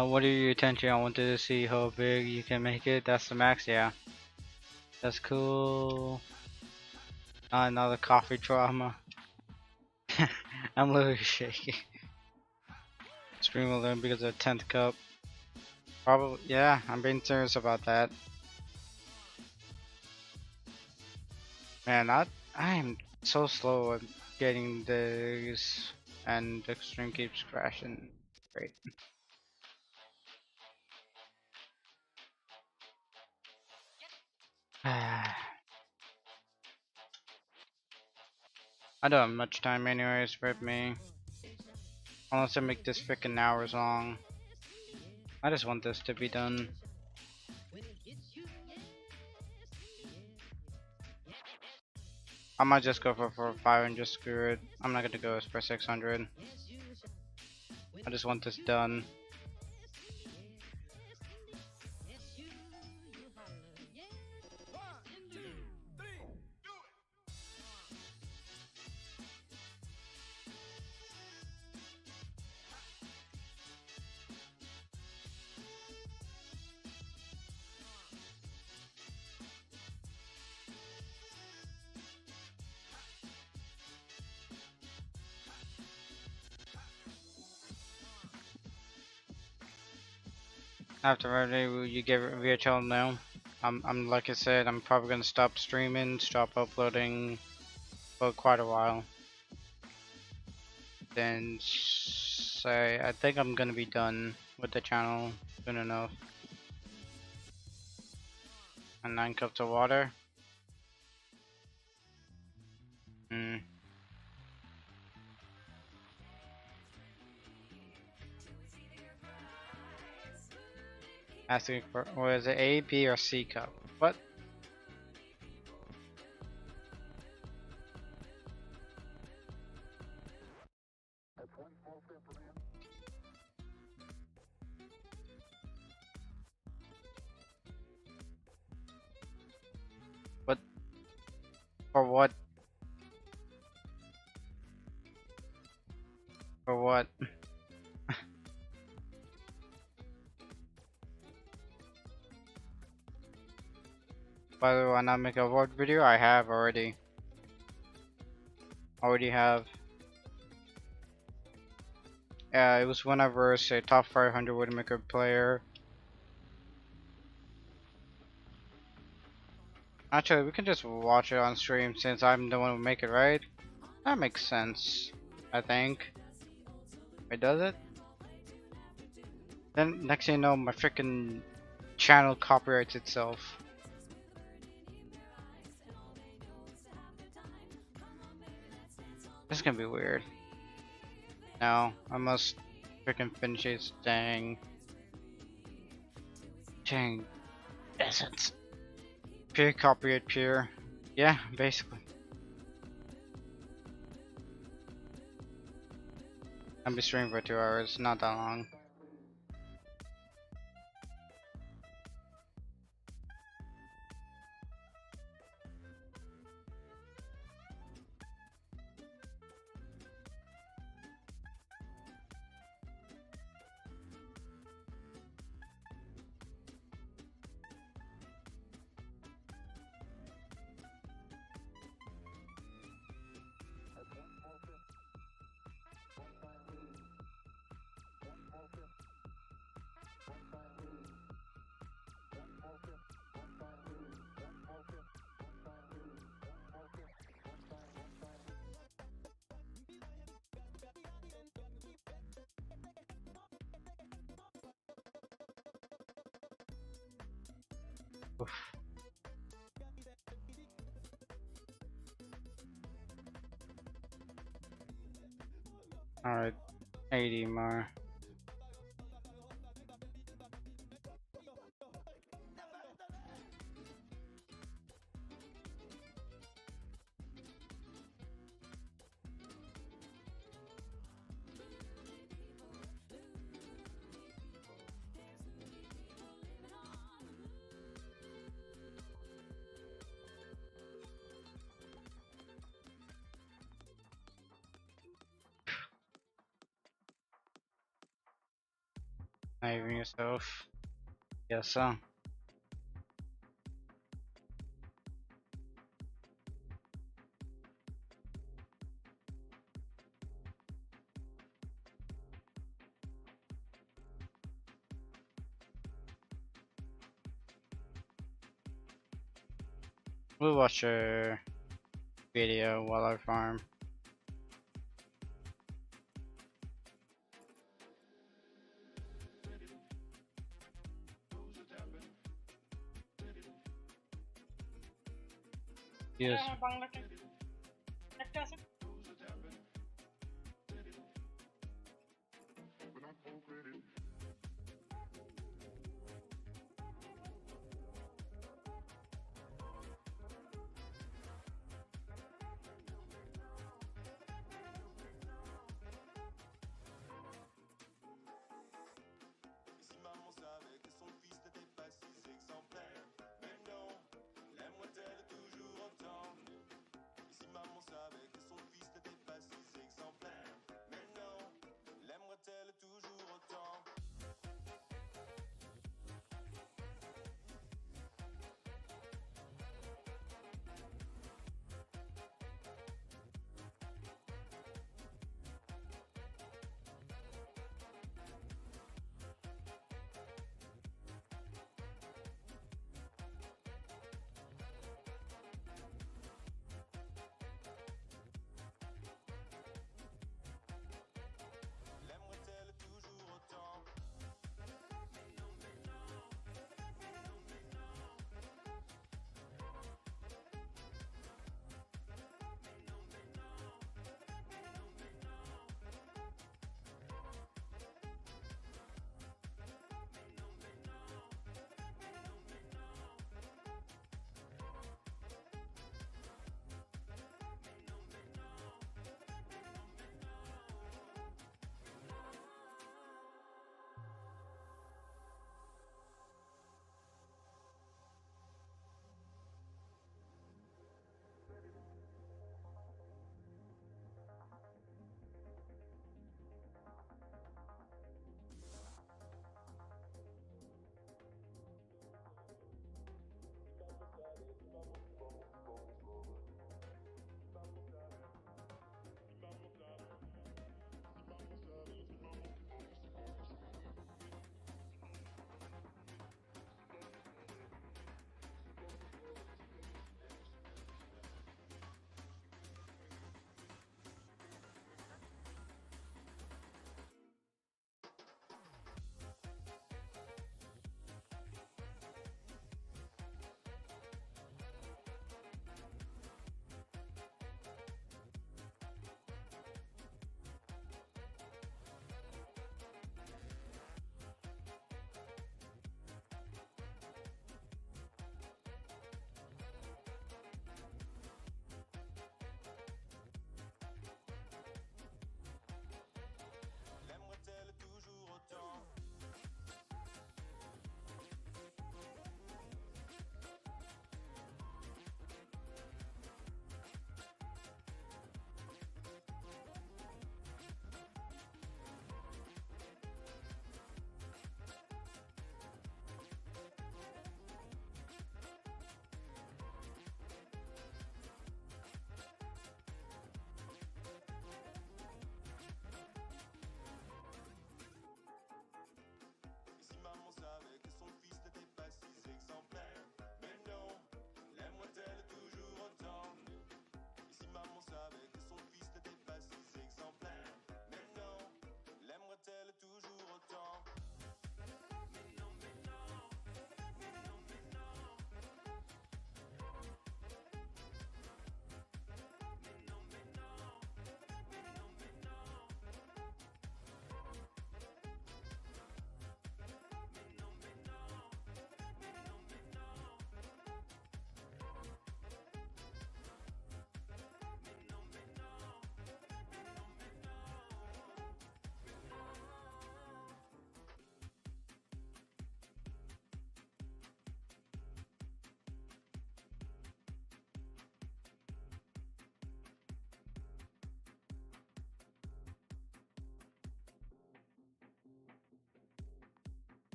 Speaker 1: What are your attention? I wanted to see how big you can make it. That's the max, yeah. That's cool. Another coffee drama. I'm literally shaking. Stream will learn because of the 10th cup. Probably, yeah, I'm being serious about that. Man, I'm so slow at getting this, and the stream keeps crashing. Great. I don't have much time anyways with me. Unless I make this freaking hours long. I just want this to be done. I might just go for 500, screw it. I'm not gonna go for 600. I just want this done. After Revenant, you give VHL now. I'm like I said, I'm probably gonna stop streaming, stop uploading for quite a while. Then say I think I'm gonna be done with the channel soon enough. And 9 cups of water. Hmm. Asking for was it A, B, or C cup? What? What? For what? For what? By the way, when I make a award video, I have already. Already have. It was whenever say top 500 Widowmaker player. Actually, we can just watch it on stream since I'm the one who make it, right? That makes sense, I think. Wait, does it? Then next thing you know, my freaking channel copyrights itself. This is gonna be weird. No, I must freaking finish it. Dang. Dang. Essence. Pure copyright, pure. Yeah, basically. I'll be streaming for 2 hours, not that long. Oof. Alright, 80 more. Not even yourself. Yes, so. We'll watch a video while I farm. Yes.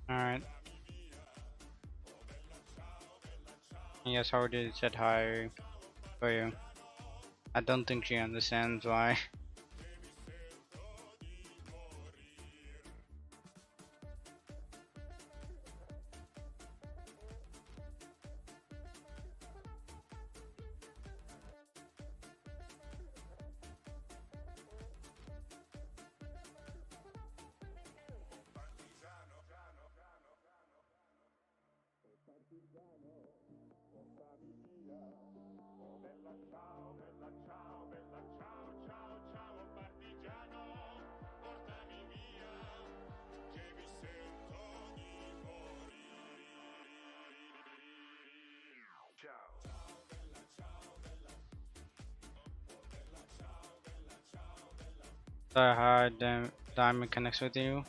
Speaker 1: Alright. Yes, already said hi for you. I don't think she understands why.
Speaker 2: Ciao.
Speaker 1: So hi, Diamond connects with you.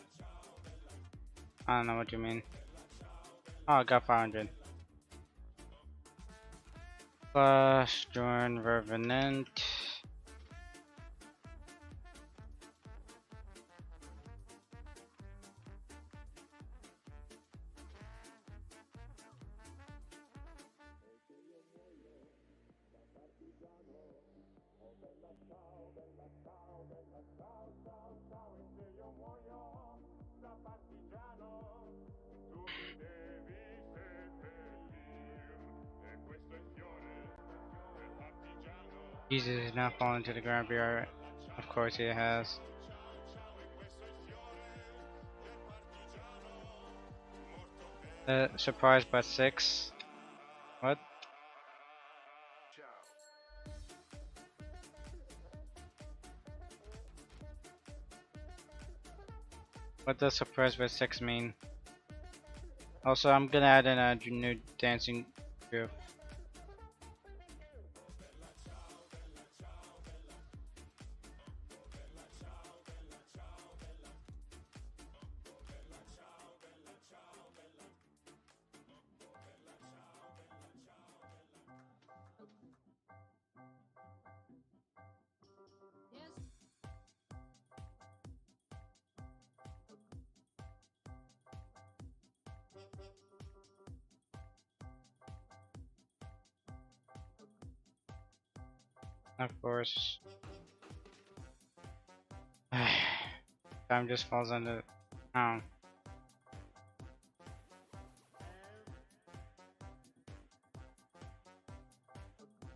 Speaker 1: I don't know what you mean. Oh, I got 500. Plus, join Revenant. Jesus is not falling to the ground, BR. Of course he has. Surprised by 6. What?
Speaker 2: Ciao.
Speaker 1: What does surprised by 6 mean? Also, I'm gonna add in a new dancing group. Of course. Time just falls under. Oh.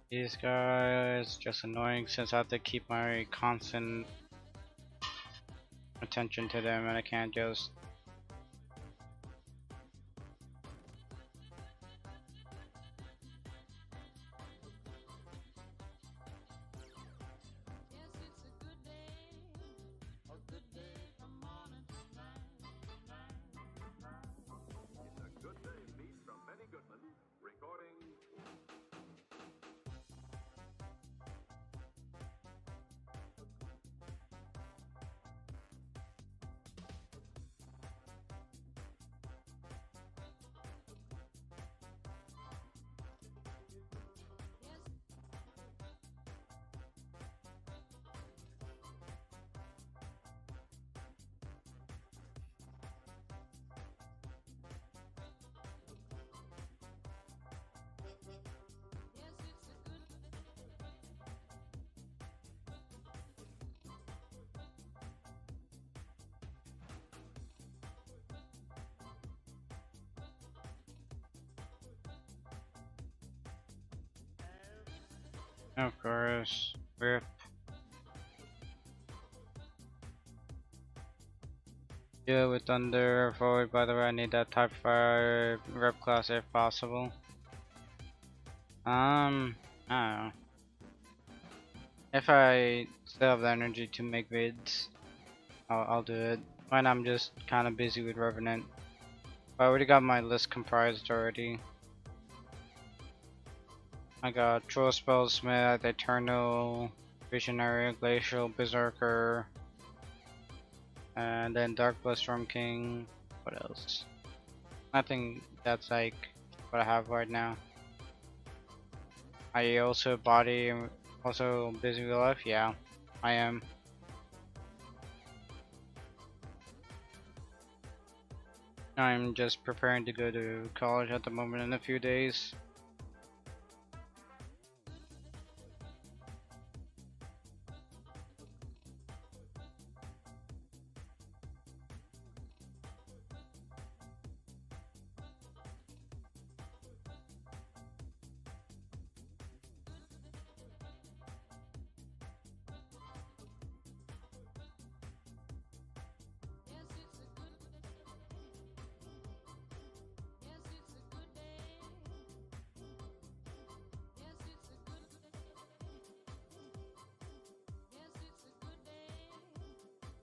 Speaker 1: These guys just annoying since I have to keep my constant attention to them and I can't just.
Speaker 2: It's a good day, Pete, from Benny Goodman, recording.
Speaker 1: Of course. RIP. Yeah, with Thunder forward, by the way, I need that type 5 rep class if possible. I don't know. If I still have the energy to make vids, I'll do it. When I'm just kind of busy with Revenant. I already got my list comprised already. I got Troll Spellsmith, Eternal, Visionary, Glacial, Berserker, and then Dark Blood Storm King. What else? Nothing that's like what I have right now. I also also busy with life. Yeah, I am. I'm just preparing to go to college at the moment in a few days.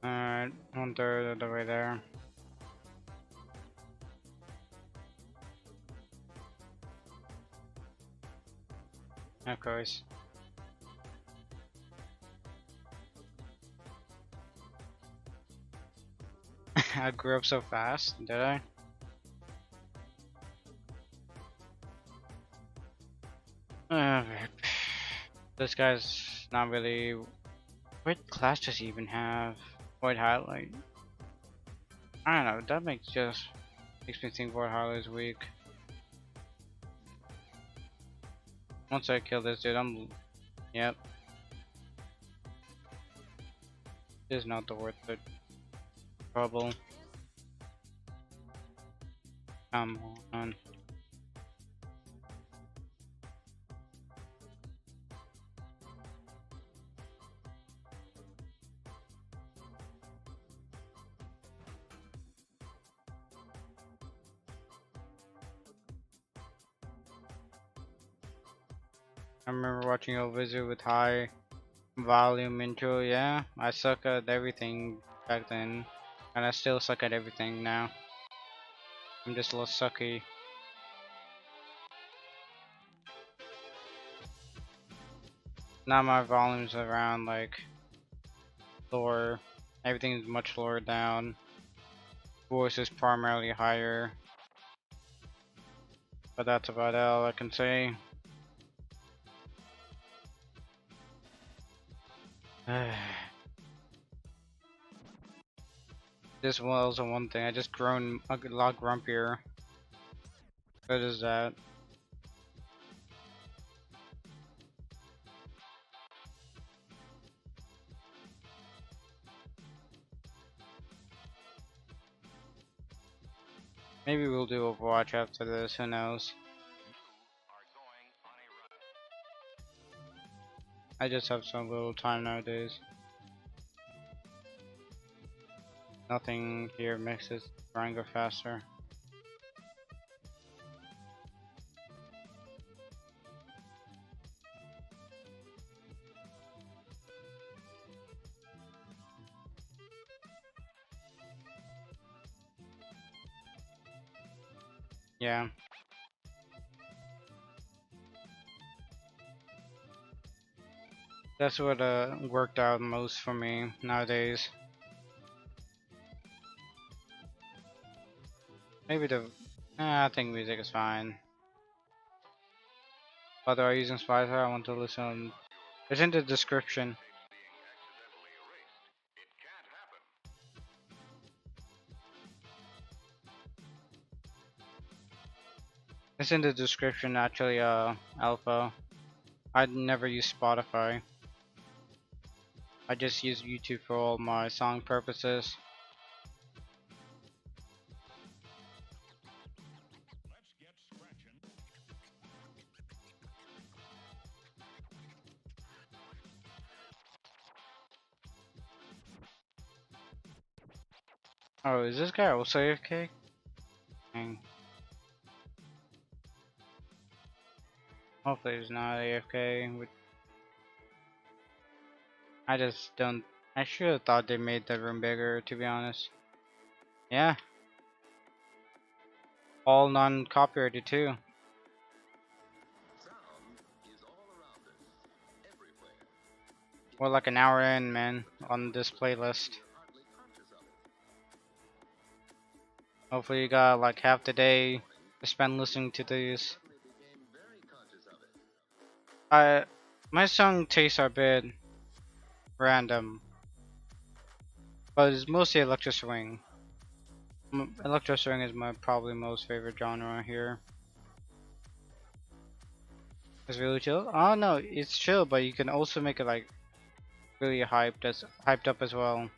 Speaker 1: Alright, 1/3 of the way there. Of course. I grew up so fast, did I? Uh, this guy's not really. What class does he even have? Void highlight. I don't know. That makes me think Void highlight is weak. Once I kill this dude, yep. This is not the worth the trouble. Come on. I remember watching a visit with high volume intro. Yeah, I suck at everything back then, and I still suck at everything now. I'm just a little sucky. Now my volume's around like lower. Everything's much lower down. Voice is primarily higher, but that's about all I can say. This was one thing. I just grown a lot grumpier. What is that? Maybe we'll do Overwatch after this. Who knows? I just have so little time nowadays. Nothing here makes it grind go faster. Yeah. That's what worked out most for me nowadays. Maybe I think music is fine. Whether I using Spotify, I want to listen. It's in the description. It's in the description actually, Alpha. I'd never use Spotify. I just use YouTube for all my song purposes. Oh, is this guy also AFK? Dang. Hopefully he's not AFK. I just don't. I should have thought they made the room bigger, to be honest. Yeah. All non-copyrighted too. We're like an hour in, man, on this playlist. Hopefully you got like half the day to spend listening to these. My song tastes are a bit random, but it's mostly electro swing. Electro swing is my probably most favorite genre here. It's really chill. Oh no, it's chill, but you can also make it like really hyped up as well.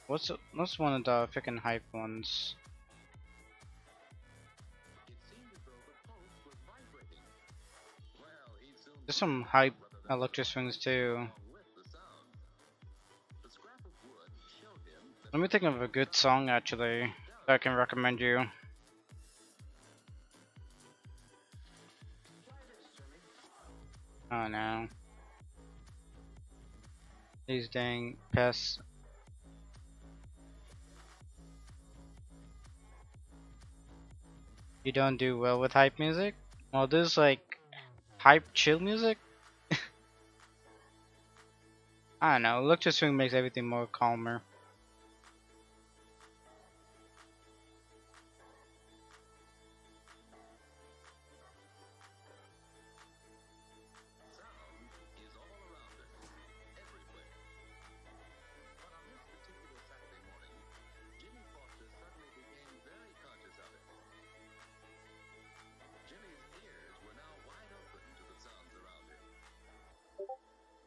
Speaker 1: What's one of the freaking hype ones? There's some hype electro swings too. Let me think of a good song actually that I can recommend you. Oh no. These dang pests. You don't do well with hype music? Well, this is like hype chill music? I don't know. Electro swing makes everything more calmer.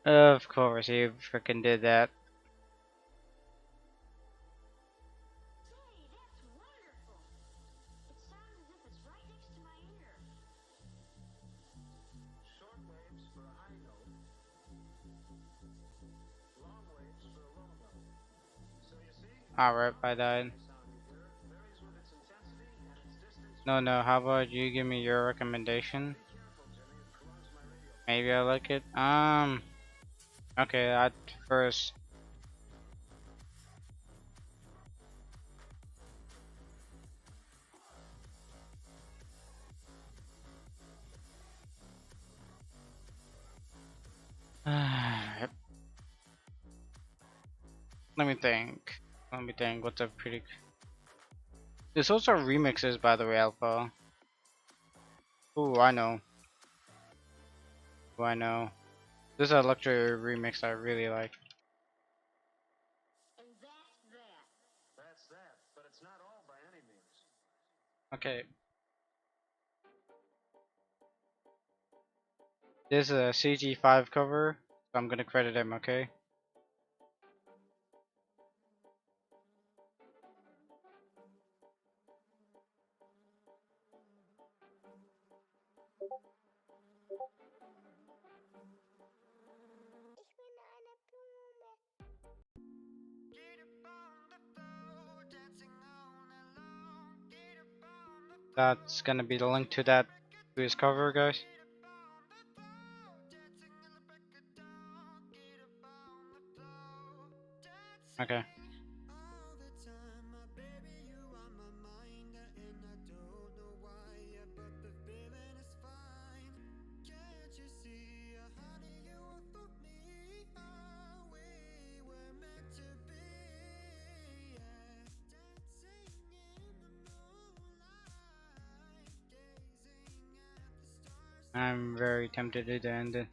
Speaker 1: Of course, he freaking did that. Alright, I died. No, no, how about you give me your recommendation? Maybe I like it. Okay, at first. Let me think. Let me think. What's a pretty. There's also remixes, by the way, Alpha. Ooh, I know. Ooh, I know. This is an electro remix I really like. Okay. This is a CG5 cover, so I'm gonna credit him, okay? That's gonna be the link to that to his cover, guys. Okay. I'm very tempted to end it.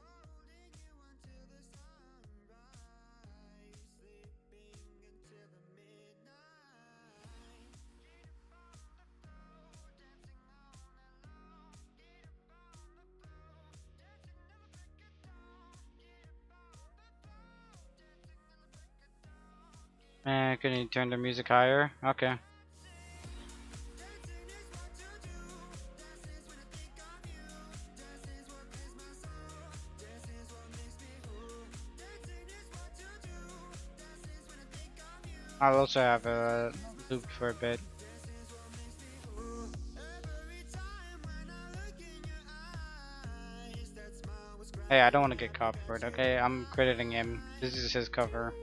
Speaker 1: Can you turn the music higher? Okay. I'll also have a loop for a bit. Hey, I don't want to get copyrighted, okay? I'm crediting him. This is his cover.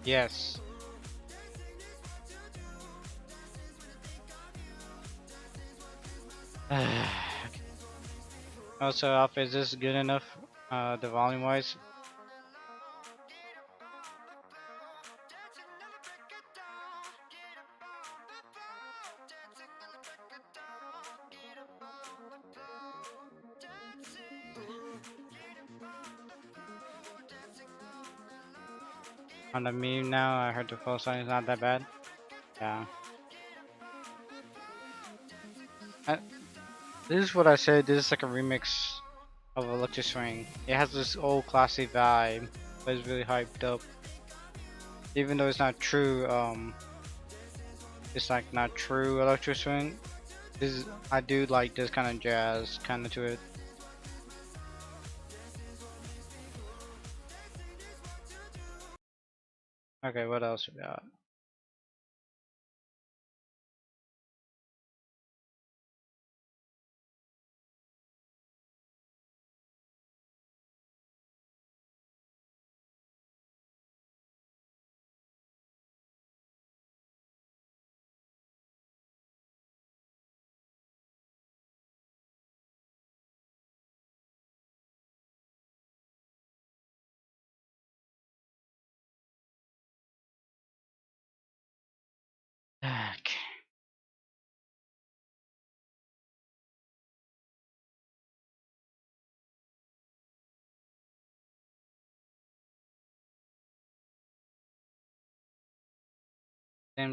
Speaker 1: Yes. Also, Alpha, is this good enough? The volume wise? On the meme now, I heard the full song is not that bad. Yeah. This is what I said. This is like a remix of Electric Swing. It has this old classy vibe, but it's really hyped up. Even though it's not true, it's like not true Electric Swing. This is, I do like this kind of jazz kind of to it. Okay, what else we got? Okay.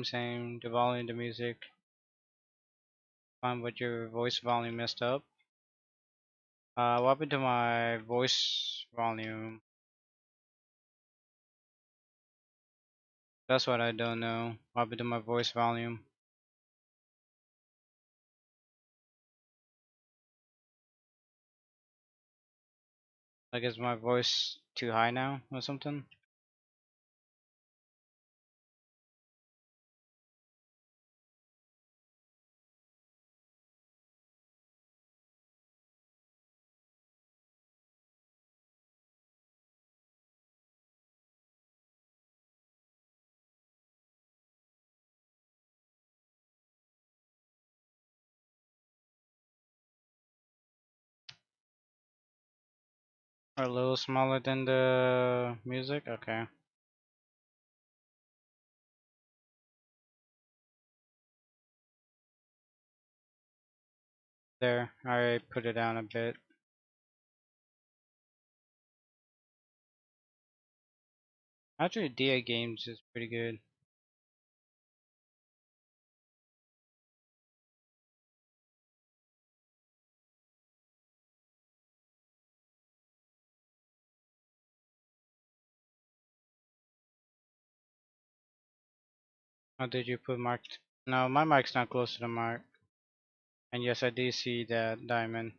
Speaker 1: Same. The volume, the music. Fine, but your voice volume messed up. What happened to my voice volume? That's what I don't know. What happened to my voice volume? Like, is my voice too high now or something? Or a little smaller than the music? Okay. There, I put it down a bit. Actually, DA Games is pretty good. How did you put mark? No, my mic's not close to the mark. And yes, I do see that diamond.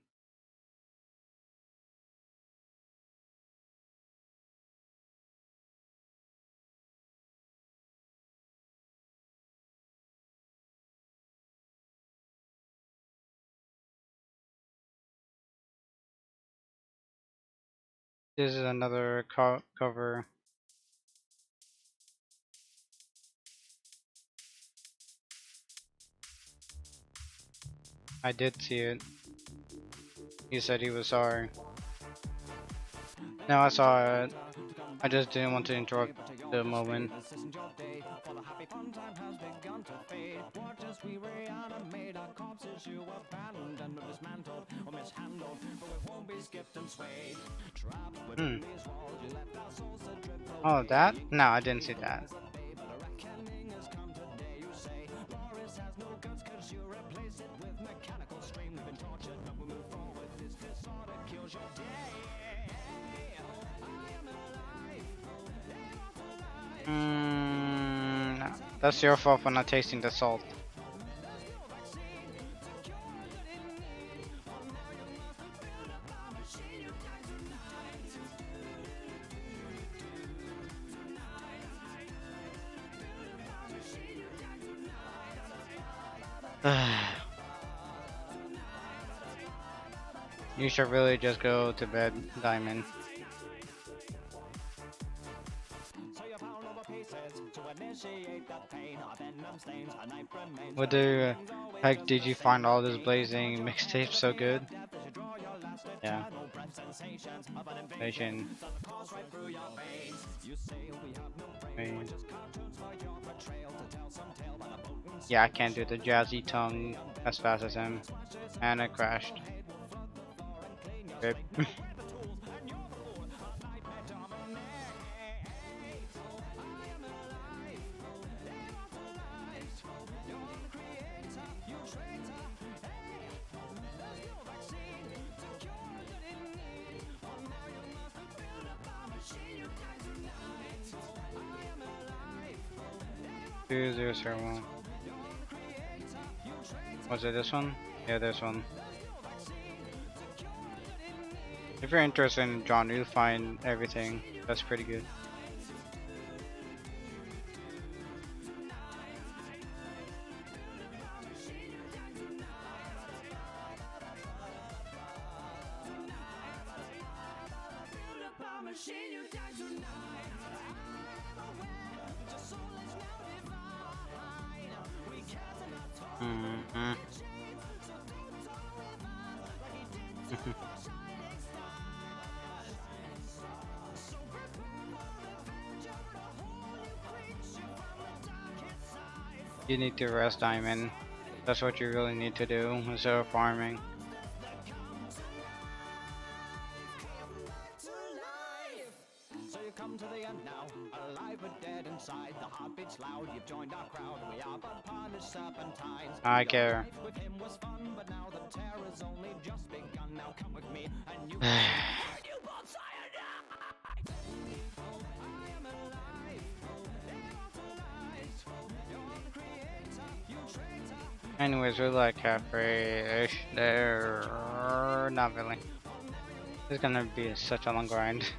Speaker 1: This is another cover. I did see it. He said he was sorry. No, I saw it. I just didn't want to interrupt the moment. Hmm. Oh, that? No, I didn't see that. No. That's your fault for not tasting the salt. You should really just go to bed, Diamond. What do Heck, did you find all this blazing mixtape so good? Yeah. Asian. Yeah, I can't do the jazzy tongue as fast as him. And it crashed. Rip. Two zero zero one. Was it this one? Yeah, this one. If you're interested in John, you'll find everything. That's pretty good. Mm-hmm. You need to rest, Diamond. That's what you really need to do instead of farming.
Speaker 7: So you come to the end now, alive but dead inside. The heartbeat's loud, you've joined our crowd. We are but punished serpentines.
Speaker 1: I care.
Speaker 7: Life with him was fun, but now the terror's only just begun. Now come with me, and you
Speaker 1: Anyways, we're like halfway-ish there. Not really. It's gonna be such a long grind.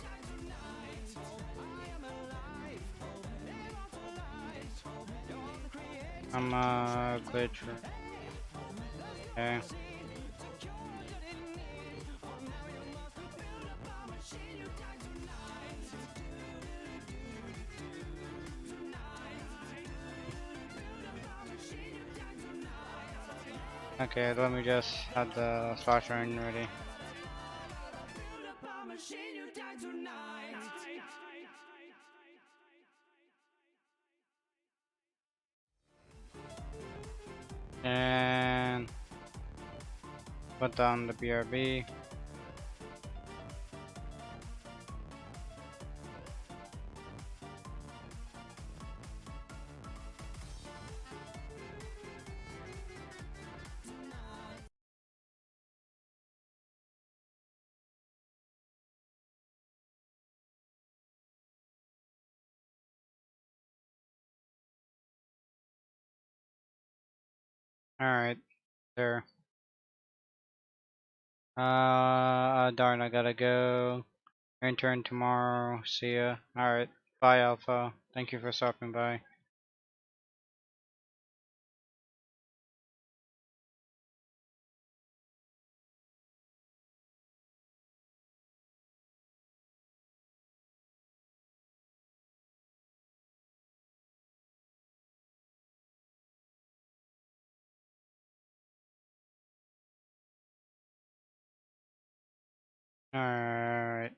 Speaker 1: I'm glitch. Okay. Okay, let me just have the slash run ready. And put down the BRB. Alright, there. Darn, I gotta go. Intern tomorrow. See ya. Alright. Bye, Alpha. Thank you for stopping by. Alright.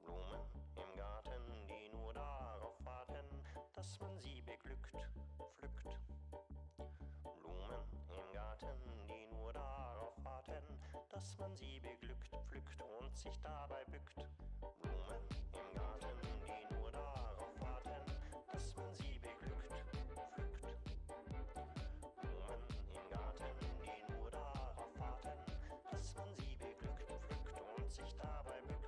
Speaker 2: Blumen im Garten, die nur darauf warten, dass man sie beglückt, pflückt. Blumen im Garten, die nur darauf warten, dass man sie beglückt, pflückt und sich dabei bückt. Blumen im Garten, die nur darauf warten, dass man sie beglückt, pflückt. Blumen im Garten, die nur darauf warten, dass man sie beglückt, pflückt und sich dabei bückt.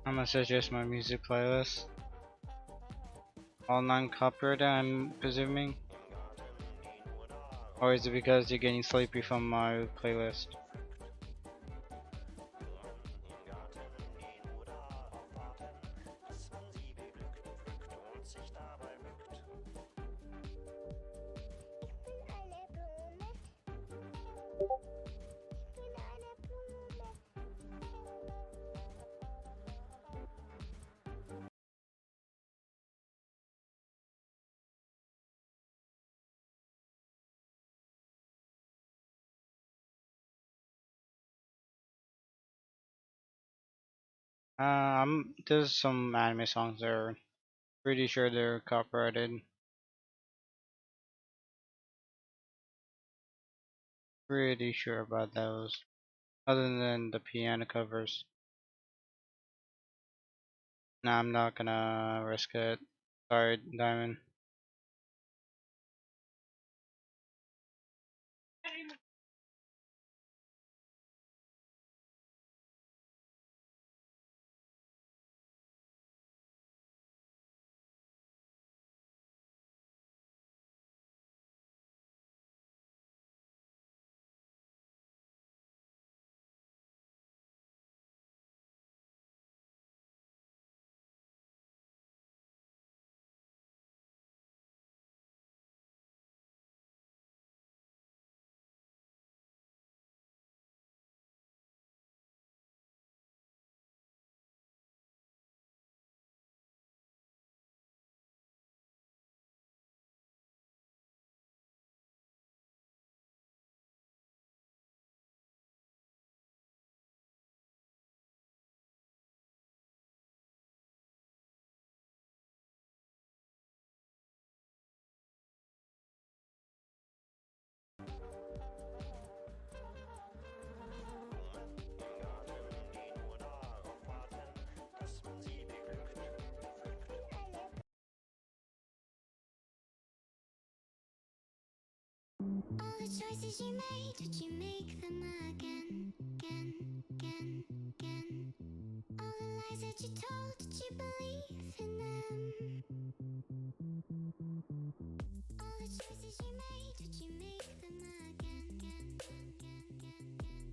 Speaker 1: I'm gonna suggest my music playlist. All non-copyrighted, I'm presuming. Or is it because you're getting sleepy from my playlist? There's some anime songs that are pretty sure they're copyrighted. Pretty sure about those. Other than the piano covers. Nah, I'm not gonna risk it. Sorry, Diamond.
Speaker 6: All the choices you made, did you make them again, again, again, again? All the lies that you told, did you believe in them? All the choices you made, did you make them again, again, again, again,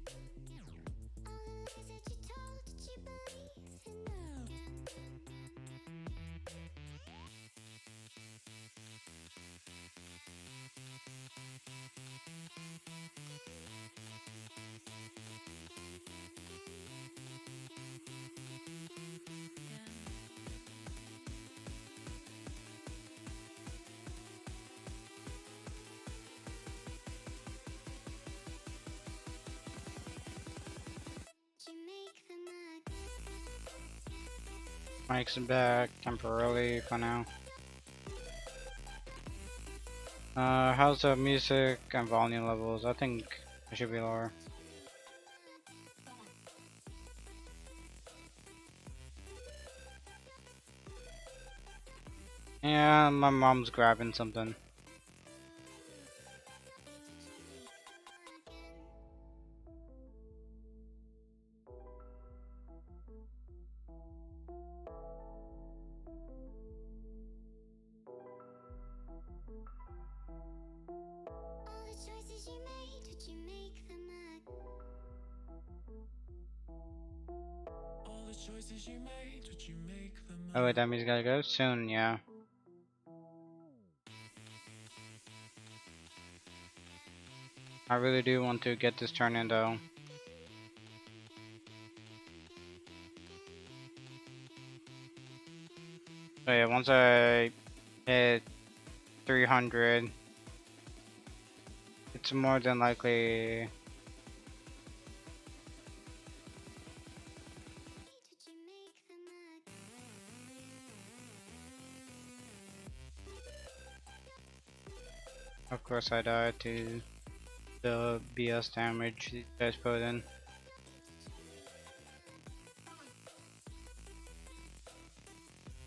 Speaker 6: again? All the lies that you told, did you believe in them?
Speaker 1: Mike's back temporarily for now. How's the music and volume levels? I think it should be lower. Yeah, my mom's grabbing something.
Speaker 6: All the choices you made, did you make them
Speaker 2: All the choices you made, did you make them?
Speaker 1: Oh wait, that means gotta go soon, yeah. I really do want to get this turn in though. So yeah, once I hit 300, it's more than likely.
Speaker 6: did you make them
Speaker 1: Of course, I died to the BS damage these guys put in.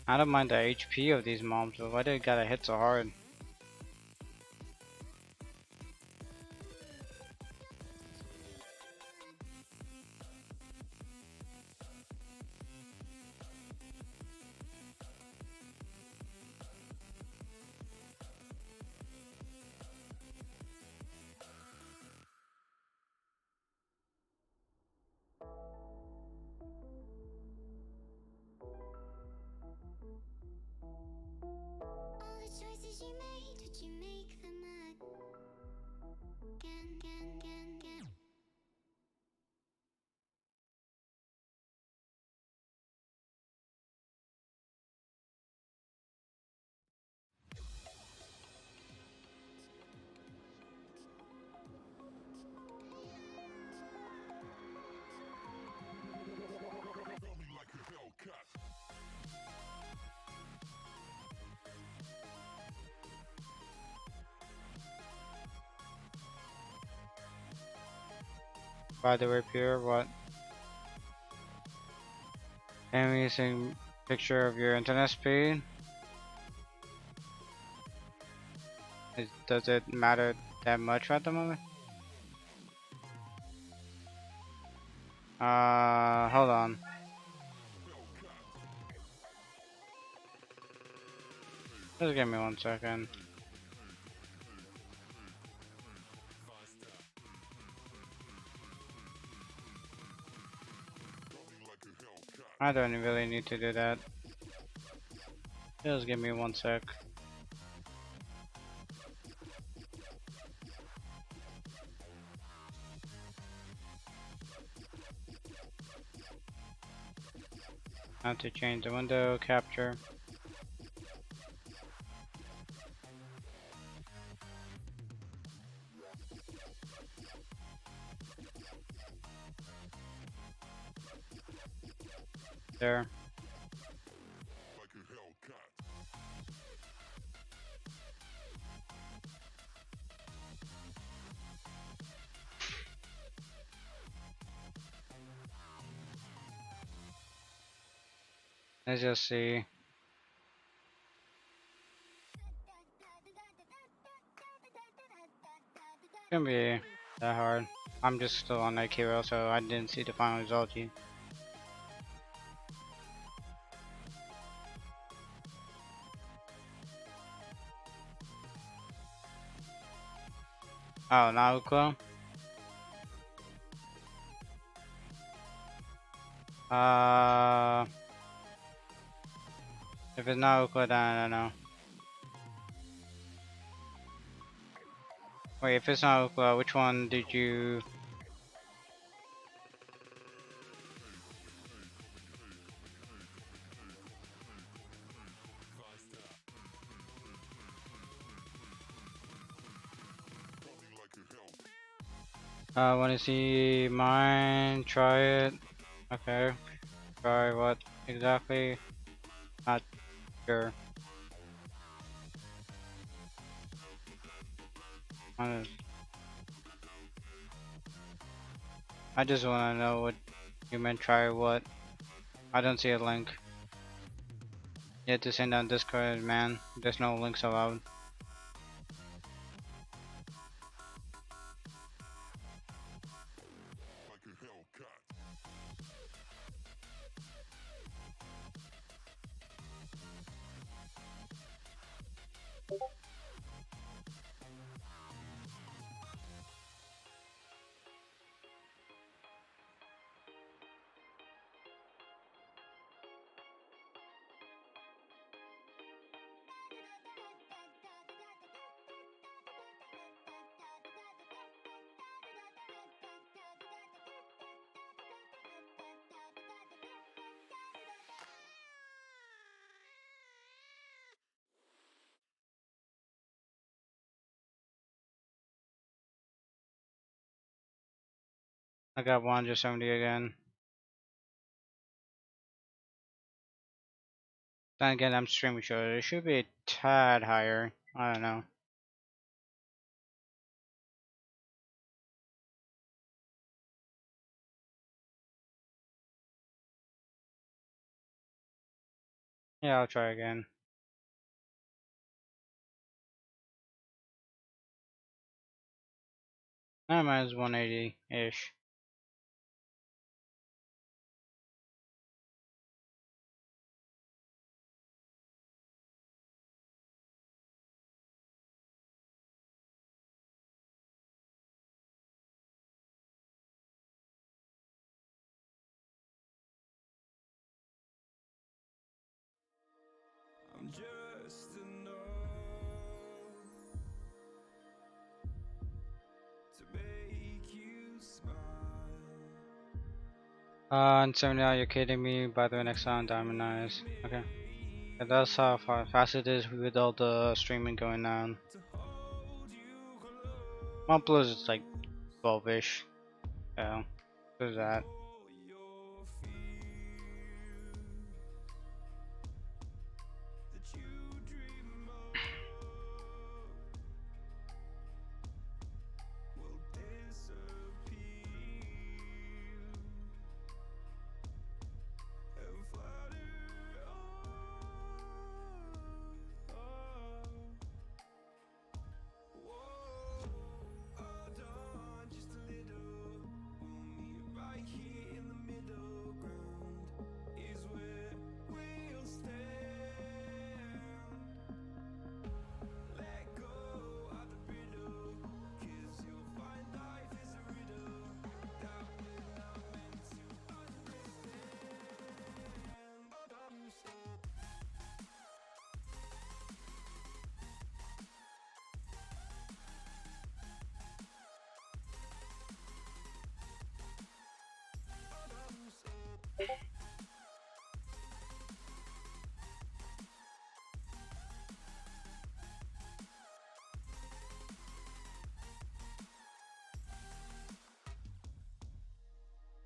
Speaker 1: I don't mind the HP of these mobs, but why they gotta hit so hard?
Speaker 6: All the choices you made, would you make them again?
Speaker 1: By the way, Pierre, what? Amazing picture of your internet speed. Does it matter that much at the moment? Hold on. Just give me 1 second. I don't really need to do that. Just give me 1 sec. I have to change the window capture. There. Let's just see. Shouldn't be that hard. I'm just still on AQW, so I didn't see the final result yet. Oh, now Ukla? Uh, if it's not Ukla, then I don't know. Wait, if it's not Ukla, which one did you... wanna see mine? Try it. Okay. Try what exactly? Not sure. I I just wanna know what you meant try what. I don't see a link. You have to send on Discord, man. There's no links allowed. I got 170 again. Then again, I'm streaming, so it should be a tad higher. I don't know. Yeah, I'll try again. I might as 180-ish.
Speaker 6: just enough to make you smile.
Speaker 1: And 70 out, you're kidding me. By the way, next time, Diamond Eyes. Okay. Yeah, that's how fast it is with all the streaming going on. OnePlus is like 12-ish. Yeah. There's that.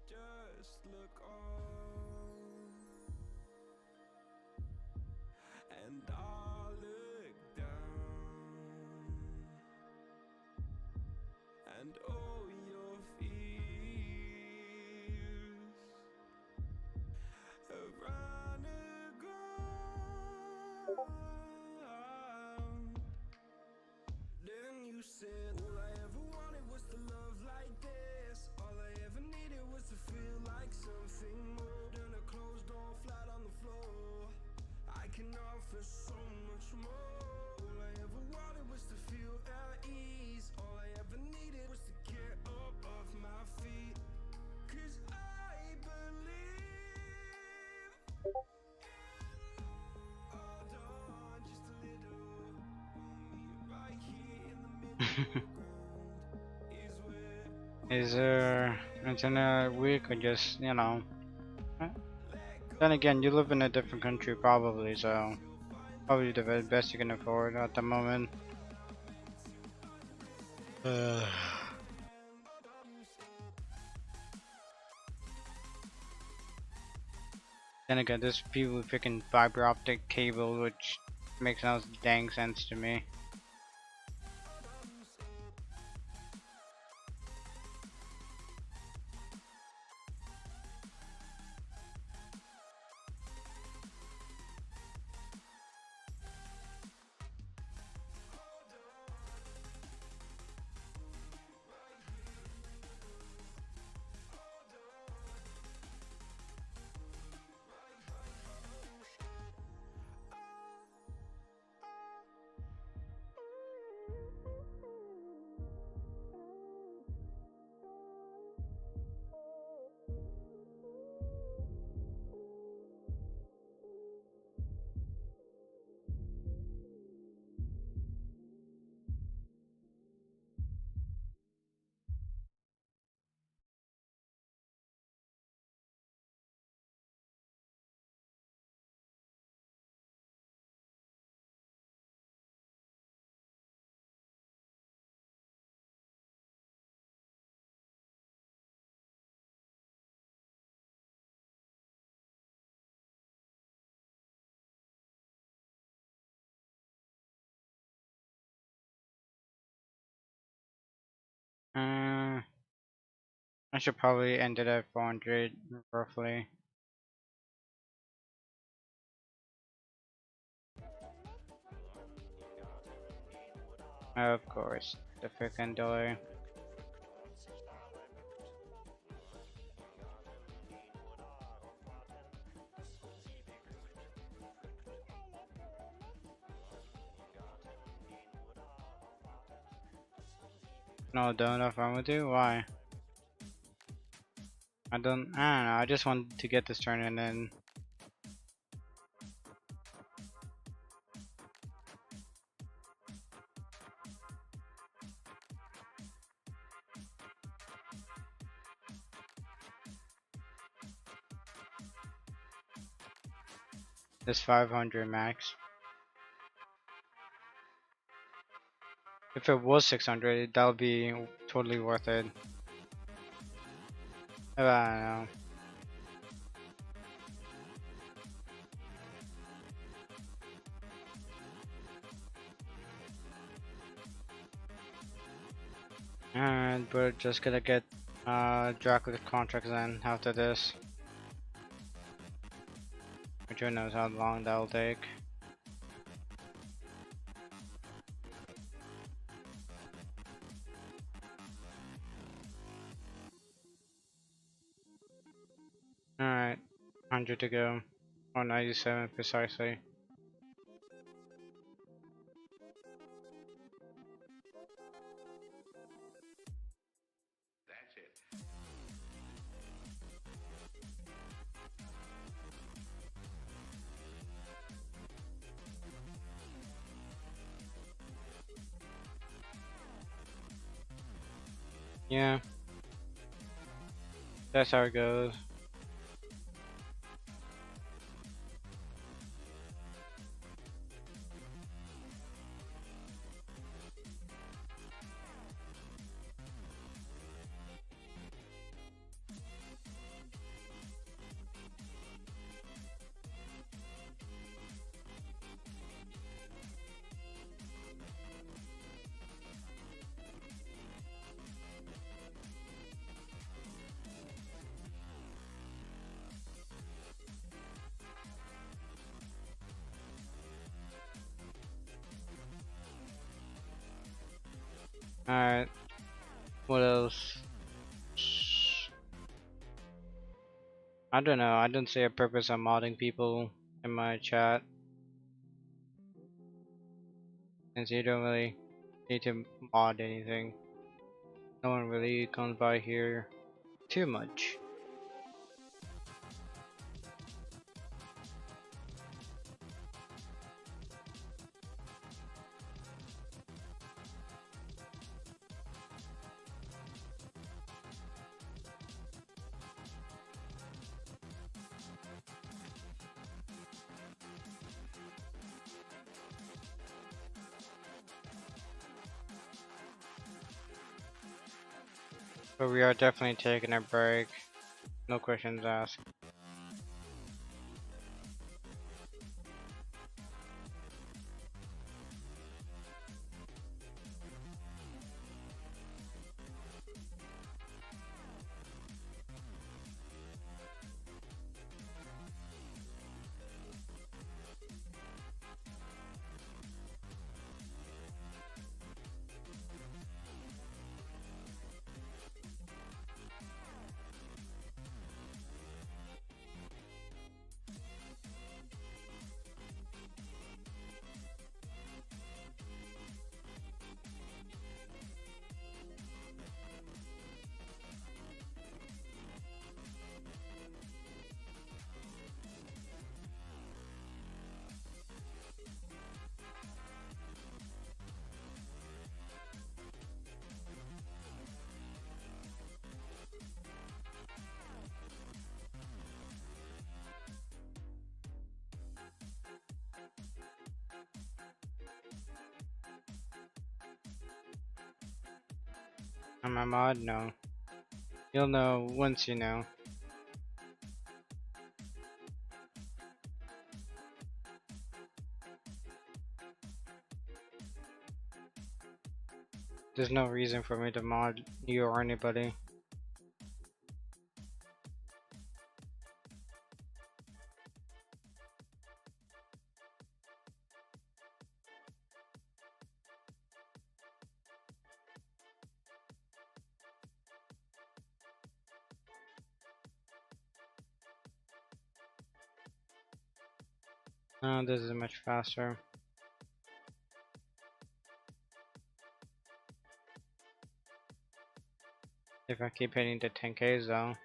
Speaker 6: Just look on, and I'll look down, and all your fears have run aground. Then you said, all I ever wanted was to love like this. All I ever needed was to feel like something more than a closed door flat on the floor. I can offer so much more. All I ever wanted was to feel at ease. All I ever needed was to get up off my feet. 'Cause I believe hold on just a little. Right here in the middle is where
Speaker 1: Is there internet weak or just, you know? Then again, you live in a different country probably, so probably the best you can afford at the moment. Then again, there's people with freaking fiber optic cable, which makes no dang sense to me. I should probably end it at 400 roughly. Of course, the freaking delay. No, don't know if I'm with you. Why? I don't know. I just wanted to get this turn and then It's 500 max. If it was 600, that would be totally worth it. I don't know. And we're just gonna get Dracula contracts then after this. Which who knows how long that'll take. Alright, 100 to go. Or 97 precisely.
Speaker 2: That's it.
Speaker 1: Yeah. That's how it goes. Alright. What else? I don't know. I don't see a purpose of modding people in my chat. Since you don't really need to mod anything. No one really comes by here too much. But we are definitely taking a break. No questions asked. Am I mod? No. You'll know once you know. There's no reason for me to mod you or anybody. No, this is much faster. If I keep hitting the 10Ks though.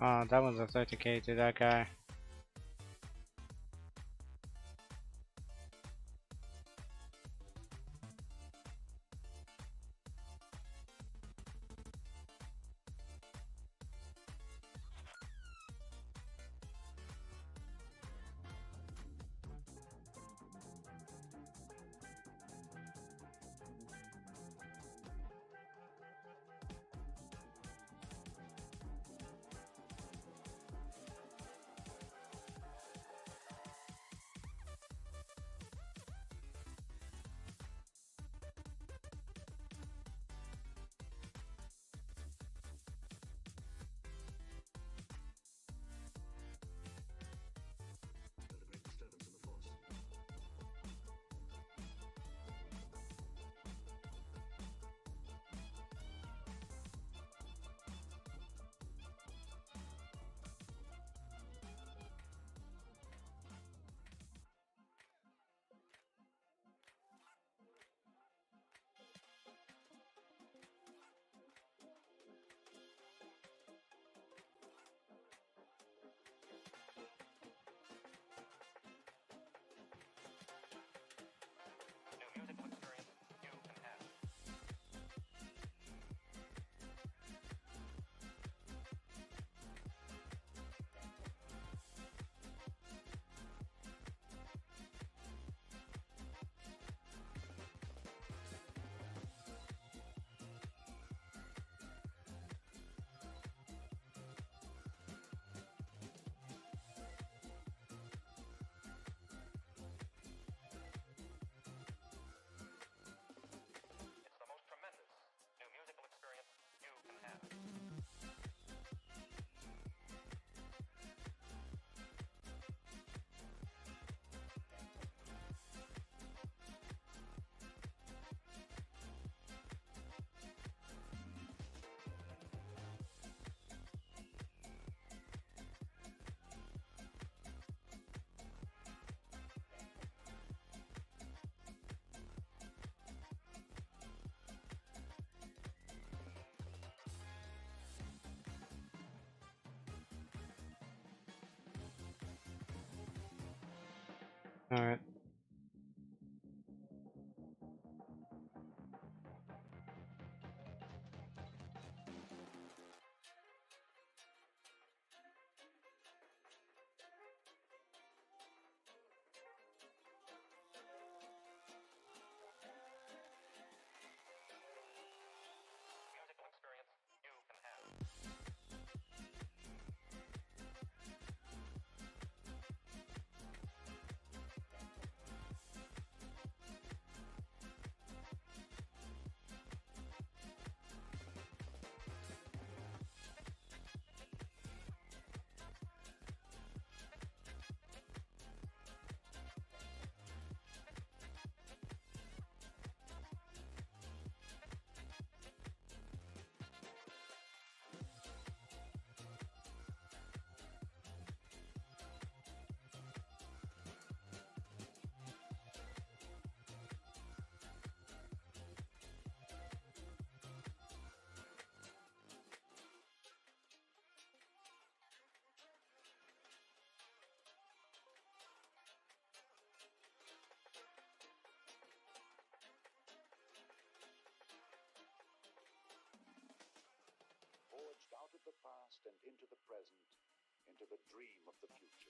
Speaker 1: Oh, that was a 30k to that guy. Alright.
Speaker 8: Forged out of the past and into the present, into the dream of the future.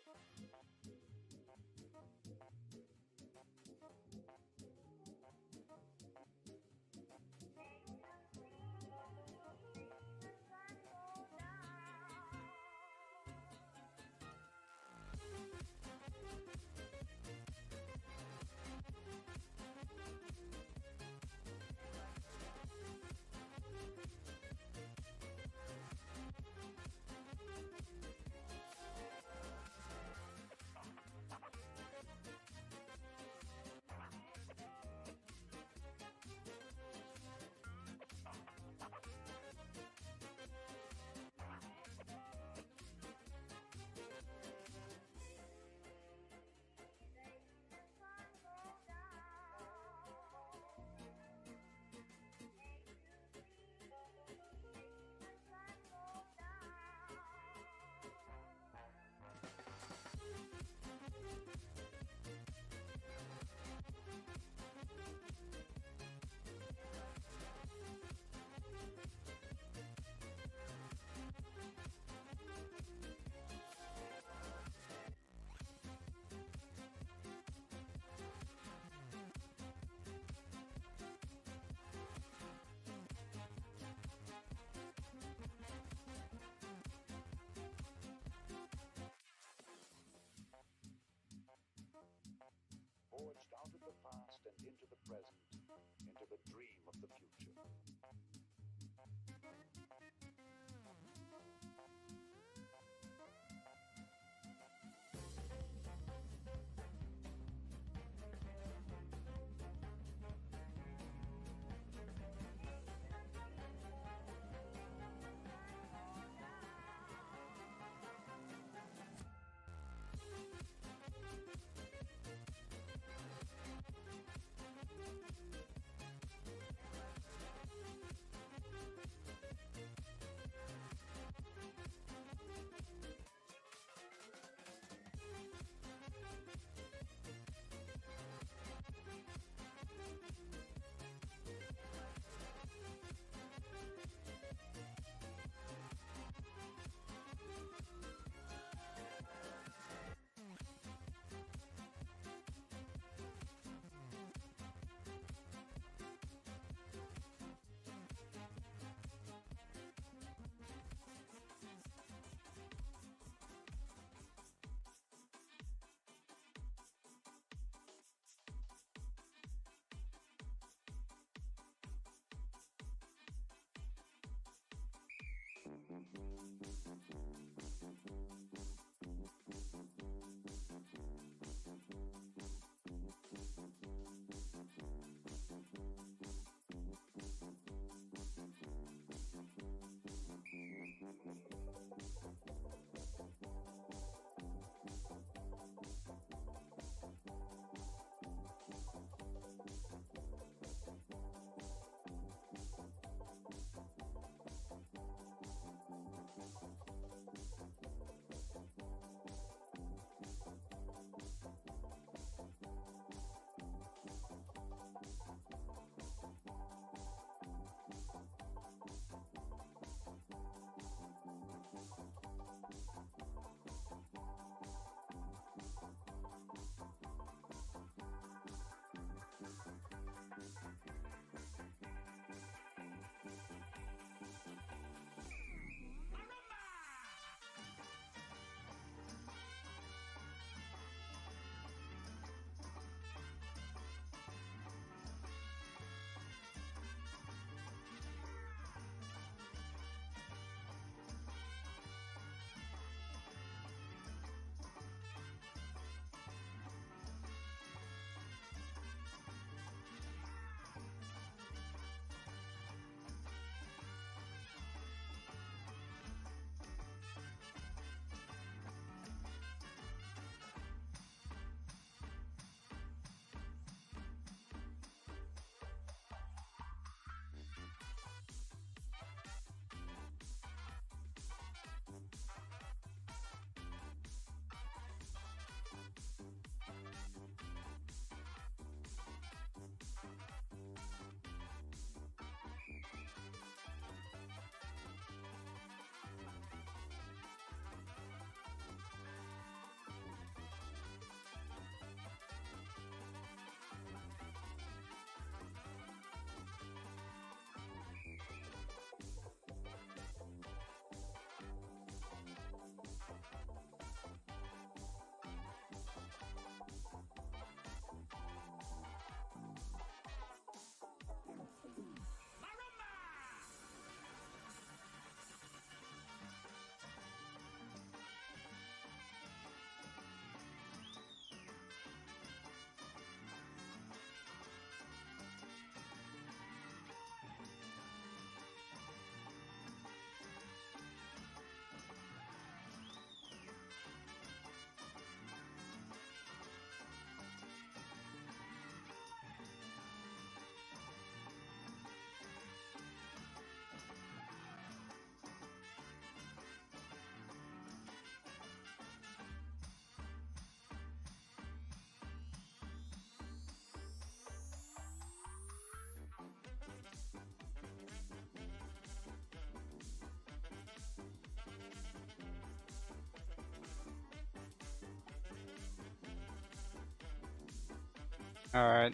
Speaker 1: Alright,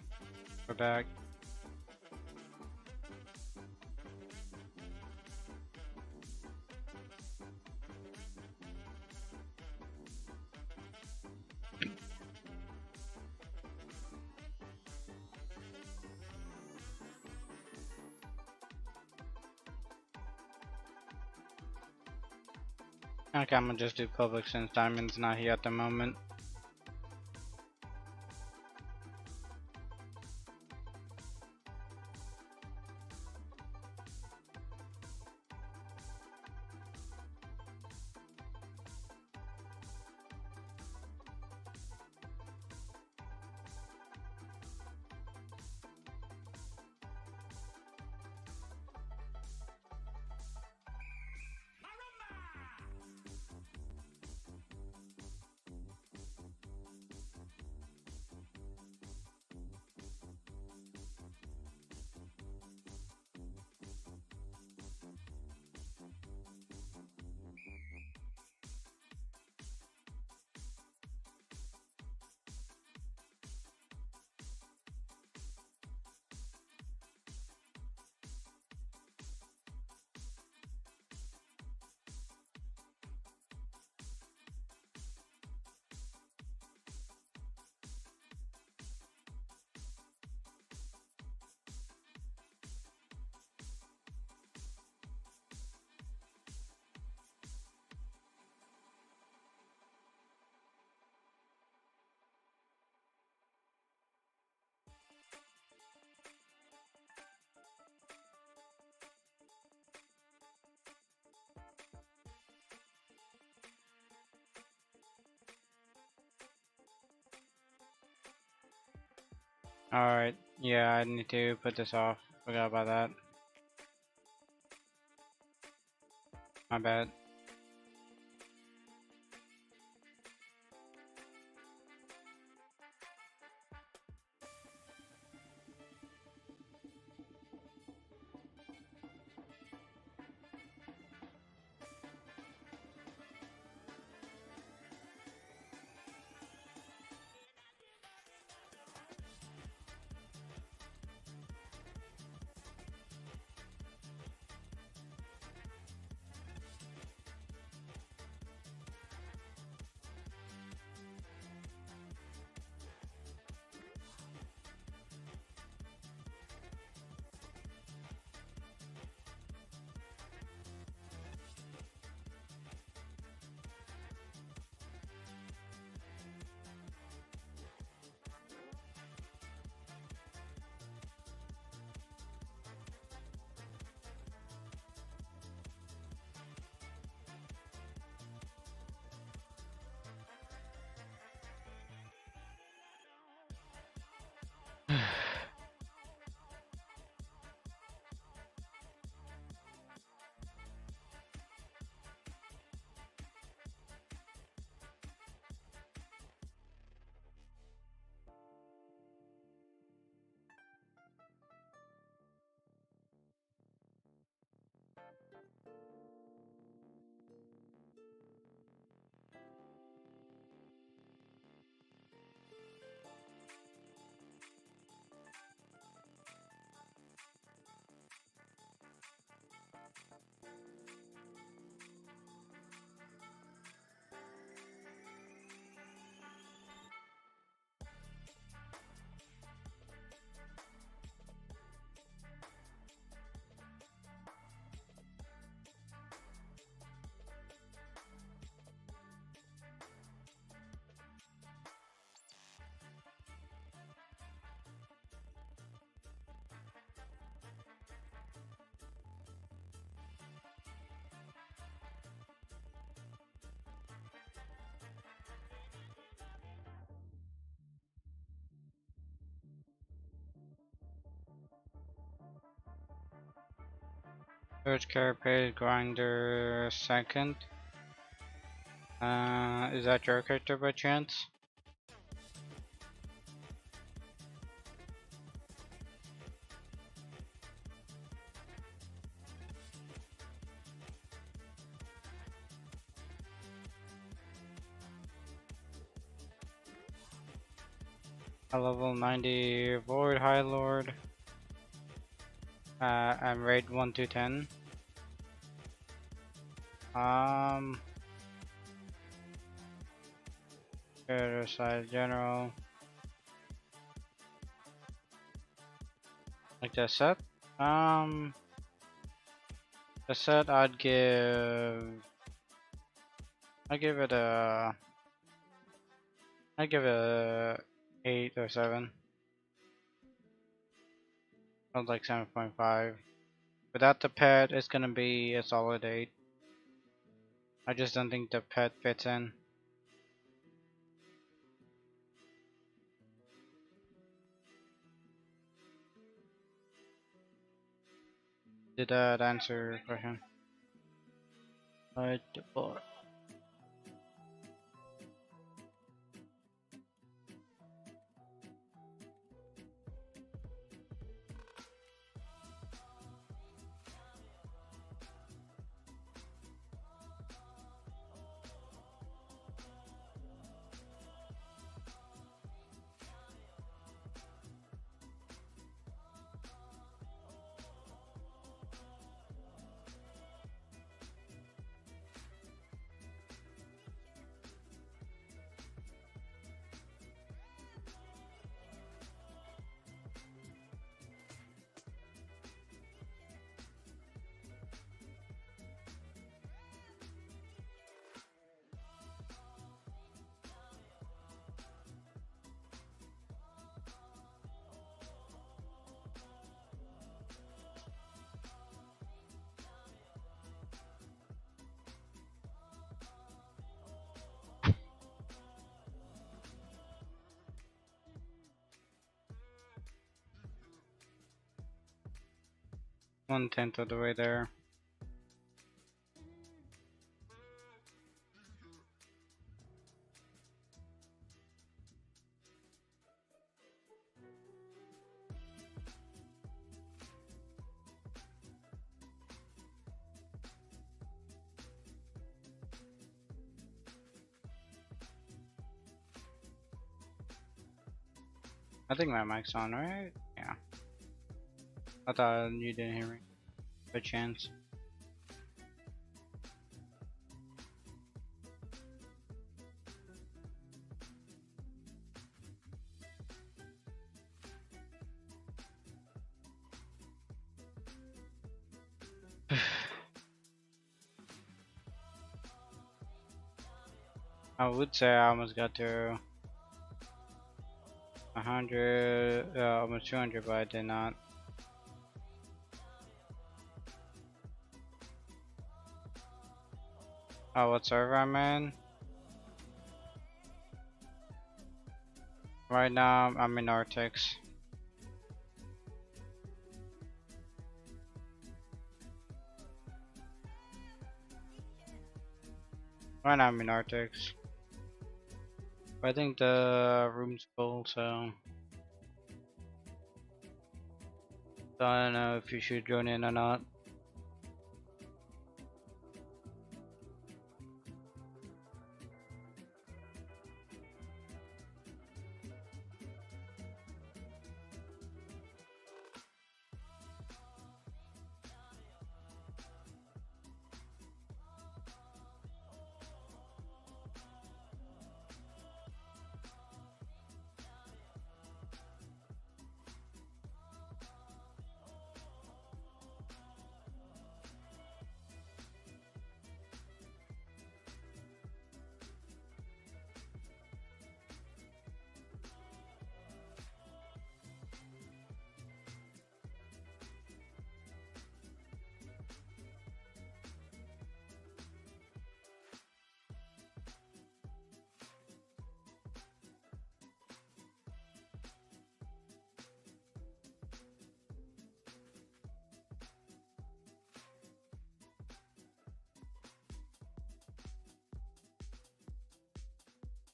Speaker 1: we're back. Okay, I'm gonna just do public since Diamond's not here at the moment. Alright, yeah, I need to put this off. Forgot about that. My bad. Search carapace grinder second. Is that your character by chance? A level 90 Void High Lord. I'm raid 1 to 10. Other side general. Like the set. The set I'd give it a. I'd give it a 8 or 7. Sounds like 7.5. Without the pet, it's gonna be a solid 8. I just don't think the pet fits in. Did that answer your question? Right, but 1/10 of the way there. I think my mic's on, right? Yeah. I thought you didn't hear me. Good chance. I would say I almost got to 100, almost 200, but I did not. Oh, what server I'm in? Right now, I'm in Arctics. Right now, I'm in Arctics. But I think the room's full, so I don't know if you should join in or not.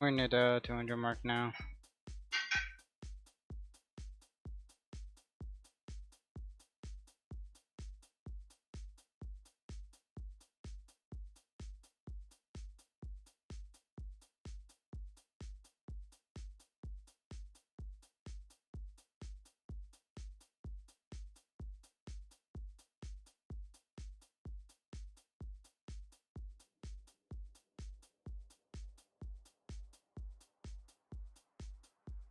Speaker 1: We're near the 200 mark now.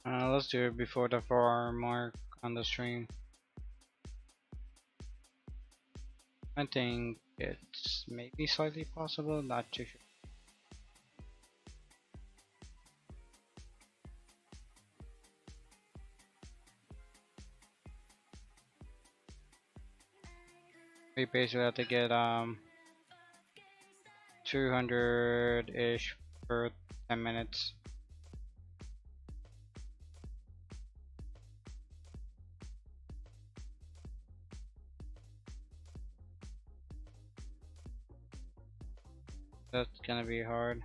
Speaker 1: Let's do it before the 4 hour mark on the stream. I think it's maybe slightly possible, not too sure. We basically have to get 200-ish per 10 minutes. That's gonna be hard.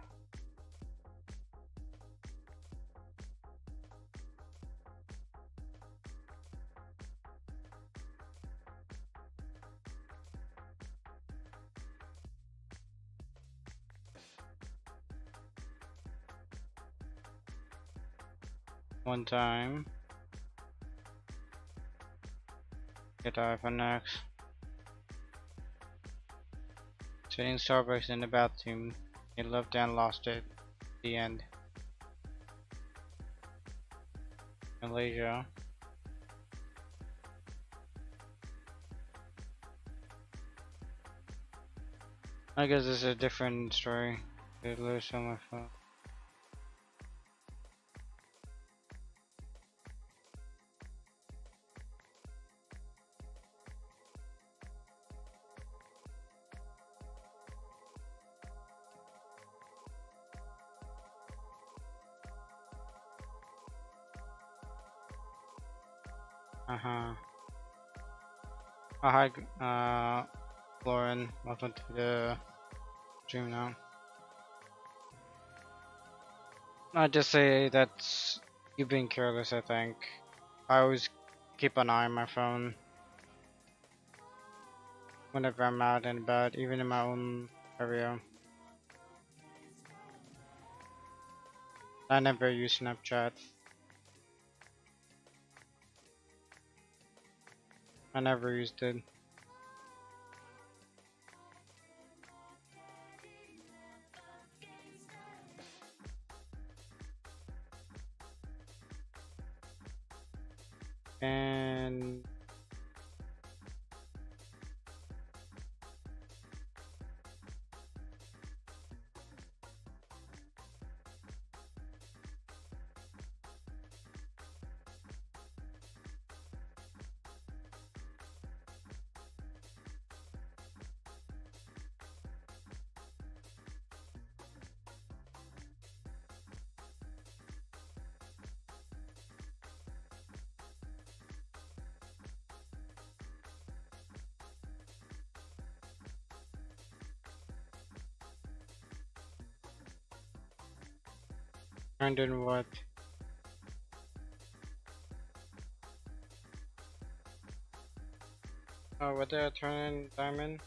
Speaker 1: One time. Get iPhone X. Sitting Starbucks in the bathroom. He loved and lost it. The end. Malaysia. I guess this is a different story. They lose on my phone. Uh-huh. Oh, hi, Lauren. Welcome to the stream now. I just say that's you being careless, I think. I always keep an eye on my phone whenever I'm out and about, even in my own area. I never use Snapchat. I never used it. And then what? Oh, what did I turn in diamond?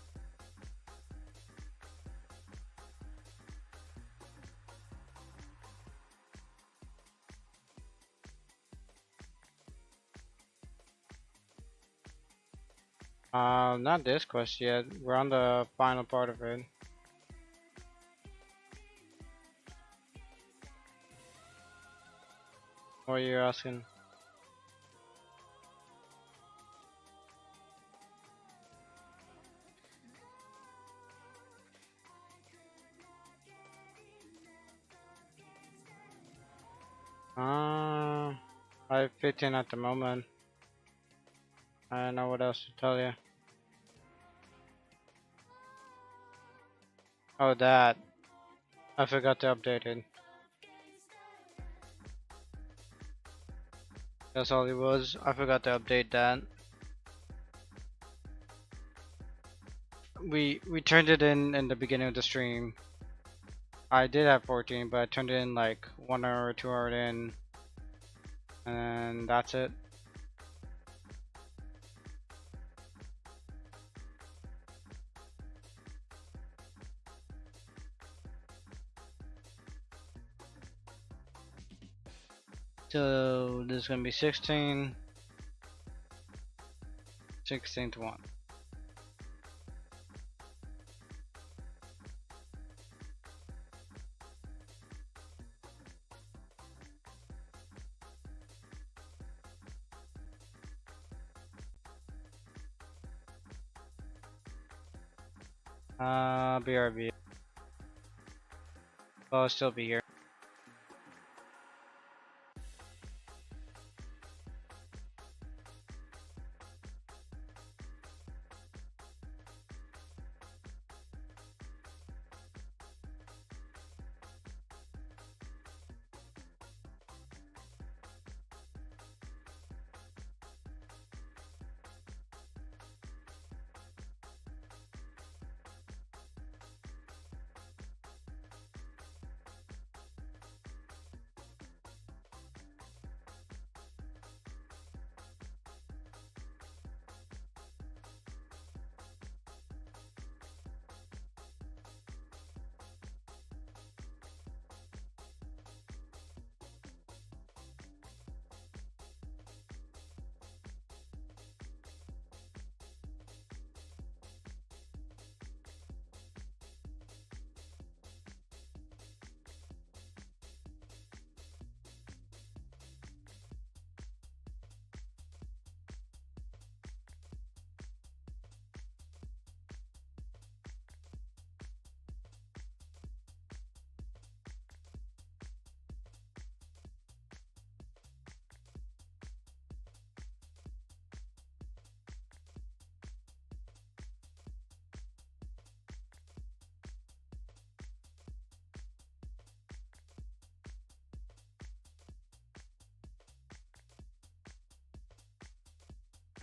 Speaker 1: Not this quest yet. We're on the final part of it. What are you asking? I have 15 at the moment. I don't know what else to tell you. Oh, that. I forgot to update it. That's all it was. I forgot to update that. We turned it in the beginning of the stream. I did have 14, but I turned it in like 1 hour or 2 hours in, and that's it. So this is gonna be 16, 16th one. BRB. I'll still be here.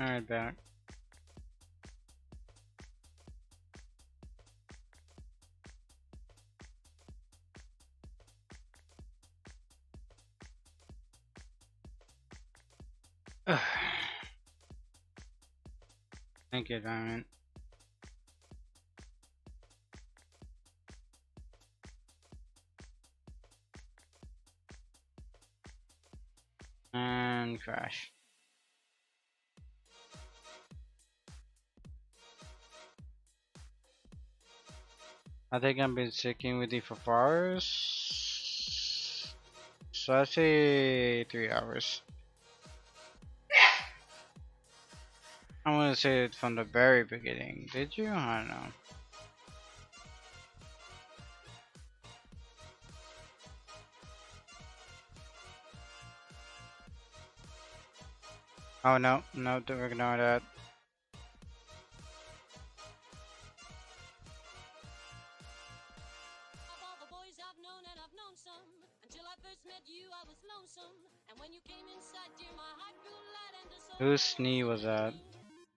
Speaker 1: Alright, back. Thank you, Diamond. And crash. I think I've been sticking with you for 4 hours. So I say 3 hours. I want to say it from the very beginning. Did you? I don't know. Oh no, no, don't ignore that.
Speaker 6: Of all the boys I've known, and I've known some, until I first met you, I was lonesome. And when you came inside, dear, my heart grew light and the soul.
Speaker 1: Whose knee was that?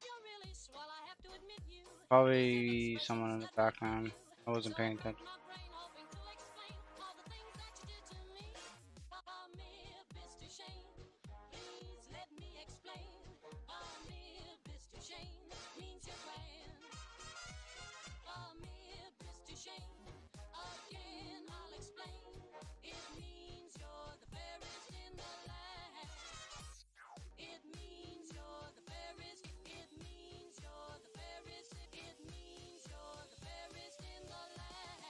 Speaker 6: You're really swell, I have to admit you.
Speaker 1: Probably someone in the background. I wasn't paying attention.
Speaker 6: My brain hoping to explain all the things that you did to me. Mere Mr. Shane, please let me explain. Mere Mr. Shane means you're grand. Mere Mr. Shane, again I'll explain. It means you're the fairest in the land. It means you're the fairest. It means you're the fairest. It means you're the fairest in the land.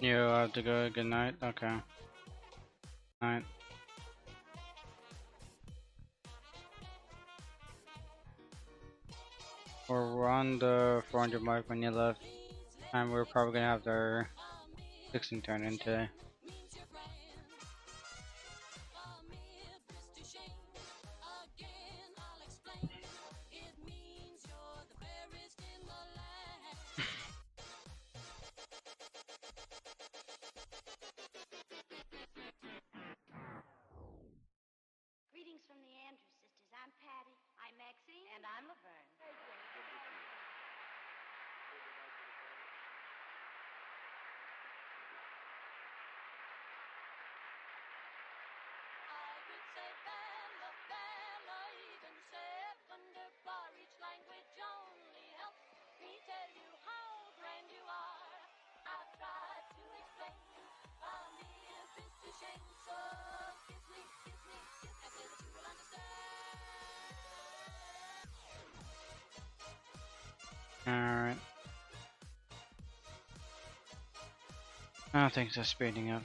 Speaker 1: You have to go. Good night. Okay. Night. We're on the 400 mark when you left, and we're probably gonna have our 16 turn in today.
Speaker 9: Greetings from the Andrews sisters. I'm Patty. I'm Maxine. And I'm Laverne.
Speaker 6: I could say Bella, Bella, even say wonderbar. Each language only helps me tell you how grand you are. I've tried to explain a mere bit to shame. So kiss me, kiss me, kiss me, so that you will understand.
Speaker 1: Alright. I think they're speeding up.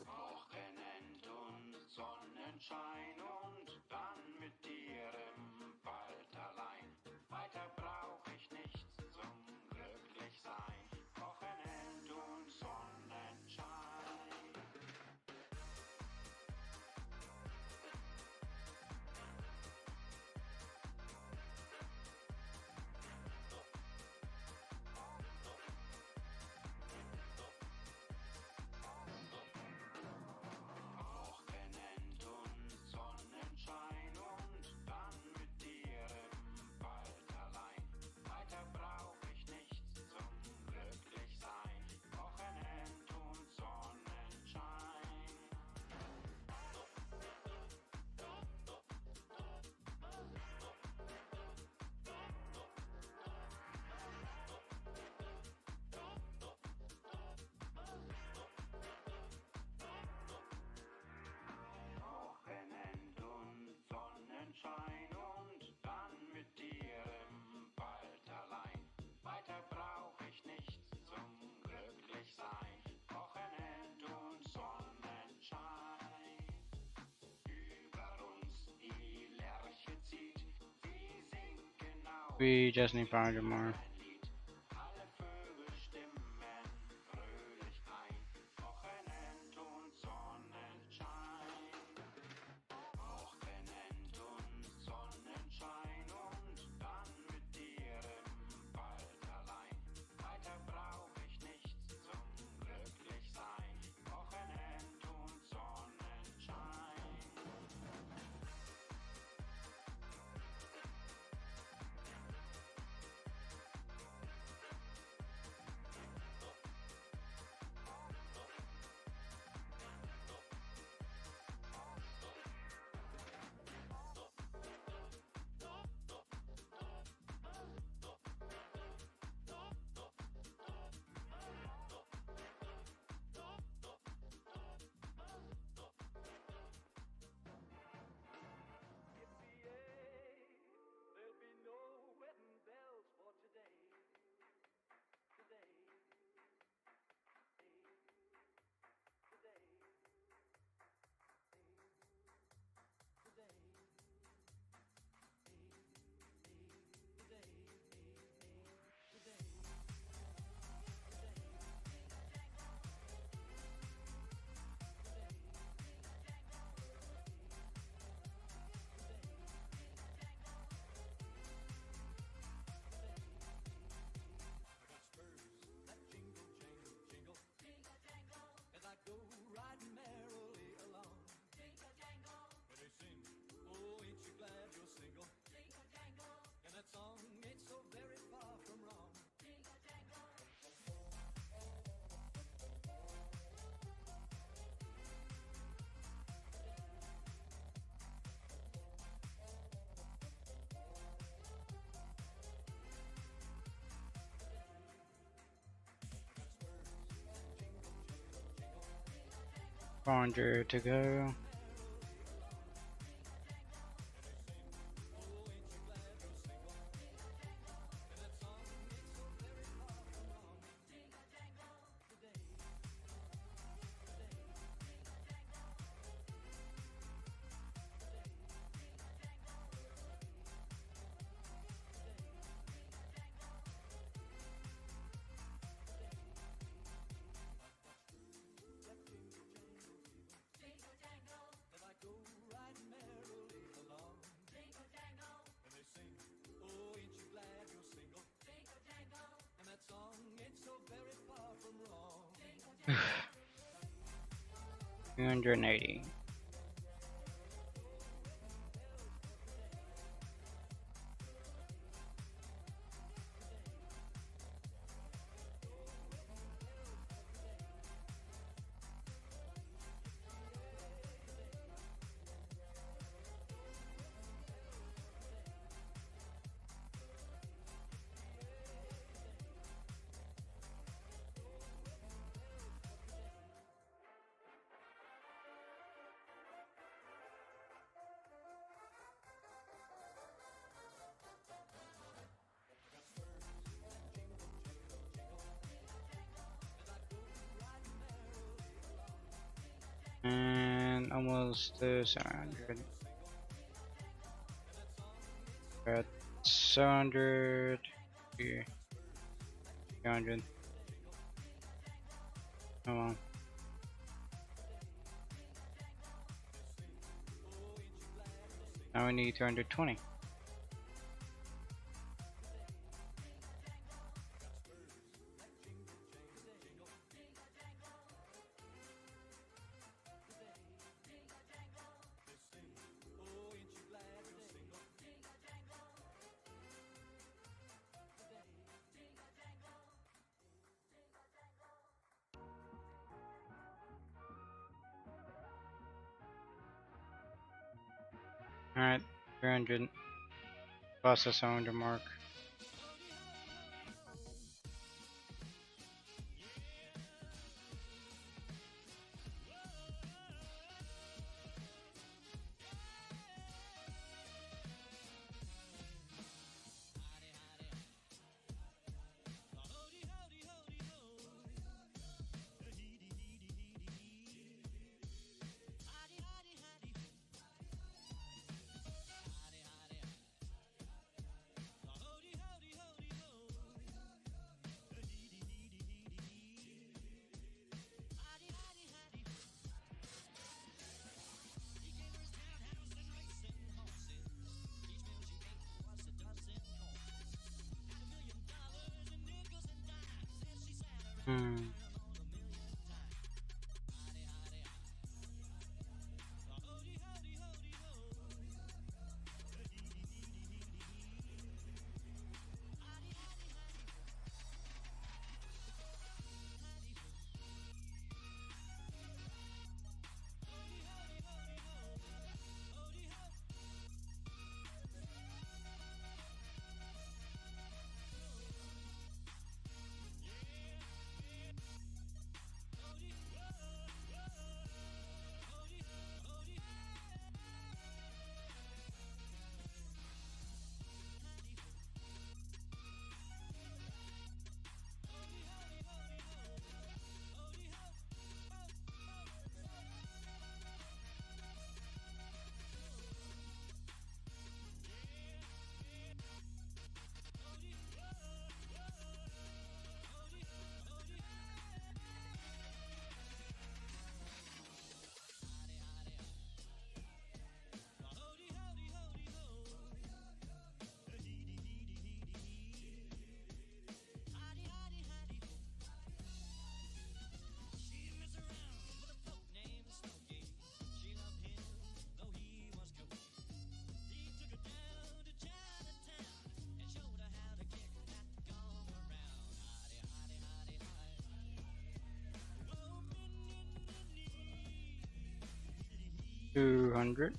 Speaker 2: Wochenend und Sonnenschein und dann mit dir im Wald allein. Weiter brauch ich nichts zum Glücklichsein. Wochenend und Sonnenschein. Wochenend und Sonnenschein und dann mit dir im Wald allein. Weiter brauch ich nichts zum Glücklichsein. Wochenend und Sonnenschein. Wochenend und Sonnenschein und dann mit dir im Wald allein. Weiter brauch ich nichts zum Glücklichsein. Wochenend und Sonnenschein. Über uns die Lerche zieht, sie singt genau
Speaker 1: We just need 500 more.
Speaker 2: ein Lied. Alle Vögel stimmen fröhlich ein. Wochenend und Sonnenschein. Wochenend und Sonnenschein und dann mit dir im Wald allein. Weiter brauch ich nichts zum Glücklichsein. Wochenend und Sonnenschein.
Speaker 7: There'll be no wedding bells for today. As I go riding merrily along, when they sing, oh, ain't you glad you're single? And that song ain't so very far from wrong.
Speaker 1: $400 to go. 280. And almost 700. At 700, 300. Come on. Now we need 220. Alright, 300 plus the 700 mark. Hmm. $200.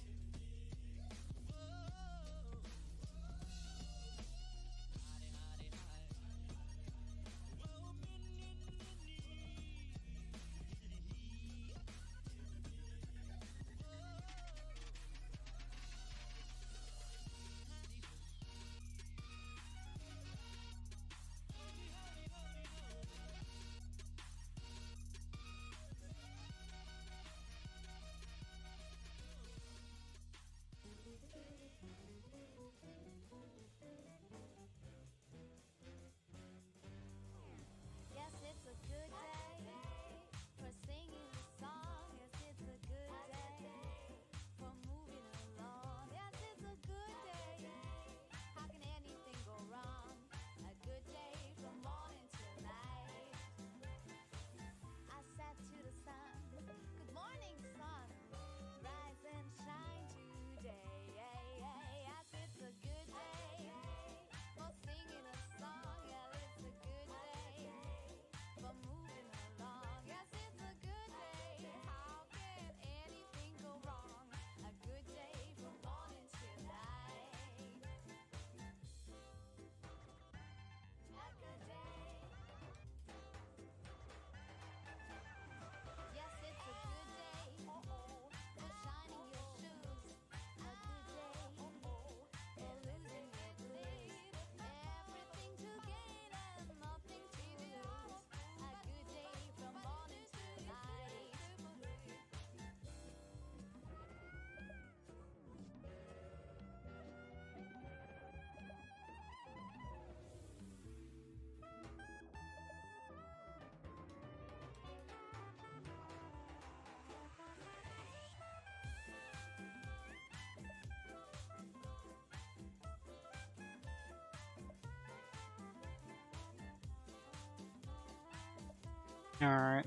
Speaker 1: Alright.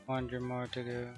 Speaker 1: 100 more to go.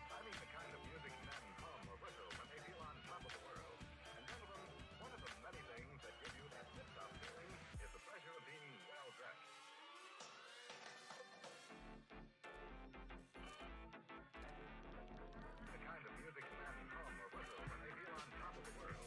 Speaker 2: I mean the kind of music men hum or whistle when they feel on top of the world. And gentlemen, one of the many things that give you that tip-top feeling is the pleasure of being well-dressed. The kind of music men hum or whistle when they feel on top of the world.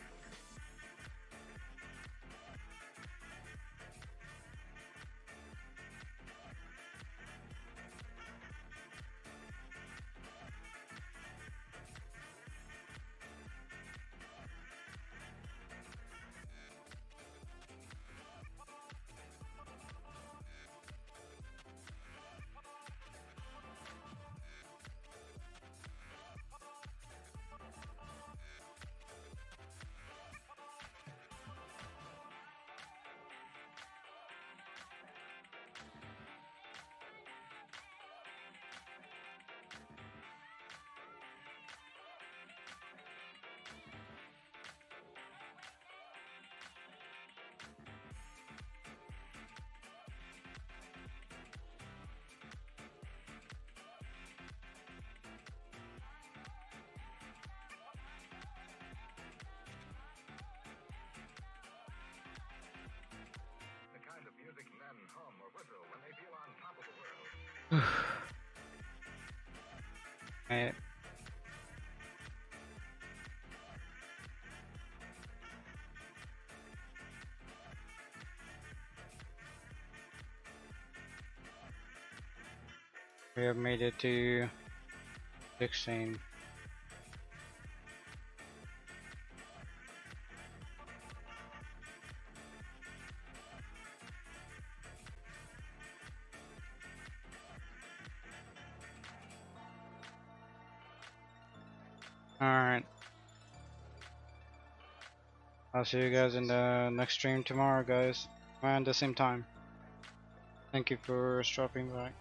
Speaker 2: The kind of music men hum or whistle when they feel on top of the world.
Speaker 1: Alright. We have made it to 16. Alright. I'll see you guys in the next stream tomorrow, guys. Around the same time. Thank you for stopping by.